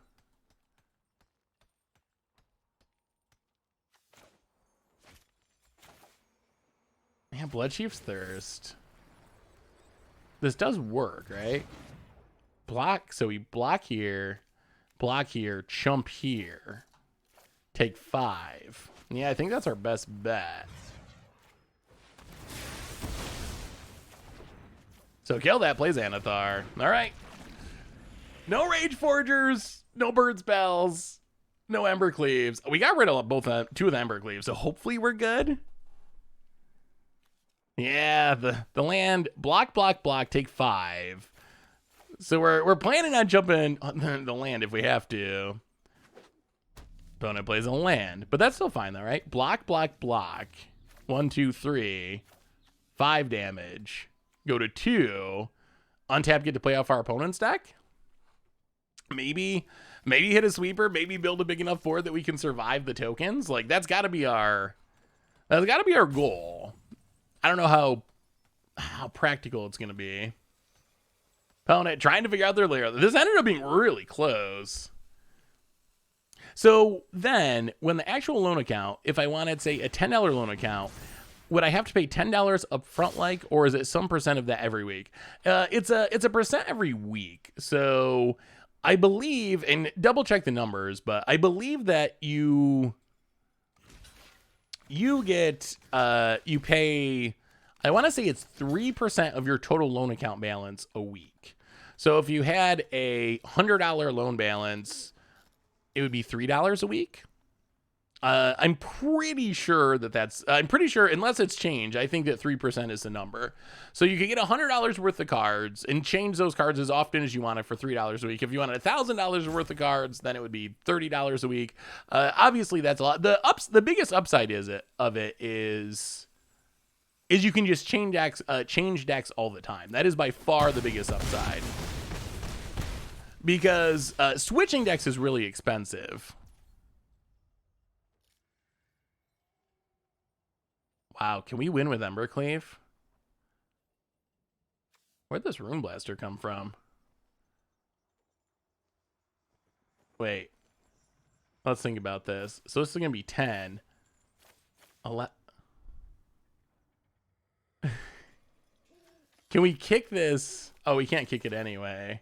Man, Bloodchief's Thirst. This does work, right? Block, so we block here, chump here. Take 5. Yeah, I think that's our best bet. So kill that, play Xanathar. All right. No Rage Forgers, no Bird Spells, no Embercleaves. We got rid of 2 of the Embercleaves, so hopefully we're good. Yeah, the land, block, block, block, take 5. So we're planning on jumping on the land if we have to. Opponent plays a land, but that's still fine though, right? Block, block, block. 1, 2, 3. 5 damage. Go to 2. Untap, get to play off our opponent's deck. Maybe hit a sweeper. Maybe build a big enough board that we can survive the tokens. Like, that's got to be our That's got to be our goal. I don't know how practical it's going to be. Opponent trying to figure out their layer. This ended up being really close. So then, when the actual loan account, if I wanted, say, a $10 loan account, would I have to pay $10 up front, like, or is it some percent of that every week? It's a percent every week. So I believe, and double check the numbers, but I believe that you get, you pay, I want to say it's 3% of your total loan account balance a week. So if you had a $100 loan balance, it would be $3 a week. I'm pretty sure unless it's changed, I think that 3% is the number. So you could get $100 worth of cards and change those cards as often as you want it for $3 a week. If you wanted $1,000 worth of cards, then it would be $30 a week. Obviously that's a lot. The biggest upside is you can just change decks all the time. That is by far the biggest upside. Because switching decks is really expensive. Wow, can we win with Embercleave? Where'd this Rune Blaster come from? Wait. Let's think about this. So this is going to be 10. Can we kick this? Oh, we can't kick it anyway.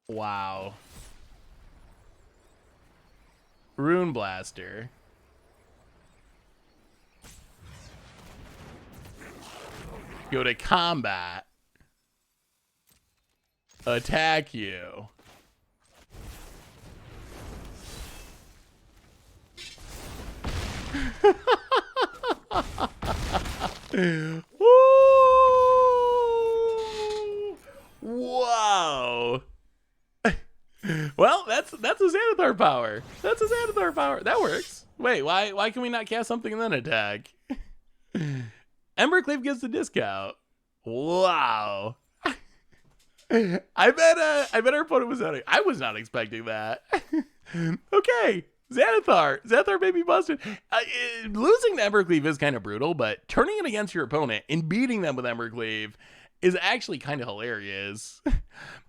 Wow. Rune Blaster. Go to combat. Attack you. Wow. Well, that's a Xanathar power. That's a Xanathar power. That works. Wait, why can we not cast something and then attack? Embercleave gives the discount. Wow. I bet our opponent was not. I was not expecting that. Okay, Xanathar. Xanathar baby busted. Losing to Embercleave is kind of brutal, but turning it against your opponent and beating them with Embercleave is actually kind of hilarious.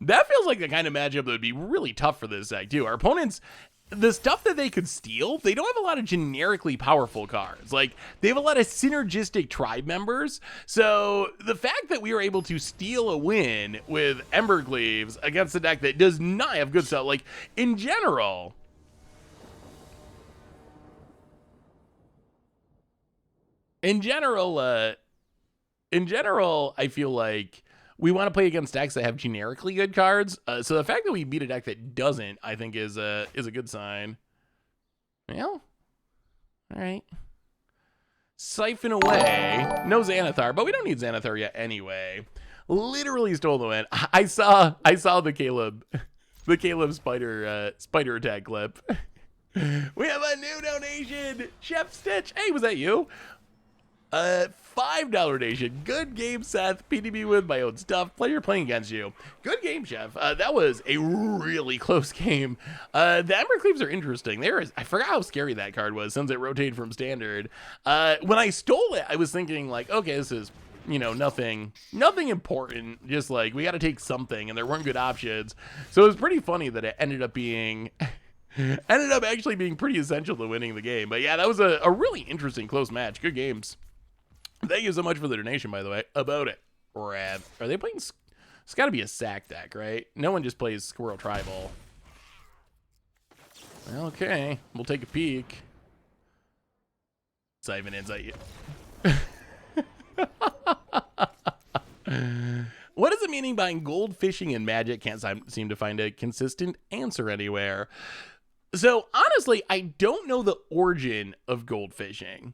That feels like the kind of matchup that would be really tough for this deck too. Our opponents, the stuff that they could steal, they don't have a lot of generically powerful cards. Like, they have a lot of synergistic tribe members. So the fact that we were able to steal a win with Embercleaves against a deck that does not have good stuff, like, in general, I feel like we want to play against decks that have generically good cards. So the fact that we beat a deck that doesn't, I think, is a good sign. Well, all right. Siphon away. No Xanathar, but we don't need Xanathar yet anyway. Literally stole the win. I saw the Caleb spider attack clip. We have a new donation. Chef Stitch. Hey, was that you? $5 donation. Good game, Seth. PDB with my own stuff. Player playing against you. Good game, Chef. That was a really close game. The Embercleaves are interesting. I forgot how scary that card was since it rotated from standard. When I stole it, I was thinking like, okay, this is, nothing important. Just like, we got to take something, and there weren't good options. So it was pretty funny that it ended up actually being pretty essential to winning the game. But yeah, that was a really interesting close match. Good games. Thank you so much for the donation, by the way. About it. Rad. Are they playing? It's got to be a sack deck, right? No one just plays Squirrel Tribal. Okay, we'll take a peek. Siphon Insight. What is the meaning behind gold fishing and Magic? Can't seem to find a consistent answer anywhere. So honestly, I don't know the origin of gold fishing.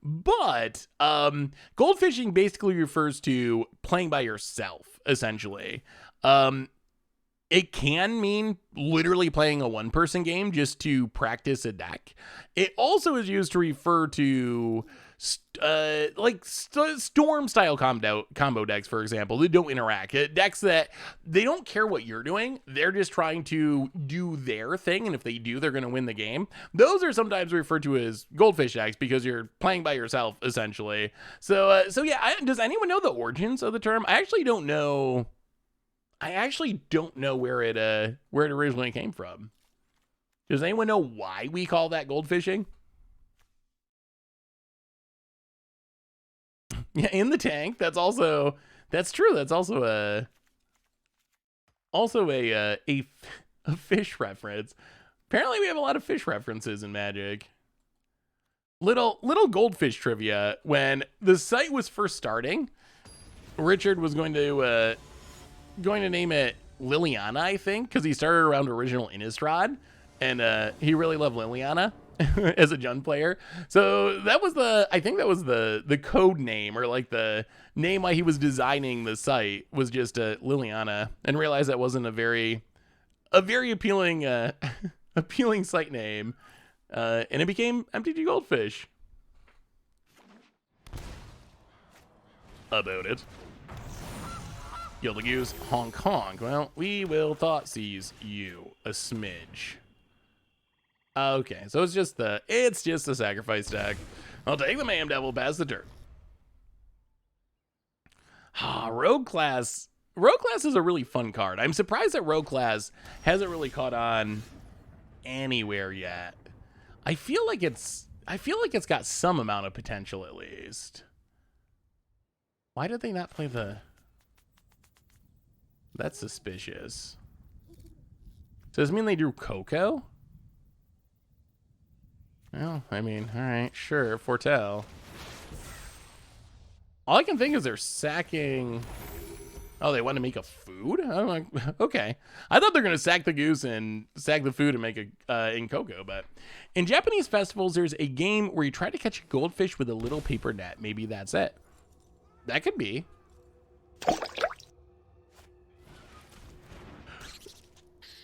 But gold fishing basically refers to playing by yourself, essentially. It can mean literally playing a one-person game just to practice a deck. It also is used to refer to storm style combo decks, for example, that don't interact. Decks that they don't care what you're doing. They're just trying to do their thing. And if they do, they're going to win the game. Those are sometimes referred to as goldfish decks because you're playing by yourself, essentially. So yeah, does anyone know the origins of the term? I actually don't know. Where it originally came from. Does anyone know why we call that goldfishing? Yeah, in the tank. That's true. That's also a fish reference. Apparently, we have a lot of fish references in Magic. Little goldfish trivia. When the site was first starting, Richard was going to name it Liliana, I think, because he started around original Innistrad, and he really loved Liliana as a Jund player. So that was the code name, or like the name why he was designing the site, was just Liliana, and realized that wasn't a very appealing appealing site name, and it became MTG Goldfish. About it. Gilded Goose, honk honk. Well, we will thought seize you a smidge. Okay, so it's just a sacrifice deck. I'll take the Mayhem Devil, pass the turn. Rogue Class. Rogue Class is a really fun card. I'm surprised that Rogue Class hasn't really caught on anywhere yet. I feel like it's got some amount of potential at least. Why did they not play the... That's suspicious. So does it mean they drew Coco? Well, I mean, all right, sure, foretell. All I can think is they're sacking... Oh, they want to make a food? I'm like, okay. I thought they're going to sack the goose and sack the food and make a in Coco, but... In Japanese festivals, there's a game where you try to catch a goldfish with a little paper net. Maybe that's it. That could be.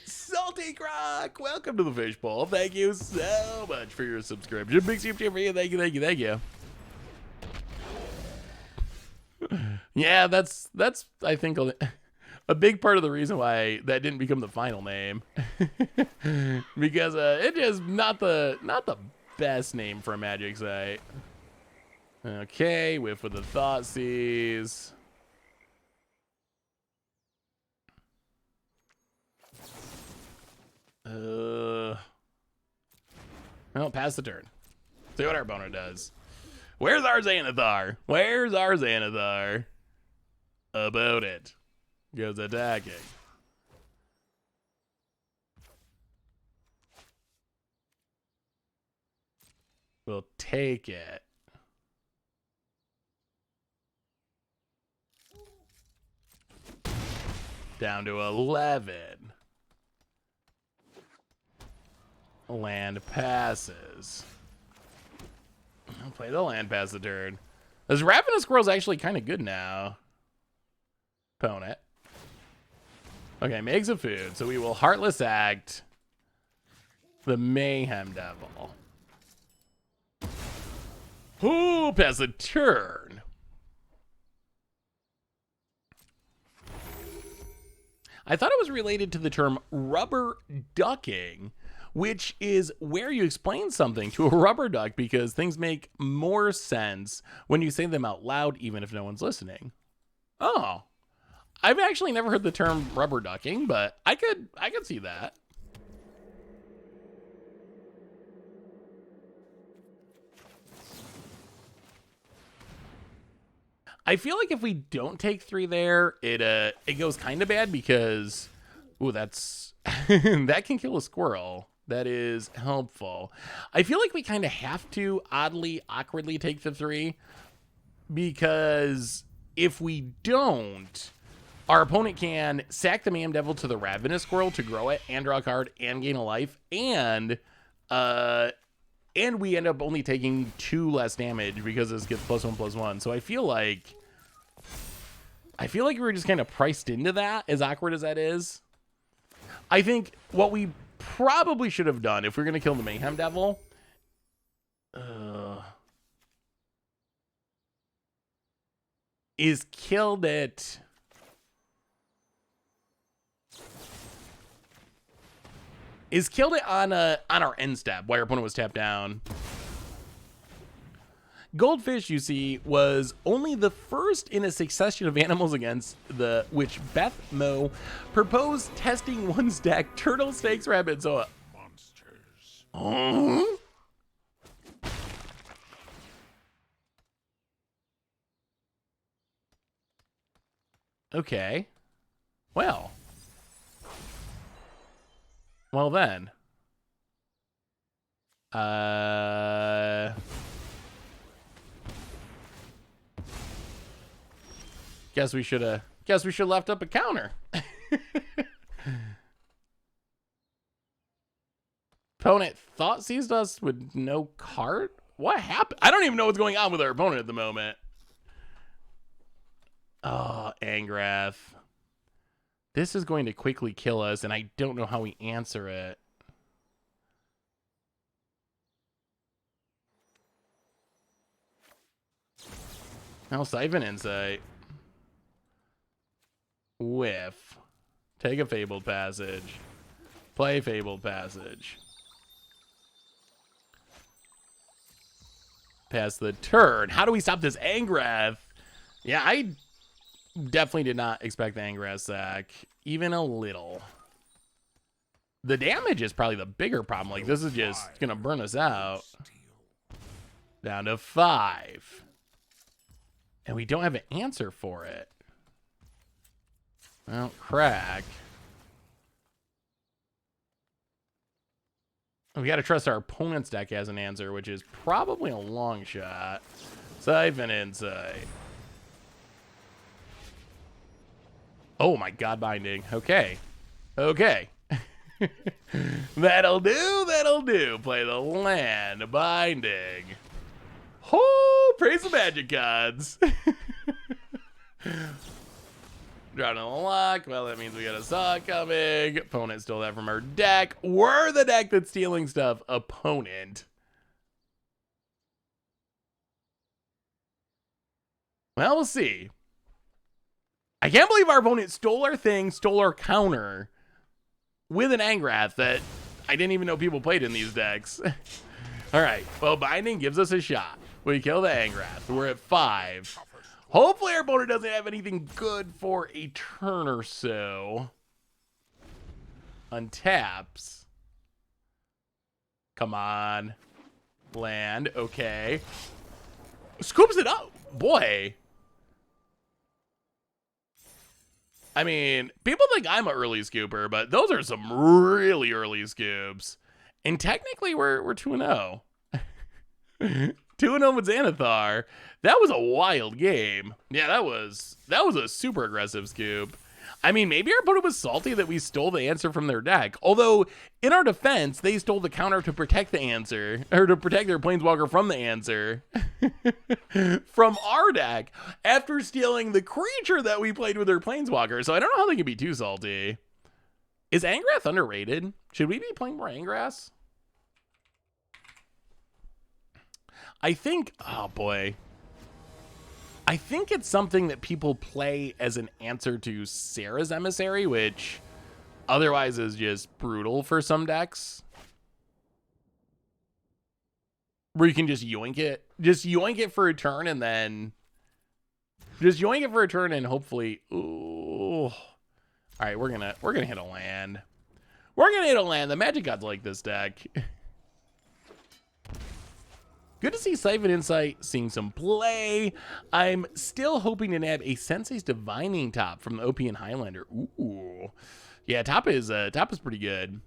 Salty Croc, welcome to the Fishbowl. Thank you so much for your subscription. Big super for you. Thank you. Yeah, that's I think a big part of the reason why that didn't become the final name, because it is not the best name for a Magic site. Okay, whiff with the Thoughtseize. Well, pass the turn. See what our opponent does. Where's our Xanathar? About it. Goes attacking. We'll take it. Down to 11. Land passes. I'll play the land pass the turn. This Ravenous Squirrel's actually kind of good now. Opponent. Okay, makes a food. So we will Heartless Act the Mayhem Devil. Ooh, pass the turn. I thought it was related to the term rubber ducking, which is where you explain something to a rubber duck because things make more sense when you say them out loud, even if no one's listening. Oh, I've actually never heard the term rubber ducking, but I could see that. I feel like if we don't take 3 there, it goes kind of bad because, ooh, that's that can kill a squirrel. That is helpful. I feel like we kind of have to awkwardly take the 3 because if we don't, our opponent can sack the Mayhem Devil to the Ravenous Squirrel to grow it and draw a card and gain a life, and we end up only taking 2 less damage because this gets +1/+1. So I feel like we're just kind of priced into that, as awkward as that is. I think what we probably should have done if we're going to kill the Mayhem Devil, is killed it. Is killed it on our end step while your opponent was tapped down. Goldfish, you see, was only the first in a succession of animals against the which Beth Mo proposed testing one's deck. Turtle, snakes, rabbit, so monsters. Oh? Okay. Well then. Guess we should have left up a counter. Opponent thought seized us with no card? What happened? I don't even know what's going on with our opponent at the moment. Oh, Angrath. This is going to quickly kill us, and I don't know how we answer it. Now, Siphon Insight. Whiff. Take a Fabled Passage. Play Fabled Passage. Pass the turn. How do we stop this Angrath? Yeah, I definitely did not expect the Angrath sack. Even a little. The damage is probably the bigger problem. Like, this is just going to burn us out. Down to 5. And we don't have an answer for it. Well, crack. We got to trust our opponent's deck as an answer, which is probably a long shot. Siphon Insight. Oh my God, Binding. Okay. Okay. That'll do. Play the land. Binding. Oh, praise the magic gods. Drawing a lock. Well, that means we got a saw coming. Opponent stole that from our deck. We're the deck that's stealing stuff. Opponent. Well, we'll see. I can't believe our opponent stole our thing, stole our counter with an Angrath that I didn't even know people played in these decks. All right. Well, Binding gives us a shot. We kill the Angrath. We're at 5. Hopefully our opponent doesn't have anything good for a turn or so. Untaps. Come on. Land. Okay. Scoops it up. Boy. I mean, people think I'm an early scooper, but those are some really early scoops. And technically, we're 2-0. 2-0 with Xanathar. That was a wild game. Yeah, that was a super aggressive scoop. I mean, maybe our opponent was salty that we stole the answer from their deck. Although, in our defense, they stole the counter to protect the answer, or to protect their Planeswalker from the answer from our deck after stealing the creature that we played with their Planeswalker. So I don't know how they can be too salty. Is Angrath underrated? Should we be playing more Angraths? I think, oh boy. I think it's something that people play as an answer to Sarah's Emissary, which otherwise is just brutal for some decks. Where you can just yoink it. Just yoink it for a turn and then... Just yoink it for a turn and hopefully... Ooh. Alright, we're gonna hit a land. We're gonna hit a land. The Magic Gods like this deck. Good to see Siphon Insight seeing some play. I'm still hoping to nab a Sensei's Divining Top from the OP and Highlander. Ooh. Yeah, top is pretty good.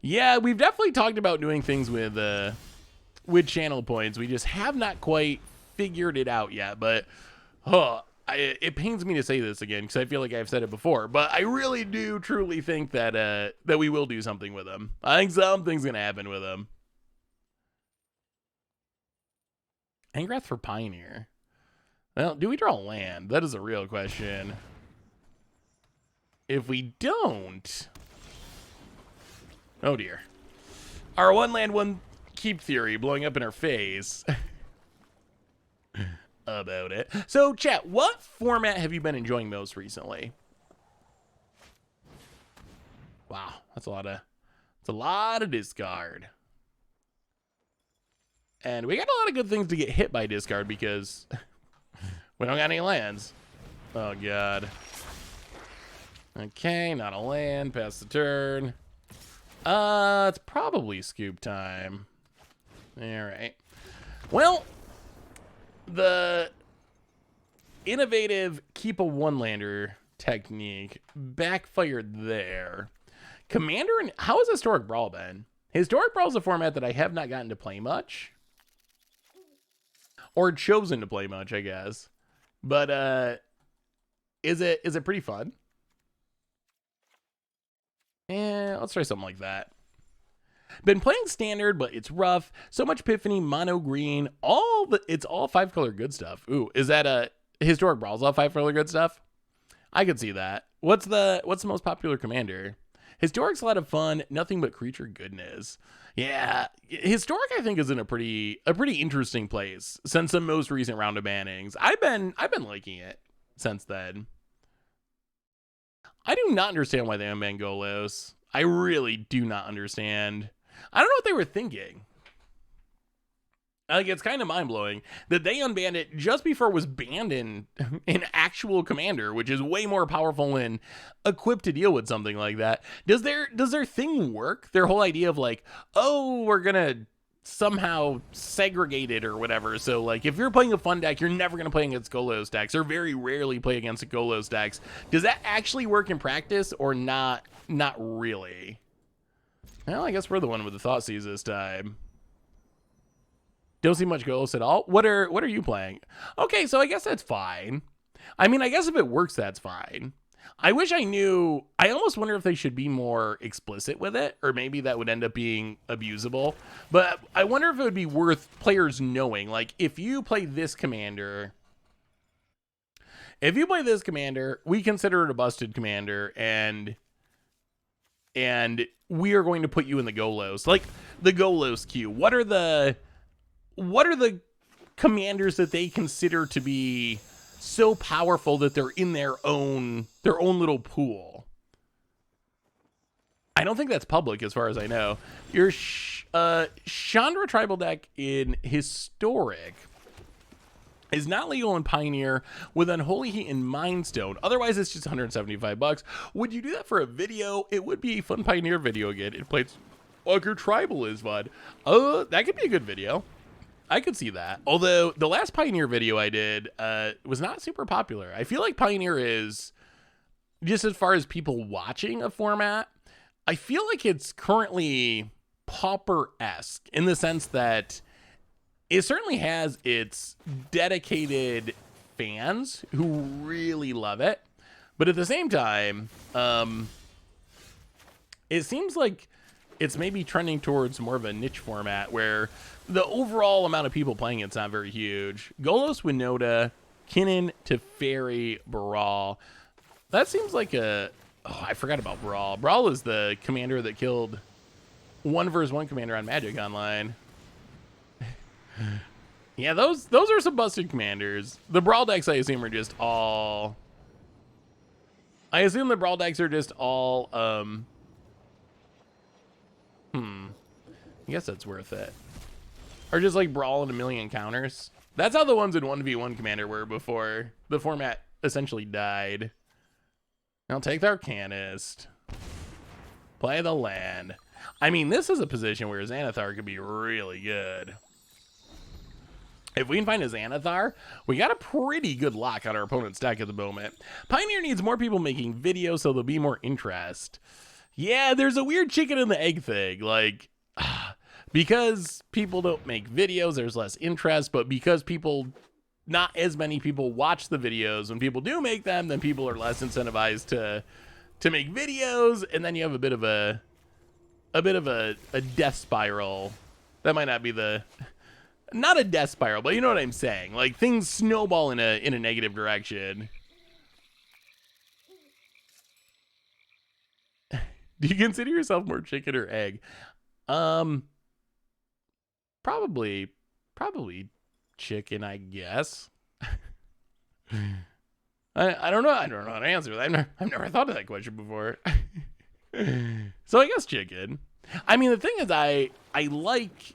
Yeah, we've definitely talked about doing things with channel points. We just have not quite figured it out yet, but it pains me to say this again because I feel like I've said it before, but I really do truly think that that we will do something with them. I think something's going to happen with them. Angrath for Pioneer. Well, do we draw land? That is a real question. If we don't... Oh, dear. Our one land, one keep theory blowing up in our face. about it. So, chat, what format have you been enjoying most recently? Wow, that's a lot of discard. And we got a lot of good things to get hit by discard because we don't got any lands. Oh, God. Okay, not a land. Pass the turn. It's probably scoop time. All right. Well, the innovative keep a one-lander technique backfired there. Commander, and how has Historic Brawl been? Historic Brawl is a format that I have not gotten to play much. Or chosen to play much, I guess. But, is it pretty fun? Yeah, let's try something like that. Been playing standard, but it's rough. So much Epiphany, mono green, it's all 5-color good stuff. Ooh, is that a Historic Brawl's all 5-color good stuff? I could see that. What's the most popular commander? Historic's a lot of fun, nothing but creature goodness. Yeah, Historic I think is in a pretty interesting place since the most recent round of bannings. I've been liking it since then. I do not understand why they unbanned Golos. I really do not understand. I don't know what they were thinking. Like, it's kind of mind-blowing that they unbanned it just before it was banned in actual Commander, which is way more powerful and equipped to deal with something like that. Does their thing work? Their whole idea of like, oh, we're gonna somehow segregate it or whatever. So like, if you're playing a fun deck, you're never gonna play against Golos decks, or very rarely play against Golos decks. Does that actually work in practice or not? Not really. Well, I guess we're the one with the Thoughtseize this time. Don't see much Golos at all. What are you playing? Okay, so I guess that's fine. I mean, I guess if it works, that's fine. I wish I knew. I almost wonder if they should be more explicit with it, or maybe that would end up being abusable. But I wonder if it would be worth players knowing, like, if you play this commander, we consider it a busted commander, and we are going to put you in the Golos, like the Golos queue. What are the commanders that they consider to be so powerful that they're in their own little pool? I don't think that's public as far as I know. Your Chandra tribal deck in Historic is not legal in Pioneer with Unholy Heat and Mindstone. Otherwise, it's just $175. Would you do that for a video? It would be a fun Pioneer video again. It plays like your tribal is fun. That could be a good video. I could see that. Although the last Pioneer video I did was not super popular. I feel like Pioneer is, just as far as people watching a format, I feel like it's currently Pauper-esque in the sense that it certainly has its dedicated fans who really love it. But at the same time, it seems like it's maybe trending towards more of a niche format where the overall amount of people playing it's not very huge. Golos, Winota, Kinnan, Teferi, Baral. That seems like a... Oh, I forgot about Brawl. Brawl is the commander that killed 1v1 commander on Magic Online. Yeah, those are some busted commanders. The Brawl decks, I assume, are just all... I assume the Brawl decks are just all... I guess that's worth it. Or just like Brawl and a million counters. That's how the ones in 1v1 Commander were before the format essentially died. I'll take the Arcanist. Play the land. I mean, this is a position where Xanathar could be really good. If we can find a Xanathar, we got a pretty good lock on our opponent's deck at the moment. Pioneer needs more people making videos so there'll be more interest. Yeah, there's a weird chicken and the egg thing. Like, because people don't make videos, there's less interest, but because not as many people watch the videos, when people do make them, then people are less incentivized to make videos, and then you have a bit of a death spiral. That might not be not a death spiral, but you know what I'm saying. Like, things snowball in a negative direction. Do you consider yourself more chicken or egg? Probably chicken, I guess. I don't know. I don't know how to answer that. I've never thought of that question before. So I guess chicken. I mean, the thing is, I like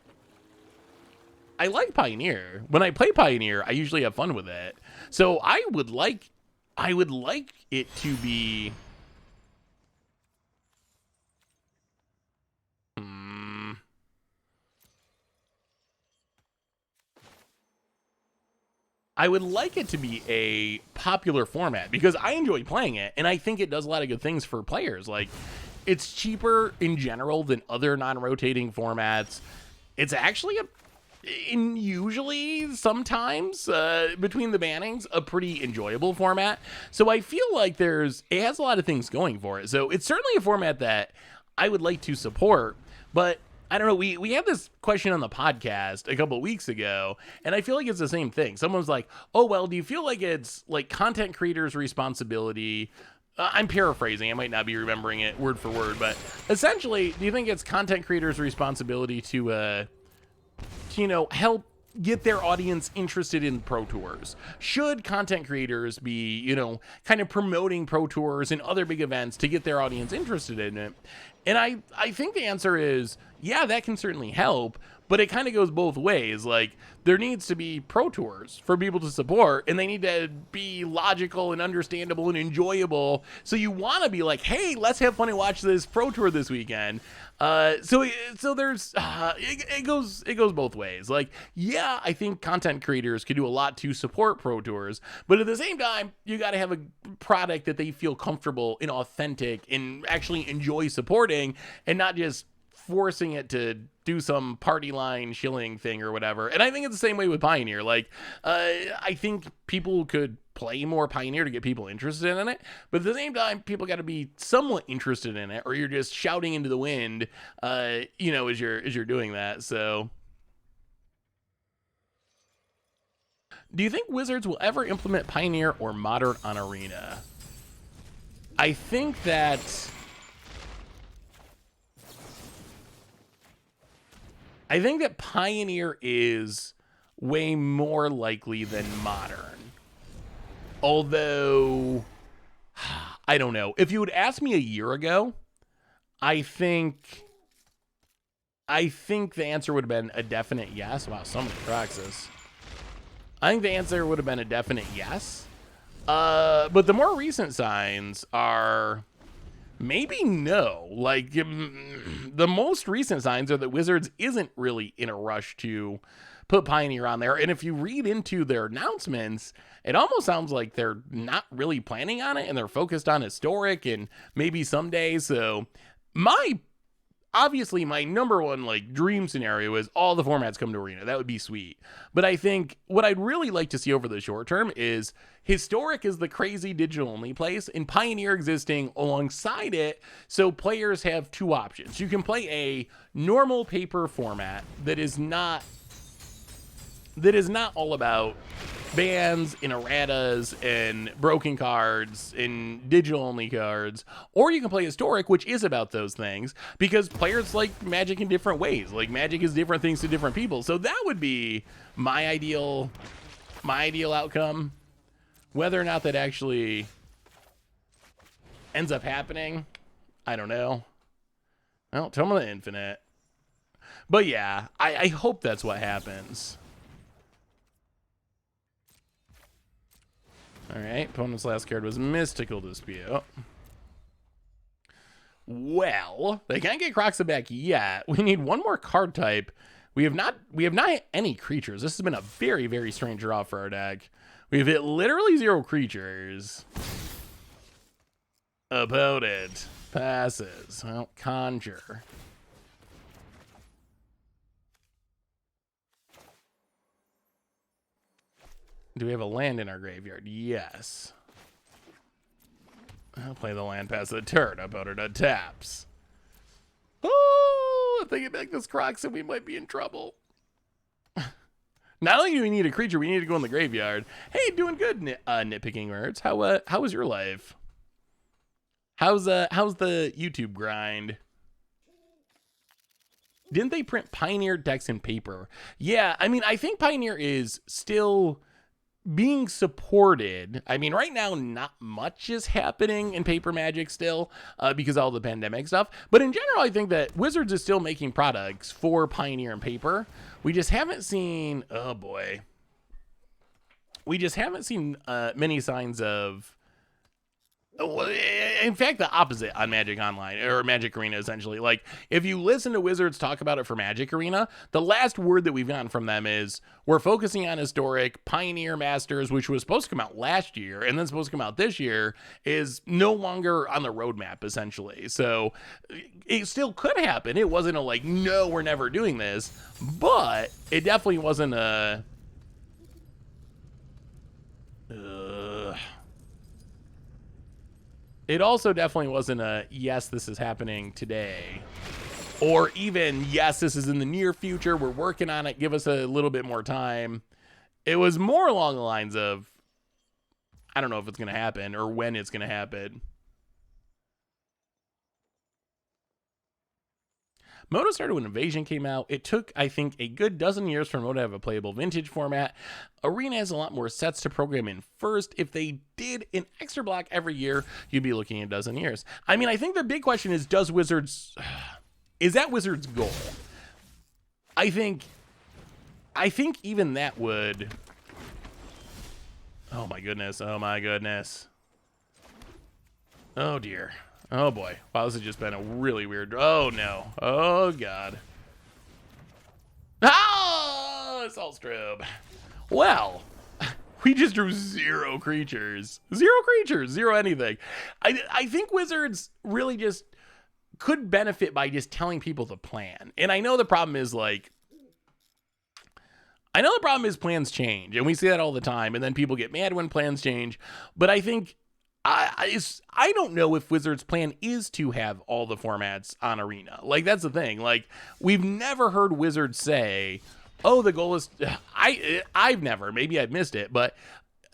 Pioneer. When I play Pioneer, I usually have fun with it. So I would like it to be. I would like it to be a popular format because I enjoy playing it and I think it does a lot of good things for players. Like, it's cheaper in general than other non-rotating formats. It's actually usually sometimes between the bannings a pretty enjoyable format. So I feel like it has a lot of things going for it. So it's certainly a format that I would like to support, but I don't know. We had this question on the podcast a couple of weeks ago, and I feel like it's the same thing. Someone was like, "Oh well, do you feel like it's like content creators' responsibility?" I'm paraphrasing. I might not be remembering it word for word, but essentially, do you think it's content creators' responsibility to help get their audience interested in Pro Tours? Should content creators be, kind of promoting Pro Tours and other big events to get their audience interested in it? And I think the answer is, yeah, that can certainly help, but it kind of goes both ways. Like, there needs to be Pro Tours for people to support, and they need to be logical and understandable and enjoyable. So you want to be like, hey, let's have fun and watch this Pro Tour this weekend. So there's it goes both ways. Like, yeah, I think content creators can do a lot to support Pro Tours, but at the same time, you got to have a product that they feel comfortable and authentic and actually enjoy supporting, and not just forcing it to do some party line shilling thing or whatever. And I think it's the same way with Pioneer. Like, I think people could play more Pioneer to get people interested in it, but at the same time, people got to be somewhat interested in it, or you're just shouting into the wind, as you're doing that. So, do you think Wizards will ever implement Pioneer or Modern on Arena? I think that Pioneer is way more likely than Modern. Although, I don't know. If you would ask me a year ago, I think the answer would have been a definite yes. Wow, so many Croxus. I think the answer would have been a definite yes. But the more recent signs are maybe no. Like, the most recent signs are that Wizards isn't really in a rush to put Pioneer on there. And if you read into their announcements, it almost sounds like they're not really planning on it and they're focused on Historic and maybe someday. So obviously my number one dream scenario is all the formats come to Arena. That would be sweet. But I think what I'd really like to see over the short term is Historic is the crazy digital only place and Pioneer existing alongside it. So players have two options. You can play a normal paper format that is not all about bans and erratas and broken cards and digital only cards, or you can play Historic, which is about those things, because players like Magic in different ways. Like, Magic is different things to different people. So that would be my ideal outcome. Whether or not that actually ends up happening, I don't know. Well, Tome of the Infinite. But yeah, I hope that's what happens. All right, opponent's last card was Mystical Dispute. Well, they can't get Croxa back yet. We need one more card type. We have not any creatures. This has been a very, very strange draw for our deck. We've hit literally 0 creatures. Opponent passes. Well, Conjure. Do we have a land in our graveyard? Yes. I'll play the land past the turn. Opponent taps. Oh, if they get back this Croxa, we might be in trouble. Not only do we need a creature, we need to go in the graveyard. Hey, doing good, nitpicking words. How was your life? How's the YouTube grind? Didn't they print Pioneer decks in paper? Yeah, I mean, I think Pioneer is still being supported. I mean, right now, not much is happening in paper Magic still because of all the pandemic stuff. But in general, I think that Wizards is still making products for Pioneer and paper. We just haven't seen, oh boy. We just haven't seen many signs of, in fact, the opposite on Magic Online or Magic Arena, essentially. Like, if you listen to Wizards talk about it for Magic Arena, the last word that we've gotten from them is we're focusing on historic. Pioneer Masters, which was supposed to come out last year and then supposed to come out this year, is no longer on the roadmap, essentially. So it still could happen. It wasn't a like, no, we're never doing this, but it definitely wasn't a it also definitely wasn't a, yes, this is happening today. Or even, yes, this is in the near future. We're working on it. Give us a little bit more time. It was more along the lines of, I don't know if it's going to happen or when it's going to happen. Moto started when Invasion came out. It took, I think, a good dozen years for Moto to have a playable vintage format. Arena has a lot more sets to program in first. If they did an extra block every year, you'd be looking at a dozen years. I mean, I think the big question is, does Wizards... Is that Wizards' goal? I think even that would... Oh my goodness. Oh my goodness. Oh dear. Oh boy. Wow, this has just been a really weird... Oh no. Oh god. Oh! Assault Strobe. Well, we just drew 0 creatures. 0 creatures. 0 anything. I think Wizards really just could benefit by just telling people the plan. And I know the problem is like... I know the problem is plans change. And we see that all the time. And then people get mad when plans change. But I think... I don't know if Wizards' plan is to have all the formats on Arena. Like, that's the thing. Like, we've never heard Wizards say, oh, the goal is... I've never. Maybe I've missed it. But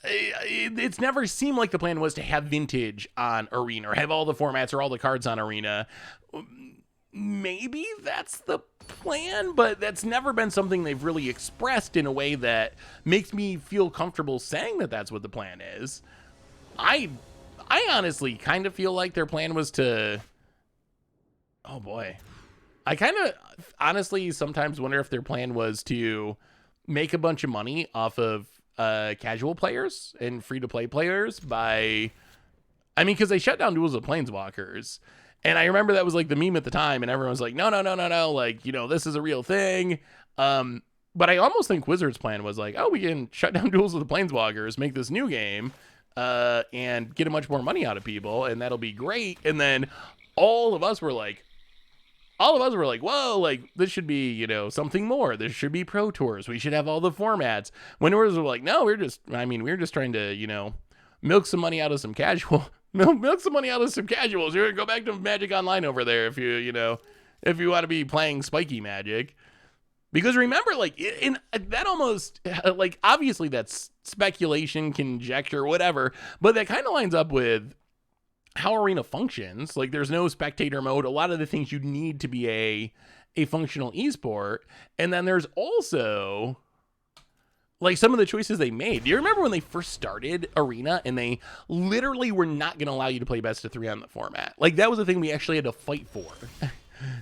it's never seemed like the plan was to have Vintage on Arena or have all the formats or all the cards on Arena. Maybe that's the plan, but that's never been something they've really expressed in a way that makes me feel comfortable saying that that's what the plan is. I honestly kind of feel like their plan was to... Oh, boy. I kind of honestly sometimes wonder if their plan was to make a bunch of money off of casual players and free-to-play players by... I mean, because they shut down Duels of Planeswalkers. And I remember that was like the meme at the time, and everyone was like, no, like, you know, this is a real thing. But I almost think Wizards' plan was like, oh, we can shut down Duels of the Planeswalkers, make this new game, and get a much more money out of people, and that'll be great. And then all of us were like, whoa, like, this should be, you know, something more. There should be Pro Tours. We should have all the formats. When Wizards were like, no, we're just trying to, you know, milk some money out of some casual. Milk some money out of some casuals. You're gonna go back to Magic Online over there if you want to be playing spiky Magic. Because remember, like, in that almost, like, obviously that's speculation, conjecture, whatever, but that kind of lines up with how Arena functions. Like, there's no spectator mode, a lot of the things you need to be a functional esport. And then there's also, like, some of the choices they made. Do you remember when they first started Arena and they literally were not going to allow you to play best of 3 on the format? Like, that was the thing we actually had to fight for.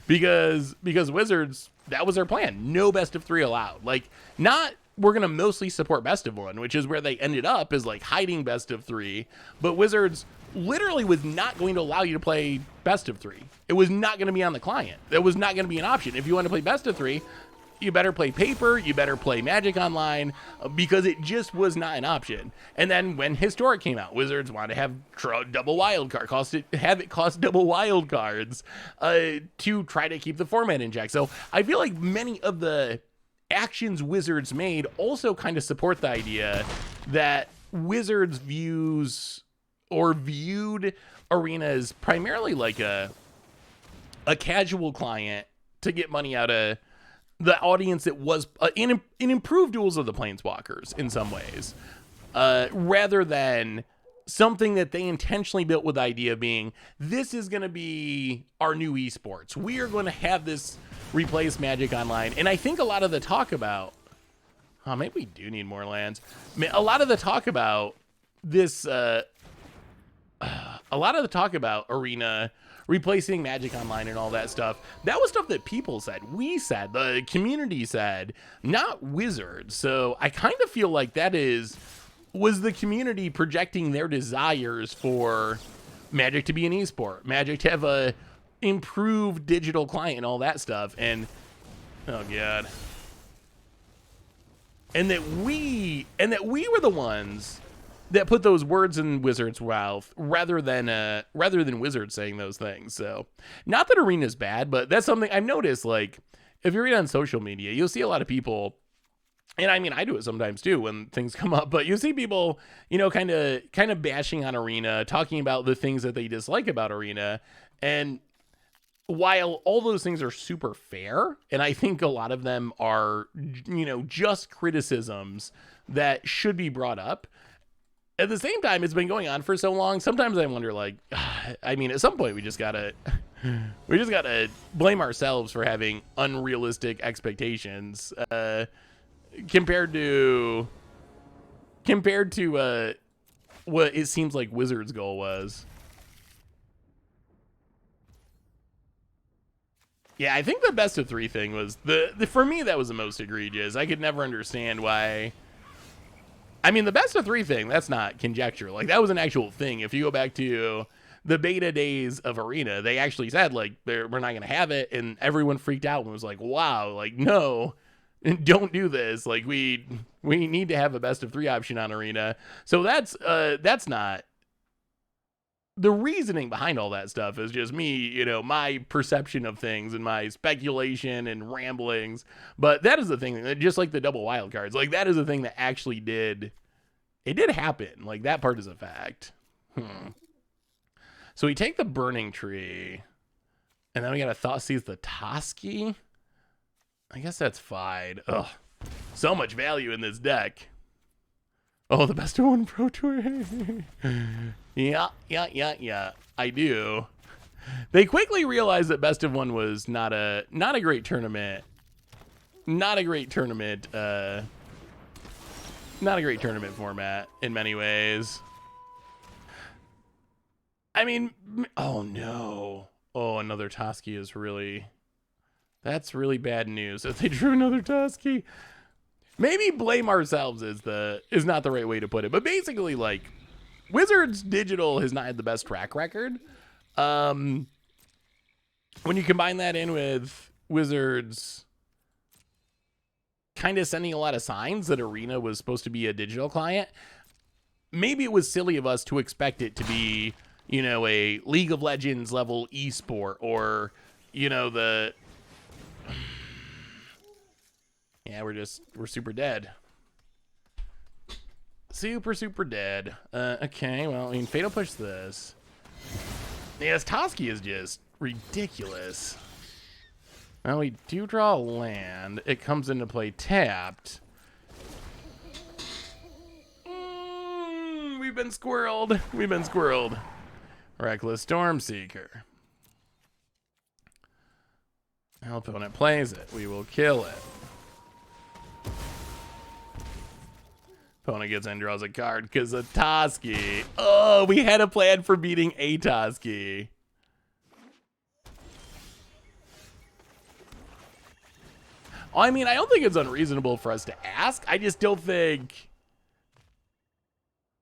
because Wizards, that was their plan. No best of 3 allowed. Like, not, we're going to mostly support best of 1, which is where they ended up, is like hiding best of 3. But Wizards literally was not going to allow you to play best of 3. It was not going to be on the client. That was not going to be an option. If you want to play best of 3, you better play paper, you better play Magic Online, because it just was not an option. And then when Historic came out, Wizards wanted to have double wild card, have it cost double wild cards to try to keep the format in check. So I feel like many of the actions Wizards made also kind of support the idea that Wizards viewed Arena as primarily like a casual client to get money out of the audience that was in improved Duels of the Planeswalkers in some ways, rather than something that they intentionally built with the idea being, this is going to be our new esports. We are going to have this replace Magic Online. And I think a lot of the talk about, Oh, maybe we do need more lands. I mean, a lot of the talk about this, a lot of the talk about Arena replacing Magic Online and all that stuff, that was stuff that people said, we said, the community said, not Wizards. So I kind of feel like that was the community projecting their desires for Magic to be an esport, Magic to have a improved digital client and all that stuff. And oh god. And that we were the ones that put those words in Wizards' mouth rather than Wizards saying those things. So, not that Arena's bad, but that's something I've noticed. Like, if you read on social media, you'll see a lot of people, and I mean, I do it sometimes too when things come up. But you see people, you know, kind of bashing on Arena, talking about the things that they dislike about Arena, and while all those things are super fair, and I think a lot of them are, you know, just criticisms that should be brought up. At the same time, it's been going on for so long. Sometimes I wonder, like, I mean, at some point we just gotta blame ourselves for having unrealistic expectations compared to what it seems like Wizards' goal was. Yeah, I think the best of 3 thing was for me that was the most egregious. I could never understand why. I mean, the best of 3 thing, that's not conjecture. Like, that was an actual thing. If you go back to the beta days of Arena, they actually said, like, we're not going to have it. And everyone freaked out and was like, wow, like, no, don't do this. Like, we need to have a best of 3 option on Arena. So that's not. The reasoning behind all that stuff is just me, you know, my perception of things and my speculation and ramblings. But that is the thing, just like the double wild cards, like that is the thing that actually did happen. Like that part is a fact. So we take the Burning Tree, and then we got a Thoughtseize the Toski. I guess that's fine. Ugh, so much value in this deck. Oh, the best of 1 Pro Tour. Yeah. I do. They quickly realized that best of 1 was not a great tournament. Not a great tournament format in many ways. I mean, oh no. Oh, another Toski is really. That's really bad news. If they drew another Toski. Maybe blame ourselves is not the right way to put it. But basically, like, Wizards Digital has not had the best track record. When you combine that in with Wizards kind of sending a lot of signs that Arena was supposed to be a digital client, maybe it was silly of us to expect it to be, you know, a League of Legends level esport, or, you know, the... Yeah, we're super dead. Super dead. Okay, well, I mean, Fatal Push this. Yes, Toski is just ridiculous. Well, we do draw a land. It comes into play tapped. We've been squirreled. Reckless Stormseeker. Now, opponent plays it. We will kill it. Opponent gets in, draws a card because of Toski. Oh, we had a plan for beating a Toski. I mean, I don't think it's unreasonable for us to ask. I just don't think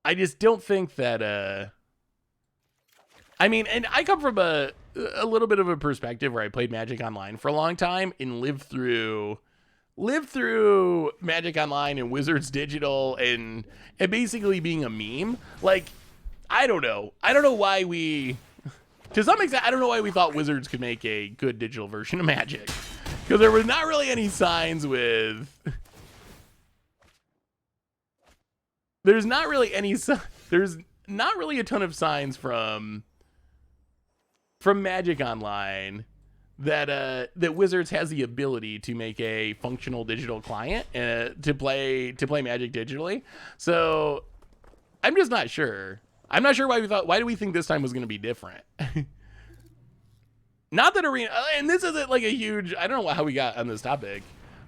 that, I mean, and I come from a little bit of a perspective where I played Magic Online for a long time and lived through Magic Online and Wizards Digital and basically being a meme. Like, I don't know why we, to some extent, I don't know why we thought Wizards could make a good digital version of Magic. Because there was not really any signs with, there's not really a ton of signs from Magic Online that Wizards has the ability to make a functional digital client to play Magic digitally. So I'm just not sure. I'm not sure why do we think this time was going to be different? Not that Arena, and this isn't like a huge, I don't know how we got on this topic,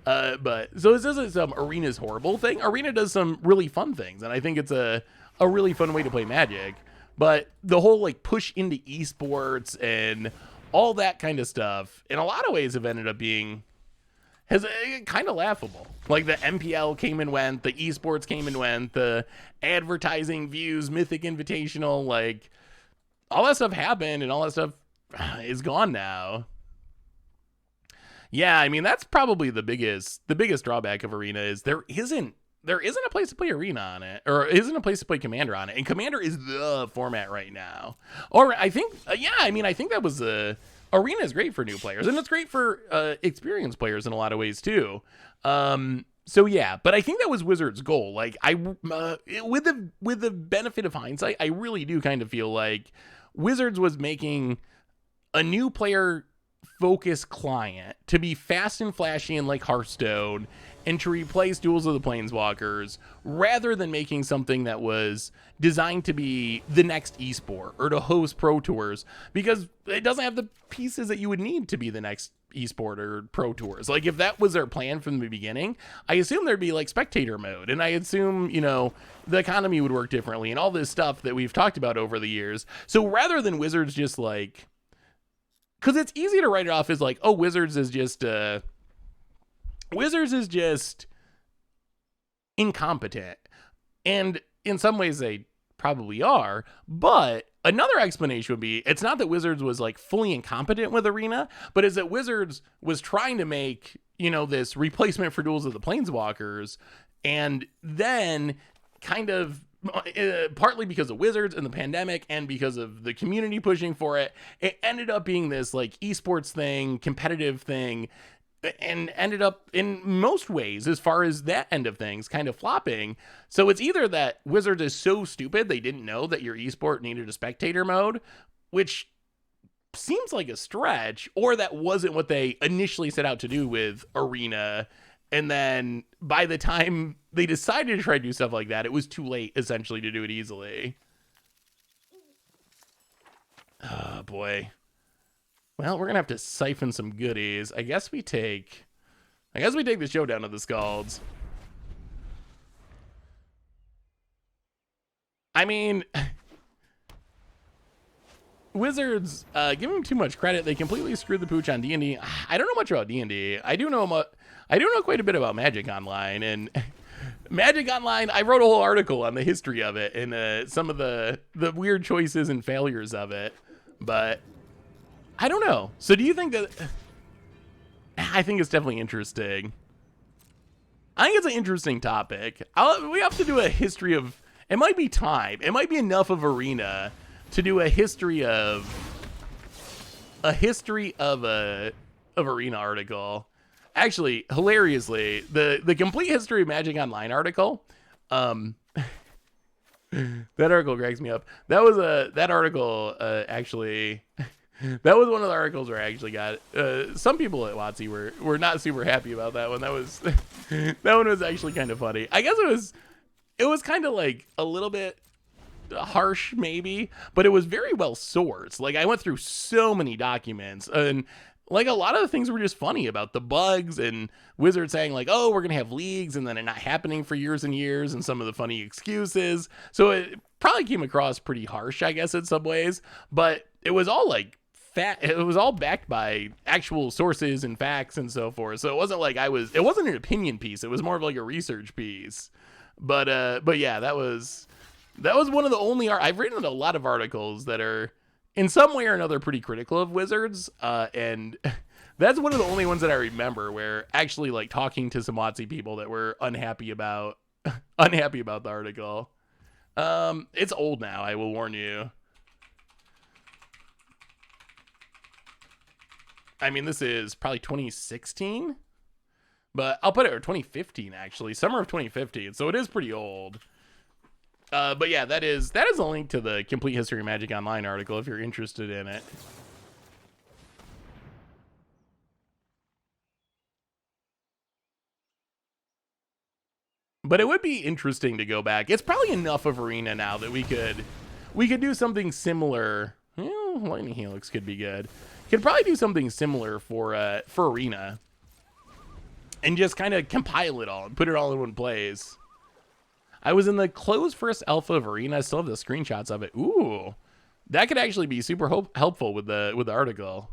But so this isn't some Arena's horrible thing. Arena does some really fun things, and I think it's a really fun way to play Magic. But the whole like push into esports and all that kind of stuff, in a lot of ways, have ended up being kind of laughable. Like the MPL came and went, the esports came and went, the advertising views, Mythic Invitational, like all that stuff happened, and all that stuff is gone now. Yeah, I mean that's probably the biggest drawback of Arena is there isn't a place to play Arena on it, or isn't a place to play Commander on it, and Commander is the format right now. Or I think, yeah, I mean I think that was Arena is great for new players, and it's great for experienced players in a lot of ways too. So yeah, but I think that was Wizards' goal. Like with the benefit of hindsight, I really do kind of feel like Wizards was making a new player focused client to be fast and flashy and like Hearthstone, and to replace Duels of the Planeswalkers, rather than making something that was designed to be the next esport or to host pro tours, because it doesn't have the pieces that you would need to be the next esport or pro tours. Like if that was their plan from the beginning, I assume there'd be like spectator mode, and I assume, you know, the economy would work differently and all this stuff that we've talked about over the years. So rather than Wizards just like, because it's easy to write it off as like, oh, Wizards is just incompetent. And in some ways they probably are, but another explanation would be it's not that Wizards was like fully incompetent with Arena, but is that Wizards was trying to make, you know, this replacement for Duels of the Planeswalkers, and then kind of partly because of Wizards and the pandemic and because of the community pushing for it, it ended up being this like esports thing, competitive thing, and ended up in most ways, as far as that end of things, kind of flopping. So it's either that Wizards is so stupid they didn't know that your esport needed a spectator mode, which seems like a stretch, or that wasn't what they initially set out to do with Arena. And then by the time they decided to try to do stuff like that, it was too late, essentially, to do it easily. Oh, boy. Well, we're going to have to siphon some goodies. I guess we take the showdown of the Scalds. I mean, Wizards, give them too much credit. They completely screwed the pooch on D&D. I don't know much about D&D. I do know quite a bit about Magic Online, and Magic Online, I wrote a whole article on the history of it and some of the weird choices and failures of it, but I don't know. So do you think that... I think it's definitely interesting. I think it's an interesting topic. We have to do a history of... It might be time. It might be enough of Arena to do a history of Arena article. Actually, hilariously, the complete history of Magic Online article, that article cracks me up. That article actually, that was one of the articles where I actually got some people at WotC were not super happy about that one. That one was actually kind of funny. I guess it was kind of like a little bit harsh maybe, but it was very well sourced. Like I went through so many documents, and like a lot of the things were just funny about the bugs and Wizards saying like, oh, we're going to have leagues, and then it not happening for years and years, and some of the funny excuses. So it probably came across pretty harsh, I guess, in some ways, but it was all like it was all backed by actual sources and facts and so forth. So it wasn't like it wasn't an opinion piece. It was more of like a research piece. But yeah, that was one of the only I've written a lot of articles that are in some way or another pretty critical of Wizards, and that's one of the only ones that I remember where actually like talking to some WotC people that were unhappy about the article. It's old now, I will warn you. I mean, this is probably 2016, but I'll put it, or 2015 actually, summer of 2015, so it is pretty old. But yeah, that is a link to the complete history of Magic Online article if you're interested in it. But it would be interesting to go back. It's probably enough of Arena now that we could do something similar. Lightning Helix could be good. Could probably do something similar for Arena. and just kind of compile it all and put it all in one place. I was in the closed first alpha of Arena. I still have the screenshots of it. Ooh, that could actually be super helpful with the article.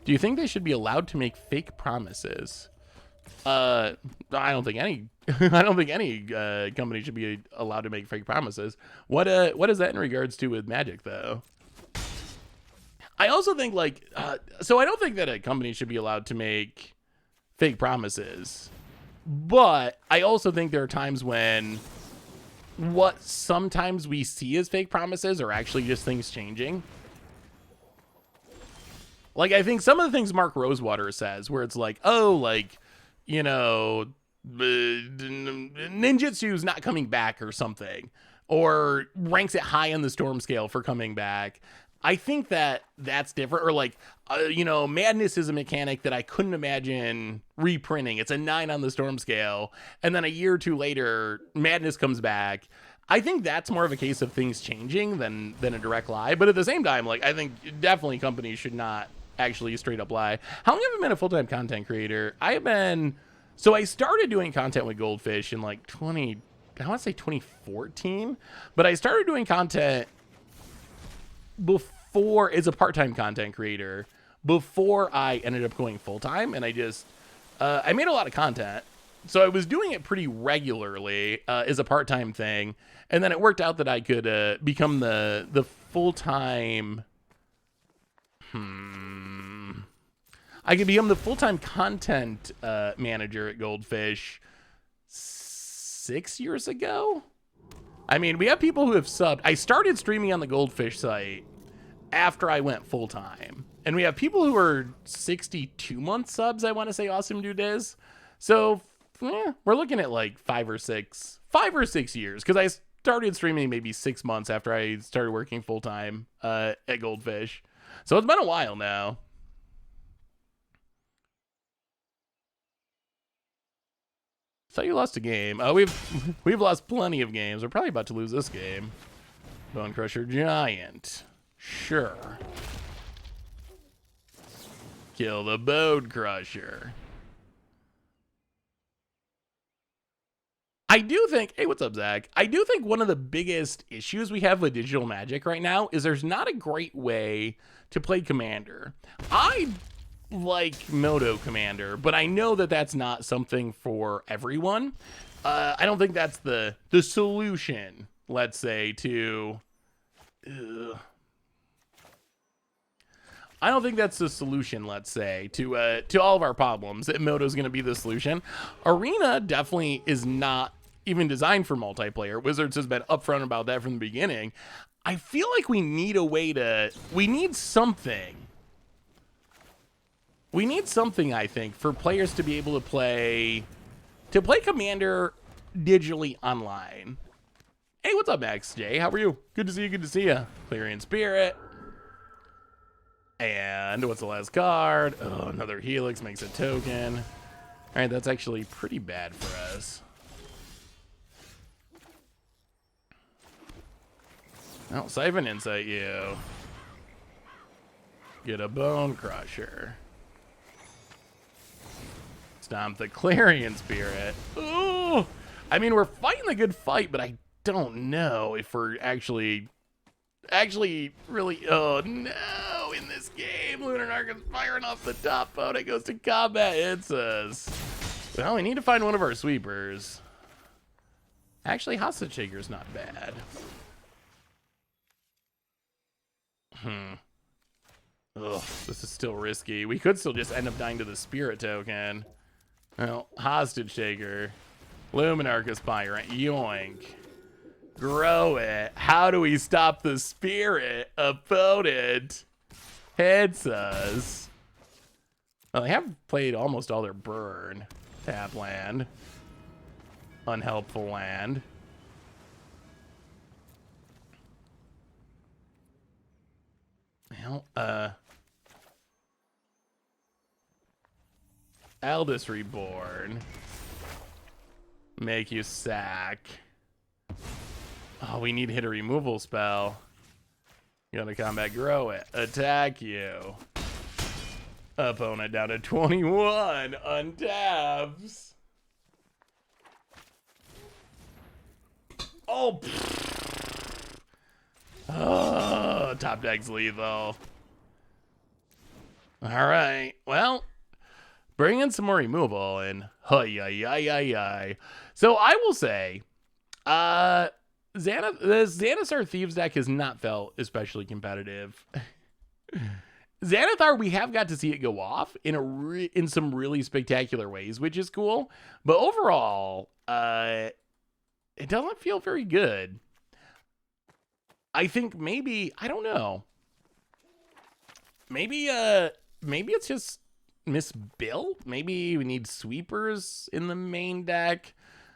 Do you think they should be allowed to make fake promises? I don't think any. I don't think any company should be allowed to make fake promises. What is that in regards to with Magic though? I also think like so I don't think that a company should be allowed to make fake promises, but I also think there are times when what sometimes we see as fake promises are actually just things changing. Like I think some of the things Mark Rosewater says, where it's like, oh, like, you know, ninjutsu's not coming back or something, or ranks it high on the storm scale for coming back. I think that that's different. Or like, you know, Madness is a mechanic that I couldn't imagine reprinting. It's a 9 on the storm scale. And then a year or two later, Madness comes back. I think that's more of a case of things changing than a direct lie. But at the same time, like, I think definitely companies should not actually straight up lie. How long have I been a full-time content creator? So I started doing content with Goldfish in like I want to say 2014. But I started doing content before, as a part-time content creator, before I ended up going full-time, and I made a lot of content, so I was doing it pretty regularly as a part-time thing, and then it worked out that I could become the full-time I could become the full-time content manager at Goldfish 6 years ago. I mean, we have people who have subbed. I started streaming on the Goldfish site after I went full-time. And we have people who are 62-month subs, I want to say Awesome Dude is. So, we're looking at like 5 or 6 years. Because I started streaming maybe 6 months after I started working full-time at Goldfish. So it's been a while now. Thought you lost a game. We've lost plenty of games. We're probably about to lose this game. Bone Crusher Giant. Sure. Kill the Bone Crusher. I do think, hey, what's up, Zach? I do think one of the biggest issues we have with digital Magic right now is there's not a great way to play Commander. I like Moto Commander, but I know that that's not something for everyone. I don't think that's the solution, let's say, to... I don't think that's the solution, let's say, to all of our problems. That Moto's going to be the solution. Arena definitely is not even designed for multiplayer. Wizards has been upfront about that from the beginning. I feel like we need a way to... We need something. We need something, I think, for players to be able to play Commander digitally online. Hey, what's up, Max J? How are you? Good to see you. Good to see you. Clarion Spirit. And what's the last card? Oh, another Helix makes a token. All right, that's actually pretty bad for us. Oh, Siphon Insight you. Get a Bone Crusher. Stomp the Clarion Spirit. Ooh! I mean, we're fighting a good fight, but I don't know if we're actually really... Oh, no! In this game, Lunar Narc is firing off the top boat. It goes to combat. Hits us. Well, we need to find one of our sweepers. Actually, Hostage Shaker's not bad. Ugh, this is still risky. We could still just end up dying to the Spirit token. Well, Hostage Shaker. Luminarch Aspirant. Yoink. Grow it. How do we stop the Spirit? Opponent hits us. Well, they have played almost all their burn. Tap land. Unhelpful land. Well, Eldest Reborn. Make you sack. Oh, we need to hit a removal spell. Gonna combat, grow it, attack you. Opponent down to 21, untabs. Oh, oh, top deck's lethal. All right, well, bring in some more removal and hi. So I will say, the Xanathar Thieves deck has not felt especially competitive. Xanathar, we have got to see it go off in some really spectacular ways, which is cool. But overall, it doesn't feel very good. I think maybe, I don't know. Maybe it's just misbuilt. Maybe we need sweepers in the main deck.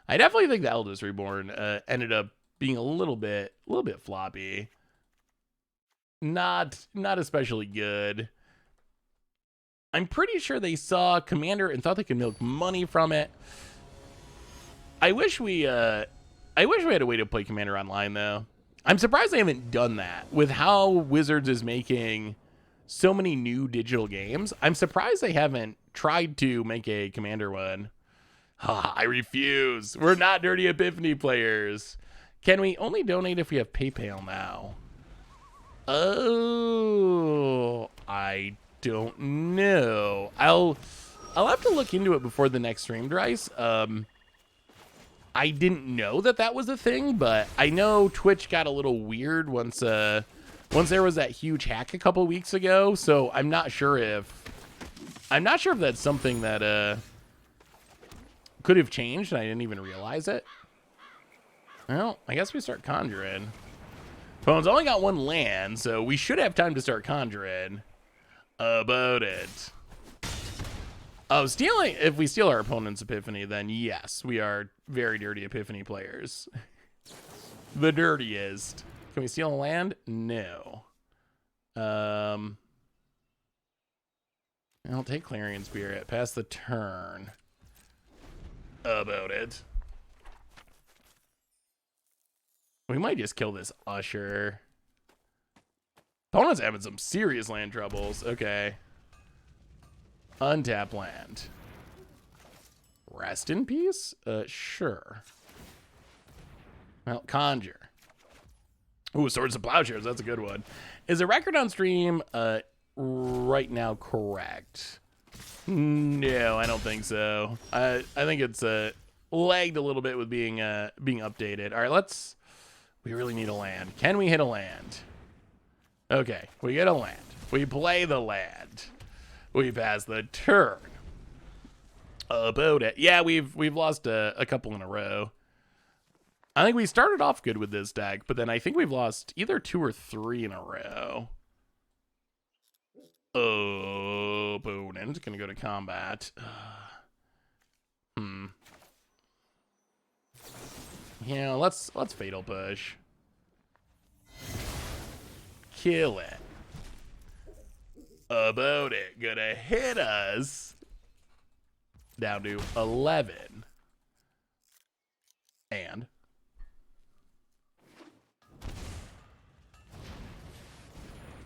I definitely think the Eldest Reborn ended up being a little bit floppy. Not especially good. I'm pretty sure they saw Commander and thought they could milk money from it. I wish we had a way to play Commander online though. I'm surprised they haven't done that with how Wizards is making so many new digital games. I'm surprised they haven't tried to make a Commander one. I refuse. We're not Dirty Epiphany players. Can we only donate if we have PayPal now? Oh, I don't know. I'll have to look into it before the next stream, Dryce. I didn't know that was a thing, but I know Twitch got a little weird once there was that huge hack a couple weeks ago. So I'm not sure if that's something that could have changed and I didn't even realize it. Well, I guess we start conjuring. Phone's only got one land, so we should have time to start conjuring. About it. Oh, stealing. If we steal our opponent's Epiphany, then yes, we are very Dirty Epiphany players. The dirtiest. Can we steal a land? No. I'll take Clarion Spirit. Pass the turn. About it. We might just kill this Usher. Opponent's having some serious land troubles. Okay. Untap land. Rest in peace? Sure. Well, conjure. Ooh, Swords of Plowshares. That's a good one. Is the record on stream right now correct? No, I don't think so. I think it's lagged a little bit with being updated. All right, we really need a land. Can we hit a land? Okay, we get a land. We play the land. We pass the turn. About it. Yeah, we've lost a couple in a row. I think we started off good with this deck, but then I think we've lost either 2 or 3 in a row. Opponent gonna go to combat. Yeah, let's fatal push. Kill it. About it. Gonna hit us down to 11. And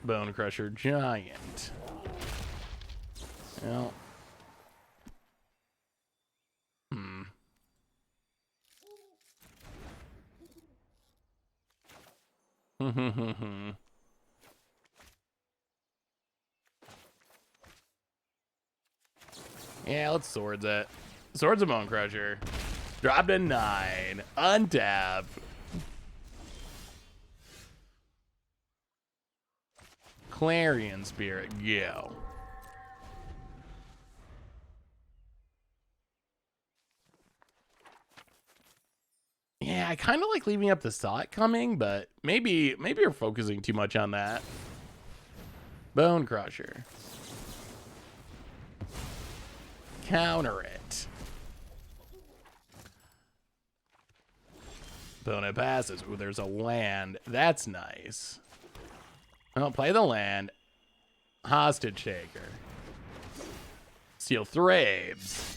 Bone Crusher Giant. Well. Yeah, let's Swords it. Swords of Bone Crusher. Drop to 9. Untap. Clarion Spirit. Go. Yeah, I kind of like leaving up the saw it coming, but maybe we're focusing too much on that. Bone Crusher. Counter it. Opponent passes. Ooh, there's a land. That's nice. Well, play the land. Hostage Taker. Steal Thrabes.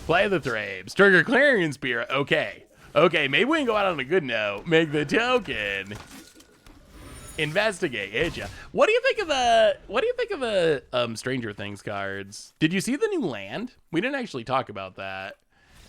Play the Thrabes. Trigger Clarion Spirit. Okay. Okay, maybe we can go out on a good note. Make the token. Investigate, hit ya. What do you think of the Stranger Things cards? Did you see the new land? We didn't actually talk about that.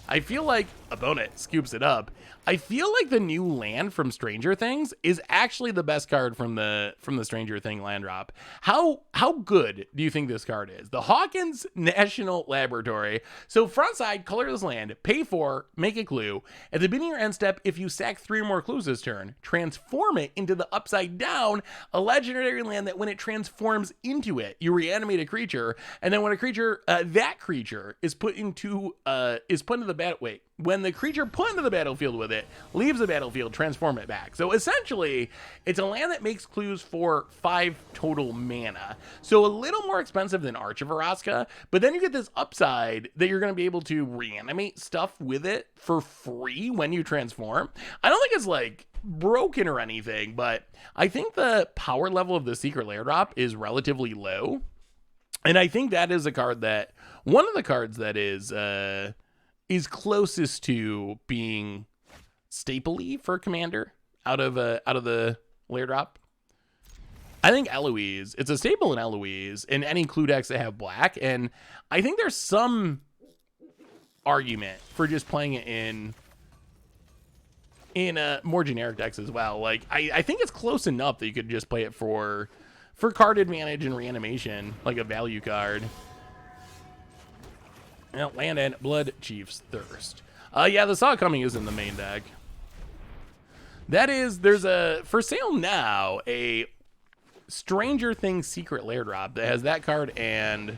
I feel like opponent scoops it up. I feel like the new land from Stranger Things is actually the best card from the Stranger Thing land drop. How good do you think this card is? The Hawkins National Laboratory. So front side, colorless land, pay 4, make a clue. At the beginning of your end step, if you sack 3 or more clues this turn, transform it into the upside down, a legendary land that when it transforms into it, you reanimate a creature, and then when a creature that creature is put into the battle. Wait, when the creature put into the battlefield with it leaves the battlefield, transform it back. So essentially, it's a land that makes clues for 5 total mana. So a little more expensive than Arch of Araska, but then you get this upside that you're going to be able to reanimate stuff with it for free when you transform. I don't think it's like broken or anything, but I think the power level of the Secret Lair drop is relatively low. And I think that is a card that, one of the cards that is closest to being staple-y for Commander out of the Lair drop. I think Eloise, it's a staple in Eloise in any clue decks that have black, and I think there's some argument for just playing it in more generic decks as well. Like I think it's close enough that you could just play it for card advantage and reanimation, like a value card. Well, land and Blood Chief's Thirst. Yeah, the Saw Coming is in the main deck. That is, there's a, for sale now, a Stranger Things Secret Lair drop that has that card and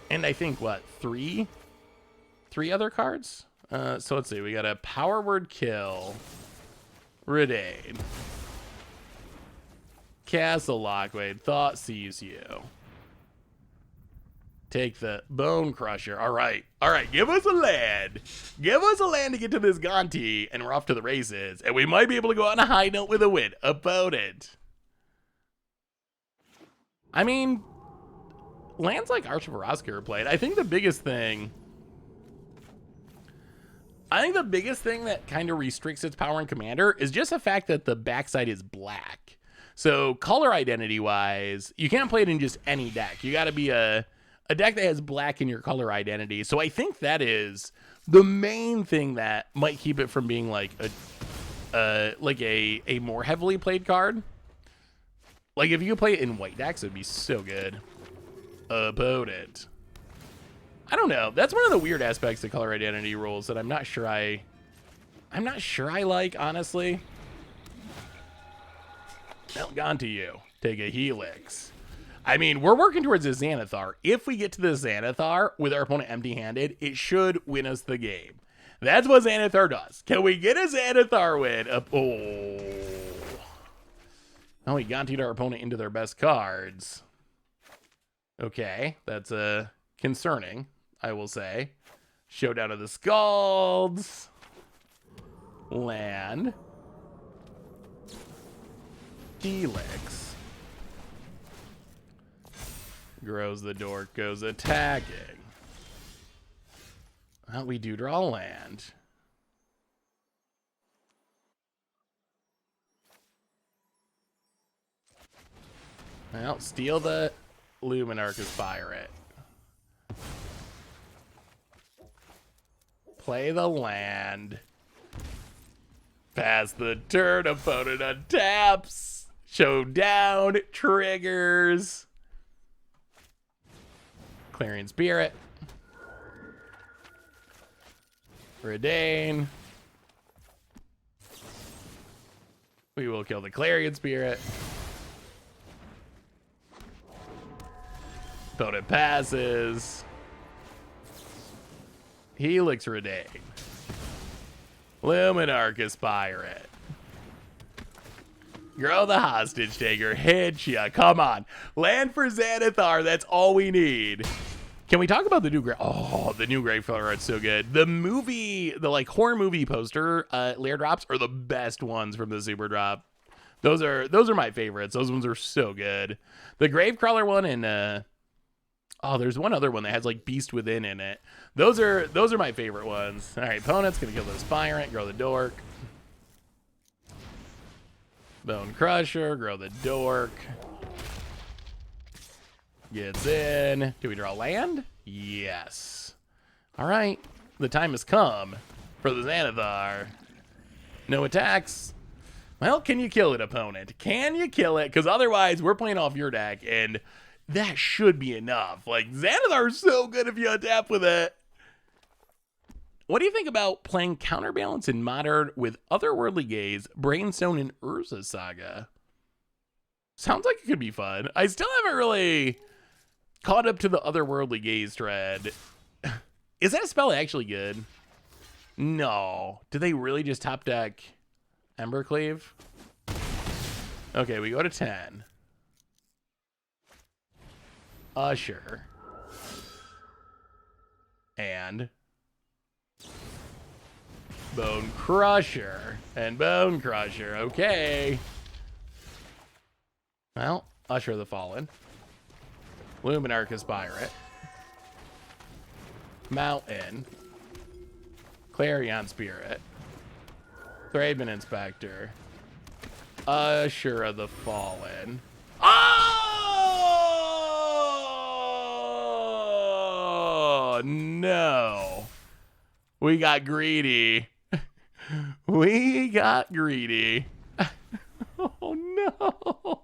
I think, what, three other cards? So let's see, we got a Power Word Kill, Redane, Castle Lockwade, Thought Sees You. Take the Bone Crusher. All right. Give us a land. Give us a land to get to this Gonti, and we're off to the races. And we might be able to go on a high note with a win. Opponent. I mean, lands like Arch of Araska are played. I think the biggest thing that kind of restricts its power in Commander is just the fact that the backside is black. So color identity wise, you can't play it in just any deck. You got to be a deck that has black in your color identity. So I think that is the main thing that might keep it from being like a more heavily played card. Like if you could play it in white decks, it'd be so good. Opponent. I don't know. That's one of the weird aspects of color identity rules that I'm not sure I like, honestly. Well, gone to you. Take a Helix. I mean, we're working towards a Xanathar. If we get to the Xanathar with our opponent empty-handed, it should win us the game. That's what Xanathar does. Can we get a Xanathar win? Oh, we guaranteed our opponent into their best cards. Okay, that's concerning, I will say. Showdown of the Scalds. Land. Helix. Grows the Dork, goes attacking. Well, we do draw land. Well, steal the Luminarchus Fire it. Play the land. Pass the turn, opponent untaps. Showdown, triggers. Clarion Spirit. Redane. We will kill the Clarion Spirit. Opponent passes. Helix Redane. Luminarchus Pirate. Grow the Hostage Taker. Hit ya. Come on. Land for Xanathar. That's all we need. Can we talk about the new Grave? Oh, the new Gravefiller art's so good. The movie, the like horror movie poster lair drops are the best ones from the Super Drop. Those are my favorites. Those ones are so good. The Gravecrawler one and there's one other one that has like Beast Within in it. Those are my favorite ones. All right, opponent's gonna kill the Spirant, grow the Dork. Bone Crusher, grow the dork. Gets in. Do we draw land? Yes. All right. The time has come for the Xanathar. No attacks. Well, can you kill it, opponent? Can you kill it? Because otherwise, we're playing off your deck, and that should be enough. Like, Xanathar is so good if you untap with it. What do you think about playing Counterbalance in Modern with Otherworldly Gaze, Brainstone, and Urza Saga? Sounds like it could be fun. I still haven't really caught up to the Otherworldly Gaze thread. Is that spell actually good? No. Did they really just top deck Embercleave? Okay, we go to 10. Usher. And Bone Crusher. And Bone Crusher. Okay. Well, Usher the Fallen. Luminarchus Pirate. Mountain. Clarion Spirit. Thraben Inspector. Usher of the Fallen. Oh no. We got greedy. We got greedy. Oh no.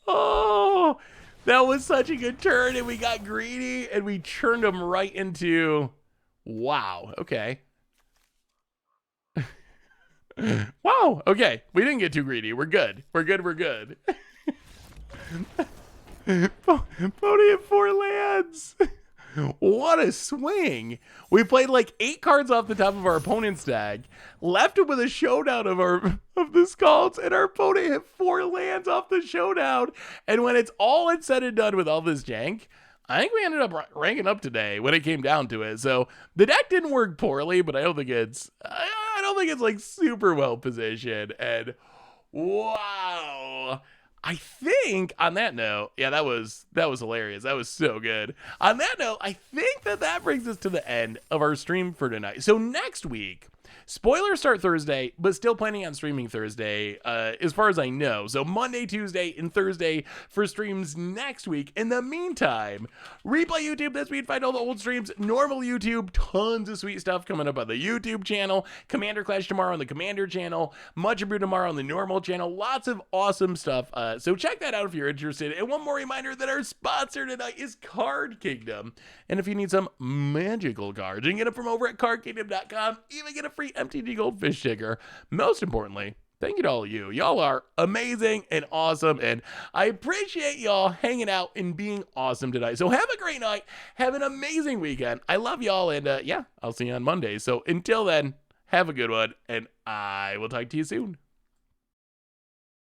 Oh, that was such a good turn, and we got greedy, and we turned him right into... Wow, okay. Wow, okay. We didn't get too greedy. We're good. We're good, we're good. Pony at 4 lands. What a swing. We played like 8 cards off the top of our opponent's deck, left him with a showdown of the Scalds, and our opponent hit 4 lands off the showdown. And when it's all said and done with all this jank, I think we ended up ranking up today when it came down to it. So the deck didn't work poorly, but I don't think it's like super well positioned. And wow. I think on that note, yeah, that was hilarious. That was so good. On that note, I think that brings us to the end of our stream for tonight. So next week, spoilers start Thursday, but still planning on streaming Thursday, as far as I know. So Monday, Tuesday, and Thursday for streams next week. In the meantime, replay YouTube this week, find all the old streams, normal YouTube, tons of sweet stuff coming up on the YouTube channel, Commander Clash tomorrow on the Commander channel, Much Brew tomorrow on the normal channel, lots of awesome stuff. So check that out if you're interested. And one more reminder that our sponsor tonight is Card Kingdom. And if you need some magical cards, you can get them from over at cardkingdom.com, even get a free MTG Goldfish sticker. Most importantly, thank you to all of you. Y'all are amazing and awesome, and I appreciate y'all hanging out and being awesome tonight. So have a great night. Have an amazing weekend. I love y'all, and yeah, I'll see you on Monday. So until then, have a good one, and I will talk to you soon.